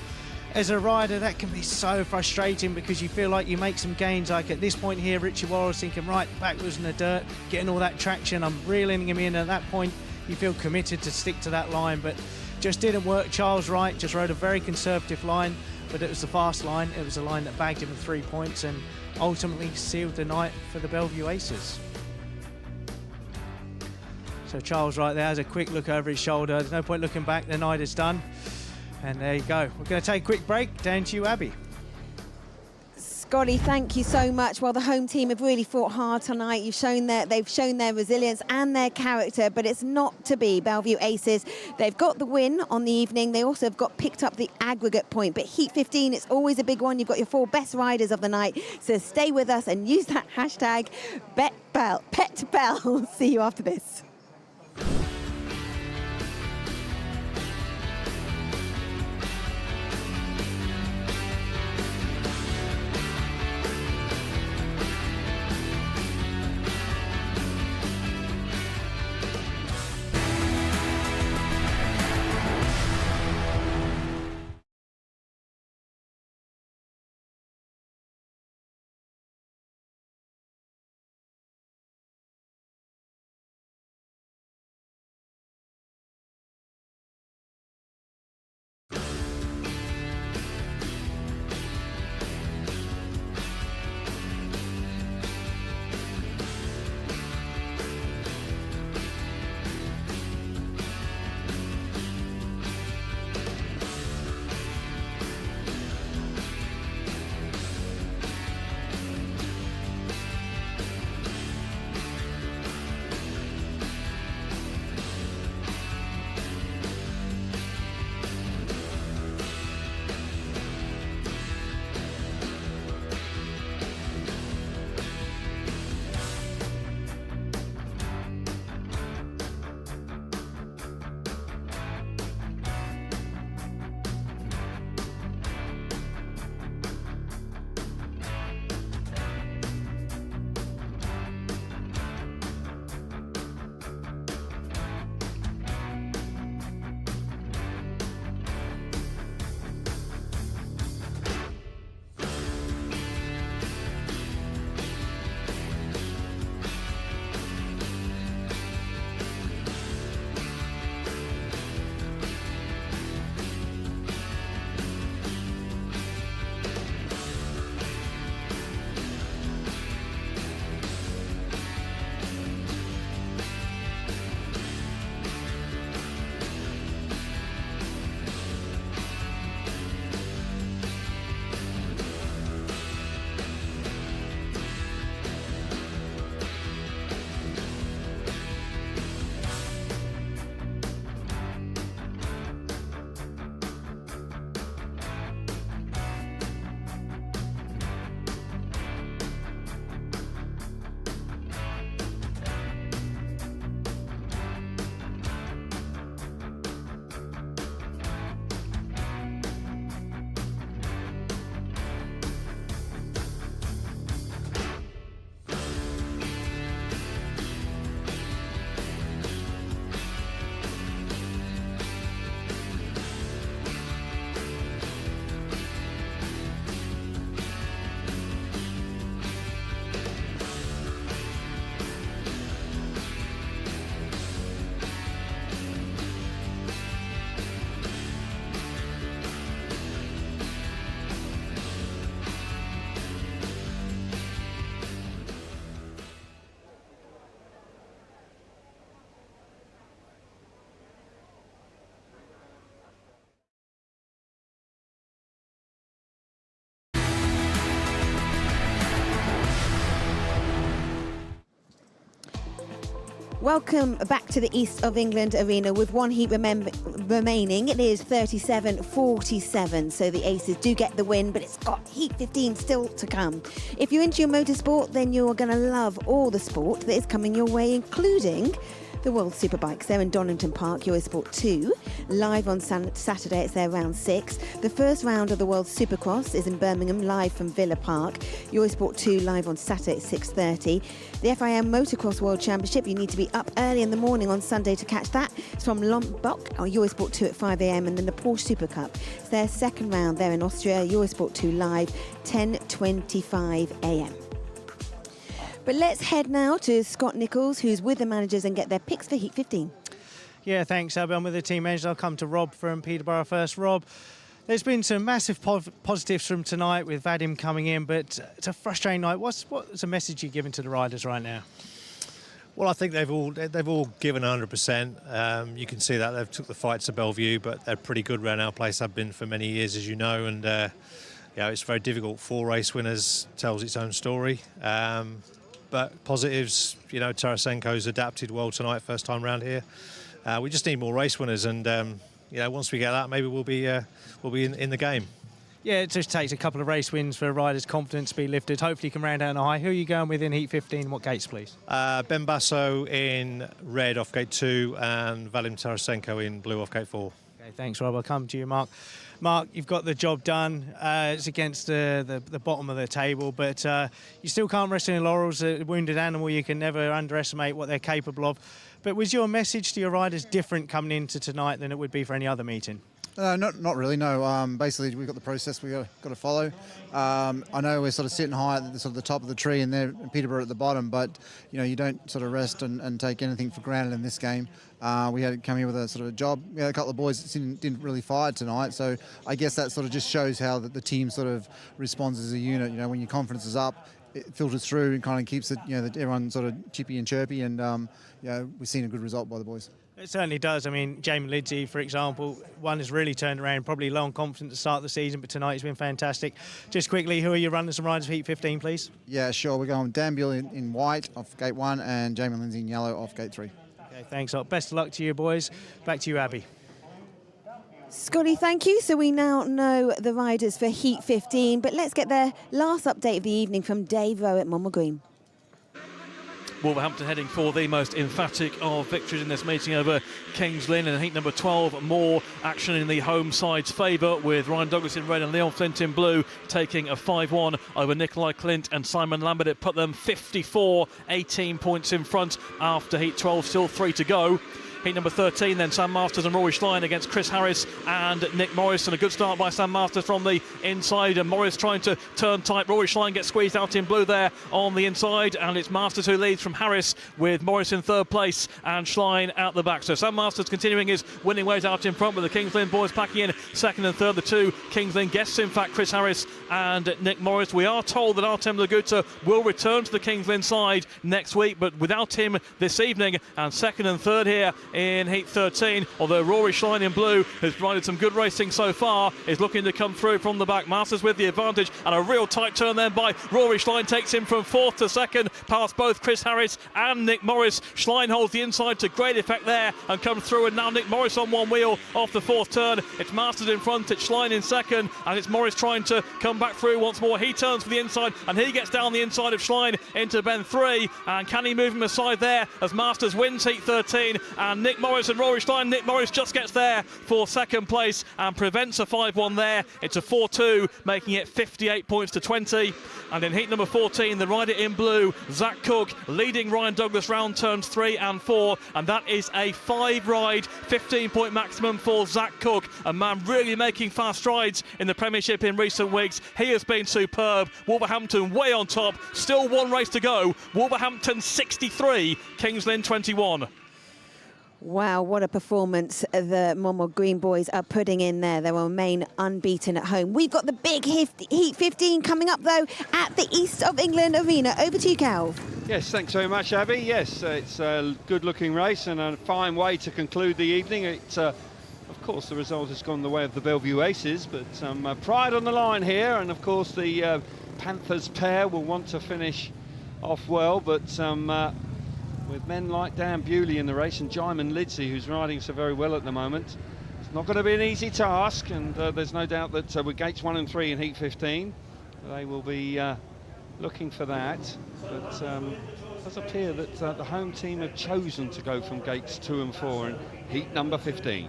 as a rider, that can be so frustrating because you feel like you make some gains. Like at this point here, Richie Worrell's thinking, right, backwards in the dirt, getting all that traction, I'm reeling him in. At that point, you feel committed to stick to that line, but just didn't work. Charles Wright just rode a very conservative line, but it was the fast line. It was a line that bagged him 3 points and ultimately sealed the night for the Belle Vue Aces. So Charles Wright there has a quick look over his shoulder. There's no point looking back, the night is done. And there you go. We're going to take a quick break. Down to you, Abby. Scotty, thank you so much. Well, the home team have really fought hard tonight. They've shown their resilience and their character, but it's not to be. Belle Vue Aces, they've got the win on the evening. They also have picked up the aggregate point, but Heat 15, it's always a big one. You've got your 4 best riders of the night. So stay with us and use that hashtag #PetBelle. See you after this. Welcome back to the East of England Arena with one heat remaining. It is 37-47, so the Aces do get the win, but it's got Heat 15 still to come. If you're into your motorsport, then you're going to love all the sport that is coming your way, including the World Superbikes. They're in Donington Park, Eurosport 2. Live on Saturday, it's their round 6. The first round of the World Supercross is in Birmingham, live from Villa Park. Eurosport 2 live on Saturday at 6:30. The FIM Motocross World Championship, you need to be up early in the morning on Sunday to catch that. It's from Lombok on Eurosport 2 at 5 a.m. and then the Porsche Super Cup. It's their second round there in Austria, Eurosport 2 live, 10:25 a.m. But let's head now to Scott Nichols, who's with the managers, and get their picks for Heat 15. Yeah, thanks, Abby. I'm with the team manager. I'll come to Rob from Peterborough first. Rob, there's been some massive positives from tonight with Vadim coming in, but it's a frustrating night. What's the message you're giving to the riders right now? Well, I think they've all given 100%. You can see that they've took the fight to Belle Vue, but they're pretty good around our place. Have been for many years, as you know, and it's very difficult. 4 race winners tells its own story. But positives, Tarasenko's adapted well tonight, first time round here. We just need more race winners, and once we get that, maybe we'll be in the game. Yeah, it just takes a couple of race wins for a rider's confidence to be lifted. Hopefully you can round out on a high. Who are you going with in Heat 15? What gates, please? Ben Basso in red off gate 2 and Vadim Tarasenko in blue off gate 4. Okay, thanks, Rob. I'll come to you, Mark. Mark, you've got the job done. It's against the bottom of the table, but you still can't rest on your laurels. A wounded animal, you can never underestimate what they're capable of. But was your message to your riders different coming into tonight than it would be for any other meeting? Not really, no. Basically, we've got the process we've got to follow. I know we're sort of sitting high at the top of the tree and there Peterborough at the bottom, but you don't sort of rest and take anything for granted in this game. We had to come here with a sort of a job. We had a couple of boys that didn't really fire tonight, so I guess that sort of just shows how the team sort of responds as a unit. When your confidence is up, it filters through and kind of keeps it, that everyone sort of chippy and chirpy, and we've seen a good result by the boys. It certainly does. I mean, Jamie Lidsey, for example, one has really turned around, probably low on confidence to start the season, but tonight he's been fantastic. Just quickly, who are your runners and riders for Heat 15, please? Yeah, sure. We're going Dan Buell in white off gate 1 and Jamie Lindsay in yellow off gate 3. Okay, thanks a lot. Best of luck to you, boys. Back to you, Abby. Scotty, thank you. So we now know the riders for Heat 15, but let's get their last update of the evening from Dave Rowe at Monmouth Green. Wolverhampton heading for the most emphatic of victories in this meeting over Kings Lynn. In heat number 12, more action in the home side's favour, with Ryan Douglas in red and Leon Flint in blue taking a 5-1 over Nikolai Clint and Simon Lambert. It put them 54, 18 points in front after heat 12, still 3 to go. Heat number 13, then Sam Masters and Rory Schlein against Chris Harris and Nick Morris. And a good start by Sam Masters from the inside, and Morris trying to turn tight. Rory Schlein gets squeezed out in blue there on the inside, and it's Masters who leads from Harris, with Morris in third place and Schlein out the back. So Sam Masters continuing his winning ways out in front, with the Kings Lynn boys packing in second and third. The two Kings Lynn guests, in fact, Chris Harris and Nick Morris. We are told that Artem Laguta will return to the Kings Lynn side next week, but without him this evening, and second and third here in heat 13, although Rory Schlein in blue has provided some good racing so far, is looking to come through from the back. Masters with the advantage, and a real tight turn then by Rory Schlein takes him from fourth to second, past both Chris Harris and Nick Morris. Schlein holds the inside to great effect there and comes through, and now Nick Morris on one wheel off the fourth turn. It's Masters in front, it's Schlein in second, and it's Morris trying to come back through once more. He turns for the inside, and he gets down the inside of Schlein into bend 3, and can he move him aside there as Masters wins heat 13, and Nick Morris and Rory Schlein. Nick Morris just gets there for second place and prevents a 5-1 there. It's a 4-2, making it 58 points to 20. And in heat number 14, the rider in blue, Zach Cook, leading Ryan Douglas round turns 3 and 4, and that is a 5-ride 15-point maximum for Zach Cook, a man really making fast strides in the Premiership in recent weeks. He has been superb. Wolverhampton way on top, still one race to go. Wolverhampton 63, Kings Lynn 21. Wow, what a performance the Monmouth Green boys are putting in there. They will remain unbeaten at home. We've got the big Heat 15 coming up, though, at the East of England Arena. Over to you, Cal. Yes, thanks very much, Abby. Yes, it's a good-looking race and a fine way to conclude the evening. Of course, the result has gone the way of the Belle Vue Aces, but some pride on the line here, and of course the Panthers pair will want to finish off well, but with men like Dan Bewley in the race and Jaimin Lidzi, who's riding so very well at the moment. It's not going to be an easy task, and there's no doubt that with gates 1 and 3 in heat 15, they will be looking for that. But it does appear that the home team have chosen to go from gates 2 and 4 in heat number 15.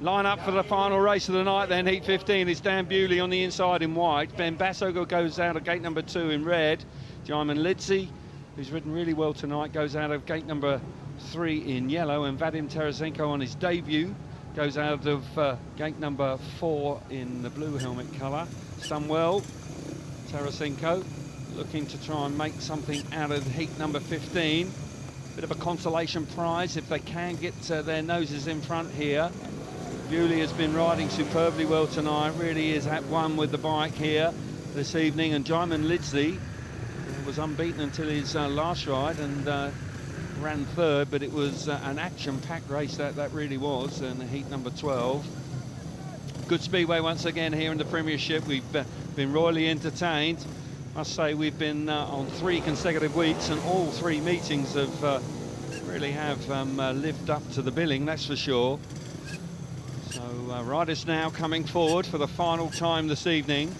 Line up for the final race of the night then, heat 15, is Dan Bewley on the inside in white. Ben Basso goes out of gate number 2 in red. Jaimin Lidzi, who's ridden really well tonight, goes out of gate number 3 in yellow. And Vadim Tarasenko on his debut goes out of gate number 4 in the blue helmet colour. Sunwell, Tarasenko looking to try and make something out of heat number 15. Bit of a consolation prize if they can get their noses in front here. Bewley has been riding superbly well tonight, really is at one with the bike here this evening, and Jaimin Lidzi was unbeaten until his last ride and ran third, but it was an action-packed race that really was in heat number 12. Good speedway once again here in the Premiership. We've been royally entertained. Must say we've been on 3 consecutive weeks, and all 3 meetings have really have lived up to the billing, that's for sure. So riders now coming forward for the final time this evening.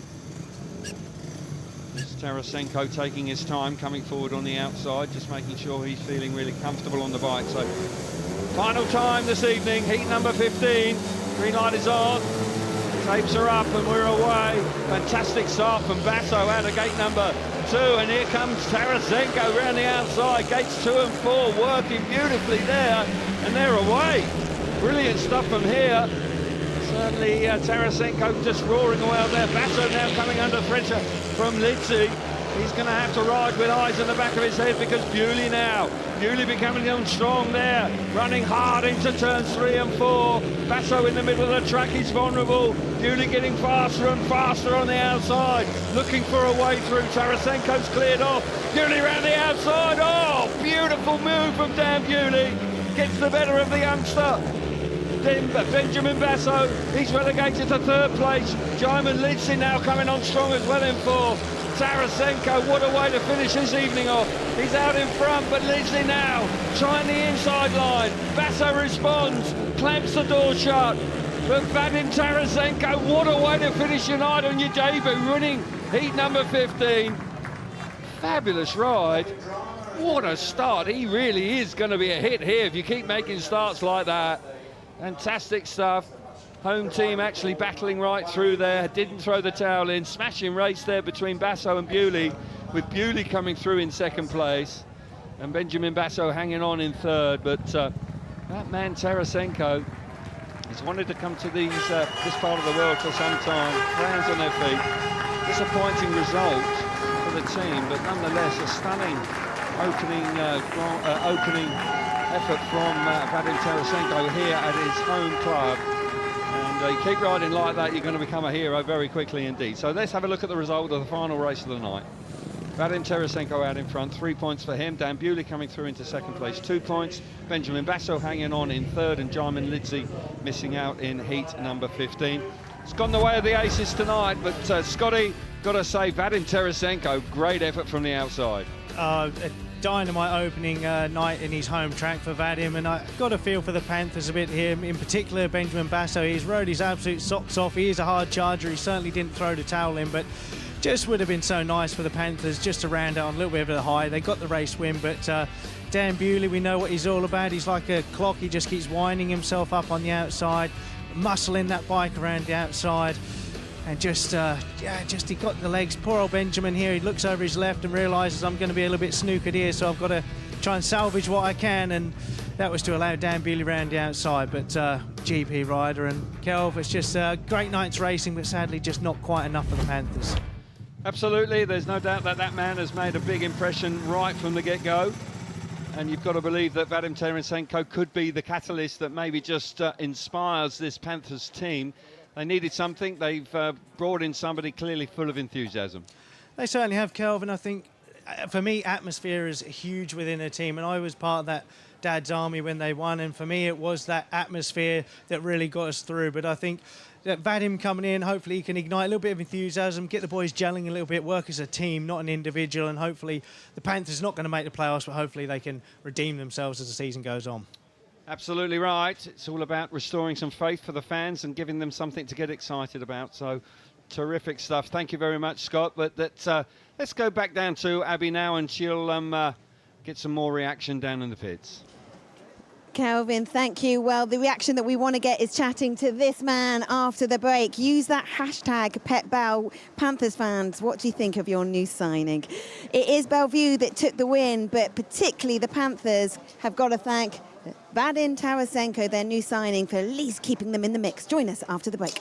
This Tarasenko taking his time, coming forward on the outside, just making sure he's feeling really comfortable on the bike. So final time this evening, heat number 15. Green light is on, tapes are up and we're away. Fantastic start from Basso out of gate number 2, and here comes Tarasenko around the outside. Gates 2 and 4 working beautifully there, and they're away. Brilliant stuff from here. Certainly Tarasenko just roaring away out there. Basso now coming under pressure from Lidzi. He's going to have to ride with eyes in the back of his head because Bewley becoming on strong there, running hard into turns 3 and 4. Basso in the middle of the track, he's vulnerable. Bewley getting faster and faster on the outside, looking for a way through. Tarasenko's cleared off. Bewley around the outside. Oh, beautiful move from Dan Bewley. Gets the better of the youngster. Then Benjamin Basso, he's relegated to 3rd place. Jaimin Lidzi now coming on strong as well in 4th. Tarasenko, what a way to finish his evening off. He's out in front, but Lidzi now trying the inside line. Basso responds, clamps the door shut. But Vadim Tarasenko, what a way to finish your night on your debut, winning heat number 15. Fabulous ride. What a start. He really is going to be a hit here if you keep making starts like that. Fantastic stuff. Home team actually battling right through there, didn't throw the towel in. Smashing race there between Basso and Bewley, with Bewley coming through in 2nd place and Benjamin Basso hanging on in 3rd. But that man Tarasenko, he's wanted to come to this part of the world for some time. Hands on their feet. Disappointing result for the team, but nonetheless a stunning opening effort from Vadim Tarasenko here at his home club. And you keep riding like that, you're going to become a hero very quickly indeed. So let's have a look at the result of the final race of the night. Vadim Tarasenko out in front, 3 points for him. Dan Bewley coming through into 2nd place, 2 points. Benjamin Basso hanging on in 3rd, and Jaimin Lidzi missing out in heat number 15. It's gone the way of the aces tonight, but Scotty, got to say, Vadim Tarasenko, great effort from the outside. A dynamite opening night in his home track for Vadim, and I got a feel for the Panthers a bit here, in particular Benjamin Basso. He's rode his absolute socks off. He is a hard charger. He certainly didn't throw the towel in, but just would have been so nice for the Panthers just to round out on a little bit of a high. They got the race win, but Dan Bewley, we know what he's all about. He's like a clock. He just keeps winding himself up on the outside, muscling that bike around the outside. And he got the legs. Poor old Benjamin here, he looks over his left and realises I'm going to be a little bit snookered here, so I've got to try and salvage what I can, and that was to allow Dan Bewley round the outside. But GP rider and Kelv, it's just a great night's racing, but sadly just not quite enough for the Panthers. Absolutely, there's no doubt that that man has made a big impression right from the get-go. And you've got to believe that Vadim Tarasenko could be the catalyst that maybe just inspires this Panthers team. They needed something. They've brought in somebody clearly full of enthusiasm. They certainly have, Kelvin. I think, for me, atmosphere is huge within a team, and I was part of that Dad's Army when they won, and for me it was that atmosphere that really got us through. But I think that Vadim coming in, hopefully he can ignite a little bit of enthusiasm, get the boys gelling a little bit, work as a team, not an individual, and hopefully the Panthers not going to make the playoffs, but hopefully they can redeem themselves as the season goes on. Absolutely right. It's all about restoring some faith for the fans and giving them something to get excited about. So terrific stuff. Thank you very much, Scott. But let's go back down to Abby now, and she'll get some more reaction down in the pits. Kelvin, thank you. Well, the reaction that we want to get is chatting to this man after the break. Use that hashtag #PetBell. Panthers fans, what do you think of your new signing? It is Belle Vue that took the win, but particularly the Panthers have got to thank Vadim Tarasenko, their new signing, for at least keeping them in the mix. Join us after the break.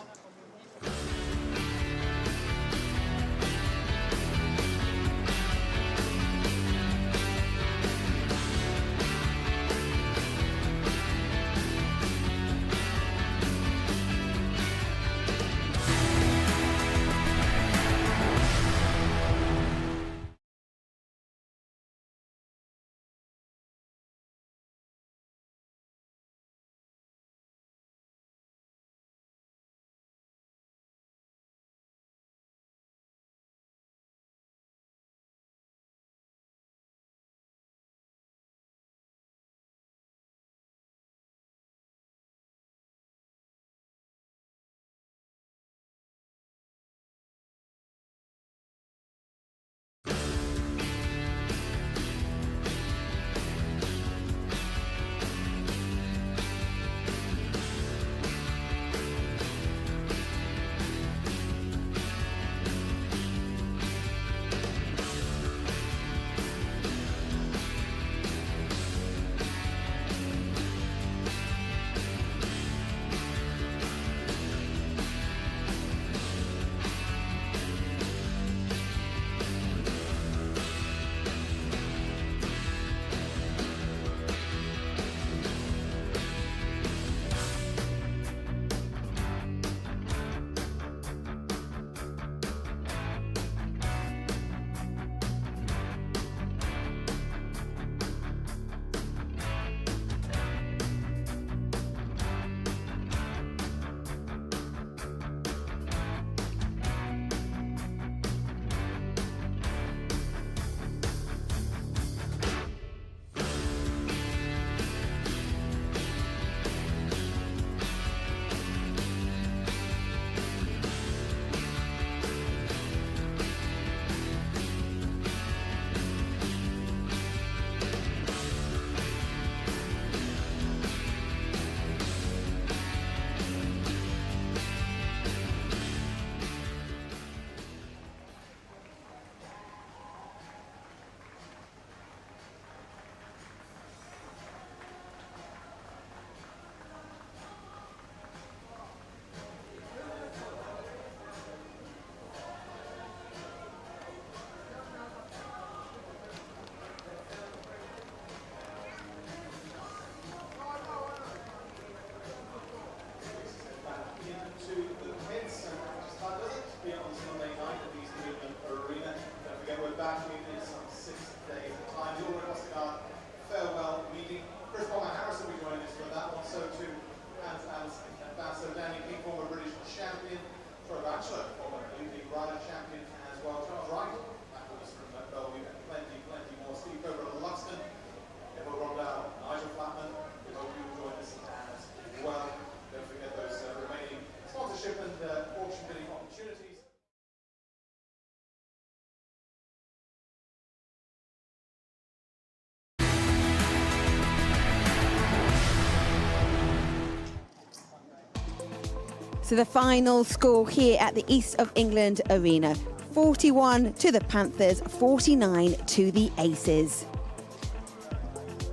So the final score here at the East of England Arena, 41 to the Panthers, 49 to the Aces.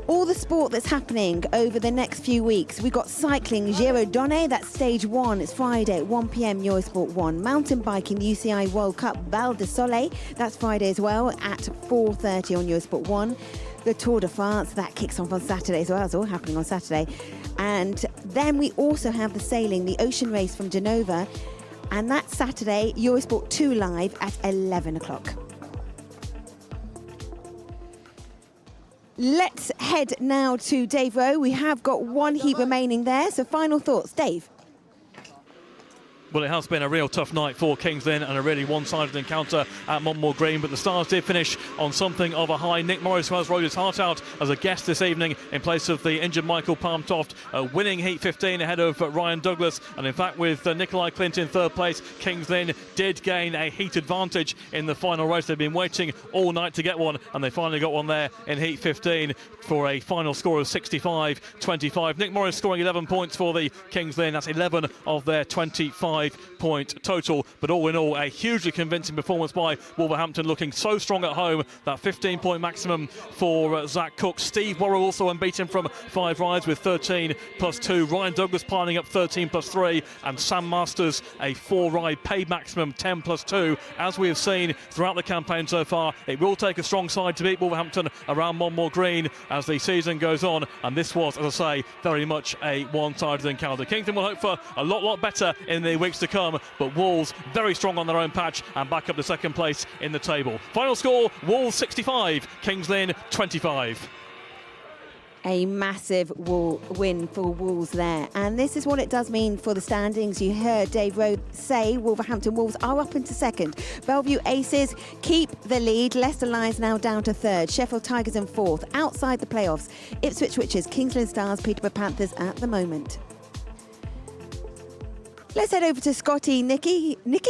All the sport that's happening over the next few weeks. We've got cycling, Giro Donne, that's stage 1. It's Friday at 1 p.m, Eurosport 1. Mountain biking, the UCI World Cup, Val de Soleil, that's Friday as well at 4:30 on Eurosport 1. The Tour de France, that kicks off on Saturday as well. It's all happening on Saturday. And then we also have the sailing, the ocean race from Genova. And that's Saturday, Eurosport 2 live at 11 o'clock. Let's head now to Dave Rowe. We have got one heat remaining there, so final thoughts, Dave. Well, it has been a real tough night for Kings Lynn and a really one-sided encounter at Monmore Green, but the Stars did finish on something of a high. Nick Morris, who has rode his heart out as a guest this evening in place of the injured Michael Palmtoft, winning Heat 15 ahead of Ryan Douglas. And in fact, with Nikolai Clint in third place, Kings Lynn did gain a heat advantage in the final race. They've been waiting all night to get one, and they finally got one there in Heat 15 for a final score of 65-25. Nick Morris scoring 11 points for the Kings Lynn. That's 11 of their 25-point total, but all in all a hugely convincing performance by Wolverhampton, looking so strong at home. That 15-point maximum for Zach Cook. Steve Worrell also unbeaten from 5 rides with 13+2. Ryan Douglas piling up 13+3, and Sam Masters a 4-ride paid maximum 10+2. As we have seen throughout the campaign so far, it will take a strong side to beat Wolverhampton around Monmore Green as the season goes on, and this was, as I say, very much a one-sided encounter. Kingston will hope for a lot better in the weeks to come, but Wolves very strong on their own patch and back up to second place in the table. Final score, Wolves 65, Kings Lynn 25. A massive win for Wolves there. And this is what it does mean for the standings. You heard Dave Rowe say Wolverhampton Wolves are up into second. Belle Vue Aces keep the lead. Leicester Lions now down to third. Sheffield Tigers in fourth. Outside the playoffs, Ipswich Witches, Kings Lynn Stars, Peterborough Panthers at the moment. Let's head over to Scotty Nichols. He's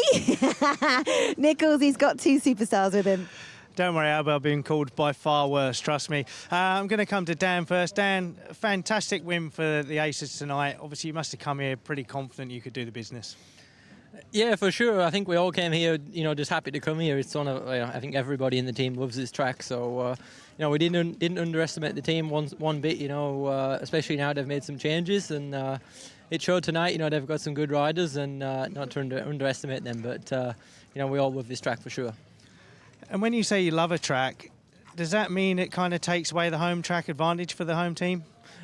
got 2 superstars with him. Don't worry, Albert, I've been called by far worse, trust me. I'm going to come to Dan first. Dan, fantastic win for the Aces tonight. Obviously, you must have come here pretty confident you could do the business. Yeah, for sure. I think we all came here, just happy to come here. It's on I think everybody in the team loves this track, so we didn't underestimate the team one bit. Especially now they've made some changes, and it showed tonight. They've got some good riders, and not to underestimate them. But we all love this track for sure. And when you say you love a track, does that mean it kind of takes away the home track advantage for the home team?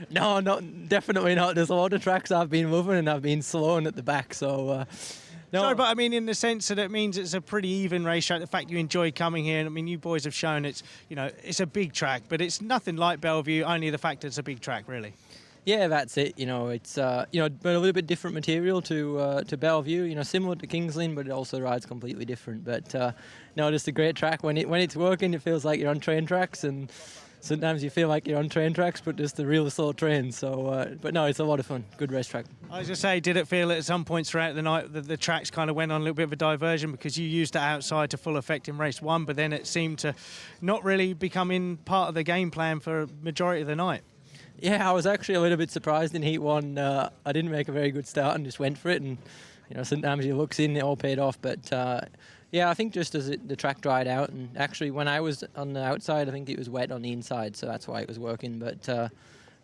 No, definitely not. There's a lot of tracks I've been moving and I've been slowing at the back, so... No. Sorry, but I mean in the sense that it means it's a pretty even racetrack. The fact you enjoy coming here, and I mean you boys have shown it's a big track, but it's nothing like Belle Vue. Only the fact it's a big track, really. Yeah, that's it. It's but a little bit different material to Belle Vue. Similar to Kings Lynn, but it also rides completely different. But no, just a great track. When it's working, it feels like you're on train tracks, and sometimes you feel like you're on train tracks, but just the real slow trains. So, but no, it's a lot of fun. Good racetrack. I was just say, did it feel at some points throughout the night that the tracks kind of went on a little bit of a diversion because you used it outside to full effect in race 1, but then it seemed to not really becoming part of the game plan for a majority of the night? Yeah, I was actually a little bit surprised in Heat 1. I didn't make a very good start and just went for it. And, sometimes your looks in, it all paid off. But, yeah, I think just as the track dried out. And actually, when I was on the outside, I think it was wet on the inside. So that's why it was working. But, no,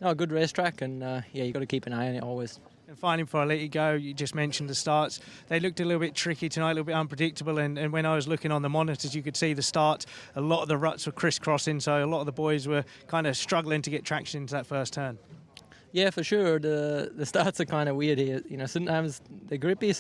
a good racetrack. And, yeah, you've got to keep an eye on it always. And finally, before I let you go, you just mentioned the starts. They looked a little bit tricky tonight, a little bit unpredictable. And when I was looking on the monitors, you could see the start. A lot of the ruts were crisscrossing, so a lot of the boys were kind of struggling to get traction into that first turn. Yeah, for sure. The starts are kind of weird here. Sometimes they're grippy,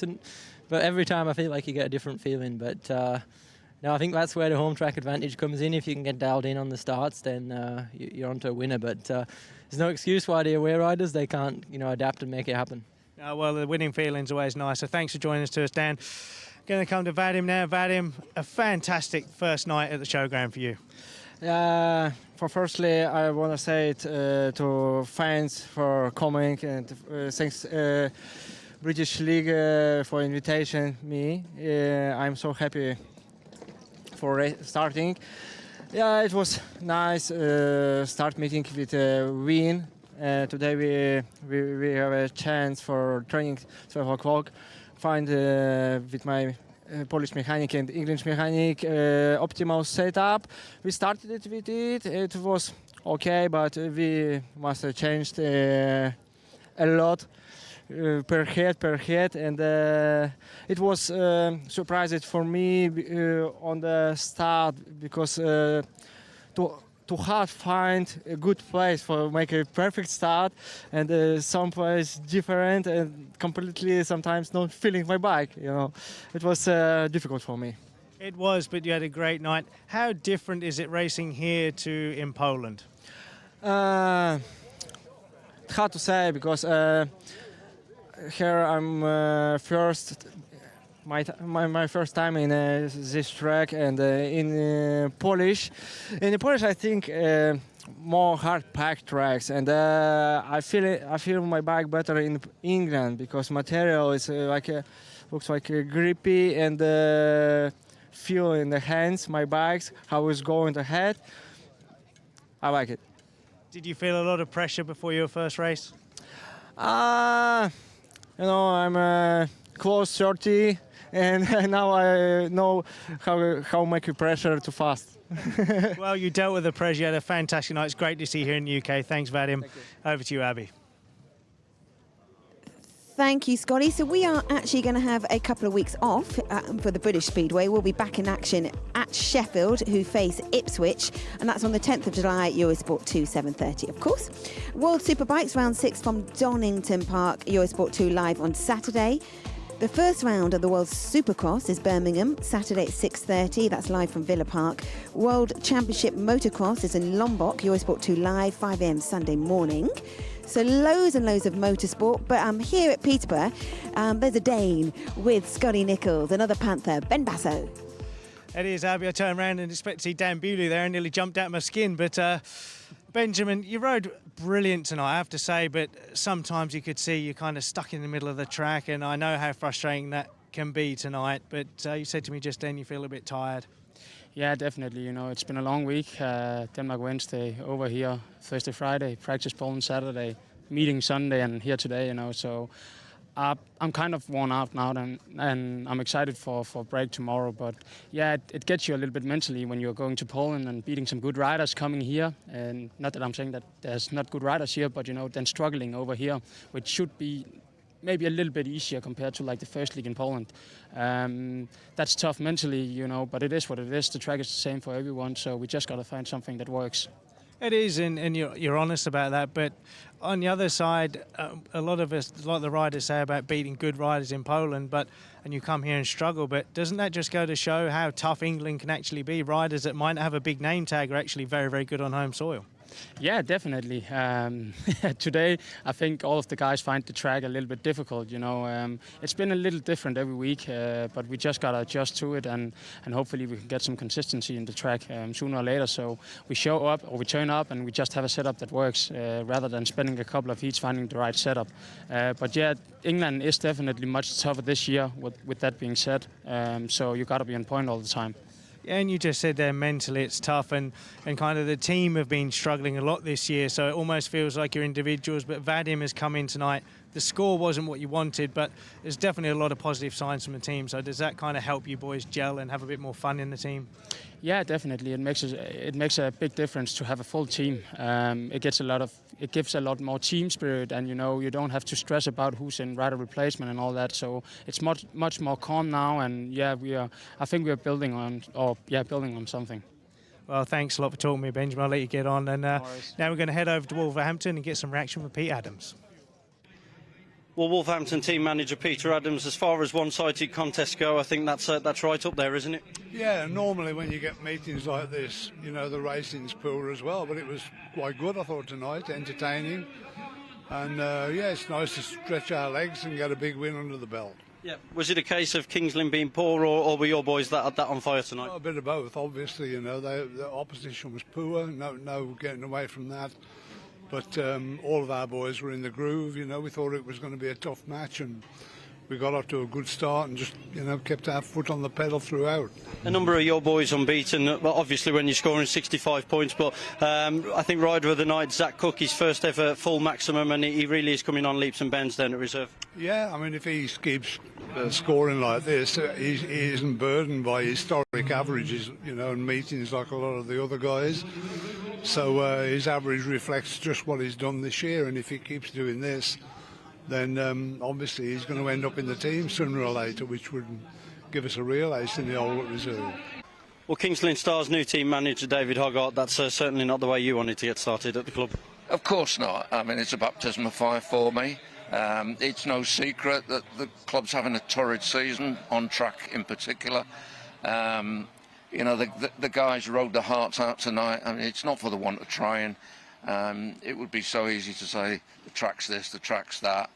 but every time I feel like you get a different feeling. But no, I think that's where the home track advantage comes in. If you can get dialed in on the starts, then you're onto a winner. But there's no excuse why the away riders, they can't, adapt and make it happen. Well, the winning feeling's always nice. So thanks for joining us, Dan. Going to come to Vadim now. Vadim, a fantastic first night at the showground for you. Firstly, I want to say it to fans for coming, and thanks British League for invitation me. I'm so happy for starting. Yeah, it was nice start meeting with Wien. Today we have a chance for training 12 o'clock. Find with my Polish mechanic and English mechanic optimal setup. We started it with it. It was okay, but we must have changed a lot per head, and it was surprising for me on the start because too hard find a good place for make a perfect start, and some place different and completely sometimes not feeling my bike. It was difficult for me. It was, but you had a great night. How different is it racing here to in Poland? Hard to say because here I'm first. My first time in this track and in Polish. In the Polish, I think more hard-packed tracks, and I feel my bike better in England because material is looks like grippy and feel in the hands. My bikes, how it's going ahead. I like it. Did you feel a lot of pressure before your first race? You know, I'm close 30. And now I know how make pressure too fast. Well, you dealt with the pressure. You had a fantastic night. It's great to see you here in the UK. Thanks, Vadim. Thank Over to you, Abby. Thank you, Scotty. So we are actually going to have a couple of weeks off for the British Speedway. We'll be back in action at Sheffield, who face Ipswich, and that's on the 10th of July at Eurosport 2, 7:30, of course. World Superbikes Round 6 from Donington Park, Eurosport 2 live on Saturday. The first round of the World Supercross is Birmingham, Saturday at 6:30. That's live from Villa Park. World Championship Motocross is in Lombok, Eurosport 2 live, 5 a.m. Sunday morning. So loads and loads of motorsport. But here at Peterborough, there's a Dane with Scotty Nichols, another Panther, Ben Basso. It is, Abby. I turned around and expected to see Dan Bewley there and nearly jumped out of my skin. But Benjamin, you rode brilliant tonight, I have to say, but sometimes you could see you're kind of stuck in the middle of the track, and I know how frustrating that can be tonight, but you said to me just then you feel a bit tired. Yeah, definitely. You know, it's been a long week. Denmark Wednesday, over here Thursday, Friday, practice Poland Saturday, meeting Sunday, and here today, you know, so I'm kind of worn out now, and I'm excited for break tomorrow. But yeah, it gets you a little bit mentally when you're going to Poland and beating some good riders coming here. And not that I'm saying that there's not good riders here, but you know, then struggling over here, which should be maybe a little bit easier compared to like the first league in Poland. That's tough mentally, you know, but it is what it is. The track is the same for everyone, so we just got to find something that works. It is, and you're honest about that. But on the other side, a lot of the riders say about beating good riders in Poland, and you come here and struggle. But doesn't that just go to show how tough England can actually be? Riders that might not have a big name tag are actually very, very good on home soil. Yeah, definitely. Today, I think all of the guys find the track a little bit difficult. You know, it's been a little different every week, but we just gotta adjust to it, and hopefully we can get some consistency in the track sooner or later. So we show up or we turn up, and we just have a setup that works, rather than spending a couple of heats finding the right setup. But yeah, England is definitely much tougher this year. With that being said, so you gotta be on point all the time. Yeah, and you just said there mentally it's tough, and kind of the team have been struggling a lot this year, so it almost feels like you're individuals. But Vadim has come in tonight. The score wasn't what you wanted, but there's definitely a lot of positive signs from the team. So does that kind of help you boys gel and have a bit more fun in the team? Yeah, definitely. It makes a big difference to have a full team. It gives a lot more team spirit, and you know, you don't have to stress about who's in rider replacement and all that. So it's much more calm now, and yeah, I think we are building on something. Well, thanks a lot for talking to me, Benjamin. I'll let you get on, and now we're going to head over to Wolverhampton and get some reaction from Pete Adams. Well, Wolverhampton team manager Peter Adams, as far as one-sided contests go, I think that's right up there, isn't it? Yeah, normally when you get meetings like this, you know, the racing's poor as well, but it was quite good, I thought, tonight, entertaining. And, yeah, it's nice to stretch our legs and get a big win under the belt. Yeah. Was it a case of Kings Lynn being poor, or were your boys that on fire tonight? Well, a bit of both, obviously, you know. The opposition was poor, no getting away from that. But all of our boys were in the groove, you know. We thought it was going to be a tough match, and we got off to a good start and just, you know, kept our foot on the pedal throughout. A number of your boys unbeaten, well, obviously when you're scoring 65 points, but I think rider of the night, Zach Cook, his first ever full maximum, and he really is coming on leaps and bounds down at reserve. Yeah, I mean, if he keeps scoring like this, he isn't burdened by historic averages, you know, and meetings like a lot of the other guys. So his average reflects just what he's done this year, and if he keeps doing this, then obviously he's going to end up in the team sooner or later, which would give us a real ace in the old reserve. Well, Kings Lynn Stars' new team manager David Hoggart, that's certainly not the way you wanted to get started at the club. Of course not. I mean, it's a baptism of fire for me. It's no secret that the club's having a torrid season, on track in particular. You know, the guys rode their hearts out tonight. I mean, it's not for the want of trying. It would be so easy to say the track's this, the track's that.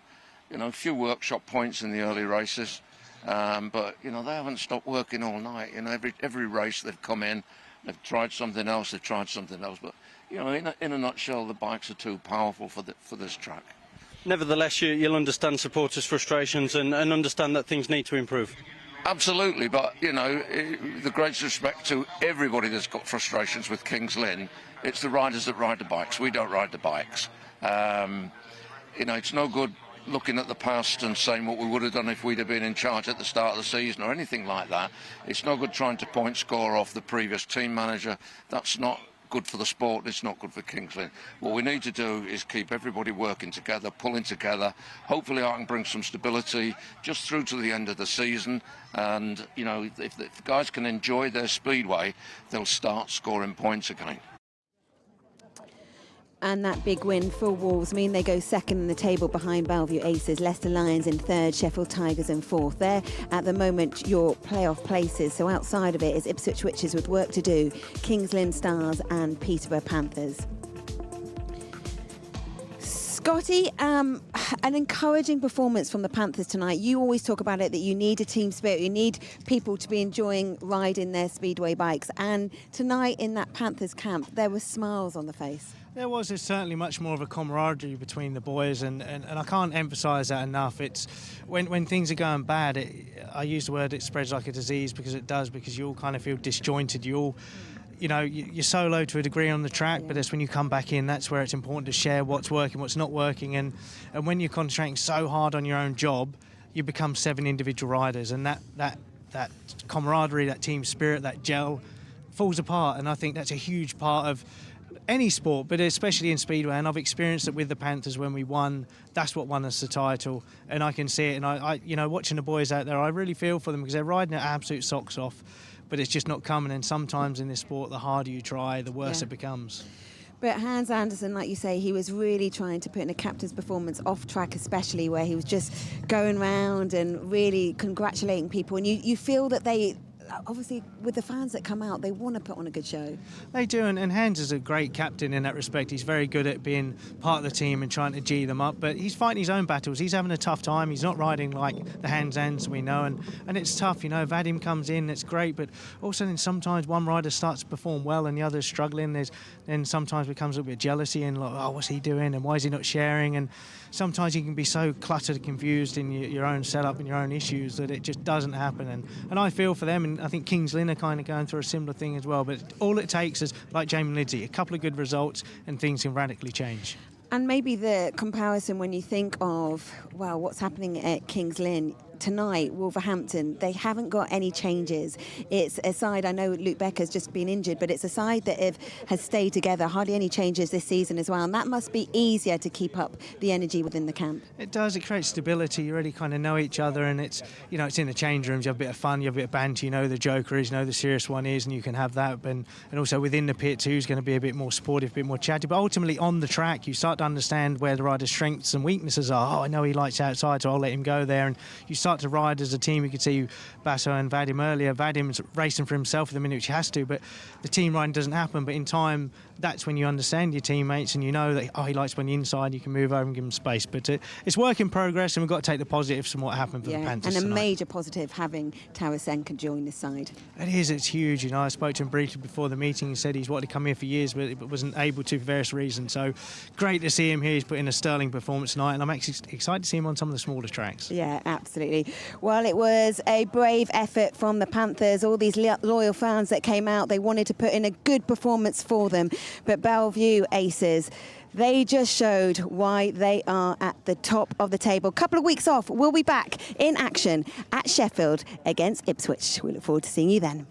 You know, a few workshop points in the early races, but you know they haven't stopped working all night. You know, every race they've come in, they've tried something else, But you know, in a nutshell, the bikes are too powerful for this track. Nevertheless, you'll understand supporters' frustrations and understand that things need to improve. Absolutely, but you know, the greatest respect to everybody that's got frustrations with Kings Lynn. It's the riders that ride the bikes. We don't ride the bikes. You know, it's no good looking at the past and saying what we would have done if we'd have been in charge at the start of the season or anything like that. It's no good trying to point score off the previous team manager. That's not good for the sport. It's not good for Kings Lynn. What we need to do is keep everybody working together, pulling together. Hopefully I can bring some stability just through to the end of the season. And, you know, if the guys can enjoy their speedway, they'll start scoring points again. And that big win for Wolves mean they go second in the table behind Belle Vue Aces, Leicester Lions in third, Sheffield Tigers in fourth. They're at the moment your playoff places, so outside of it is Ipswich Witches with work to do, Kings Lynn Stars and Peterborough Panthers. Scotty, an encouraging performance from the Panthers tonight. You always talk about it, that you need a team spirit, you need people to be enjoying riding their speedway bikes, and tonight in that Panthers camp there were smiles on the face. There was certainly much more of a camaraderie between the boys, and I can't emphasise that enough. It's when things are going bad, I use the word it spreads like a disease, because it does, because you all kind of feel disjointed. You all, you know, you're solo to a degree on the track, but it's when you come back in, that's where it's important to share what's working, what's not working, and when you're concentrating so hard on your own job, you become 7 individual riders, and that camaraderie, that team spirit, that gel falls apart, and I think that's a huge part of any sport, but especially in Speedway, and I've experienced it with the Panthers when we won. That's what won us the title, and I can see it, and I you know, watching the boys out there, I really feel for them, because they're riding their absolute socks off, but it's just not coming, and sometimes in this sport, the harder you try, the worse it becomes. But Hans Andersen, like you say, he was really trying to put in a captain's performance off track, especially, where he was just going round and really congratulating people, and you feel that they, obviously, with the fans that come out, they want to put on a good show. They do, and Hans is a great captain in that respect. He's very good at being part of the team and trying to G them up, but he's fighting his own battles. He's having a tough time. He's not riding like the Hans we know, and it's tough. You know, Vadim comes in, it's great, but also then sometimes one rider starts to perform well and the other's struggling. Then sometimes becomes a little bit of jealousy and like, oh, what's he doing and why is he not sharing? And sometimes you can be so cluttered and confused in your own setup and your own issues that it just doesn't happen. And I feel for them, and I think Kings Lynn are kind of going through a similar thing as well. But all it takes is, like Jamie Lindsay, a couple of good results and things can radically change. And maybe the comparison when you think of, well, what's happening at Kings Lynn tonight, Wolverhampton, they haven't got any changes. It's a side, I know Luke Becker's just been injured, but it's a side that has stayed together, hardly any changes this season as well, and that must be easier to keep up the energy within the camp. It does, it creates stability, you really kind of know each other, and it's, you know, it's in the change rooms, you have a bit of fun, you have a bit of banter, you know who the joker is, you know who the serious one is, and you can have that, and also within the pits, who's going to be a bit more sportive, a bit more chatty, but ultimately on the track, you start to understand where the rider's strengths and weaknesses are. Oh, I know he likes outside, so I'll let him go there, and you start to ride as a team. You could see Basso and Vadim earlier. Vadim's racing for himself at the minute, which he has to, but the team riding doesn't happen. But in time, that's when you understand your teammates and you know that, oh, he likes when the inside, you can move over and give him space. But it's work in progress, and we've got to take the positives from what happened for the Panthers and a tonight. Major positive having Tarasenko join the side. It is, it's huge. You know, I spoke to him briefly before the meeting. He said he's wanted to come here for years, but wasn't able to for various reasons. So great to see him here. He's put in a sterling performance tonight, and I'm actually excited to see him on some of the smaller tracks. Yeah, absolutely. Well, it was a brave effort from the Panthers. All these loyal fans that came out, they wanted to put in a good performance for them. But Belle Vue Aces, they just showed why they are at the top of the table. Couple of weeks off, we'll be back in action at Sheffield against Ipswich. We look forward to seeing you then.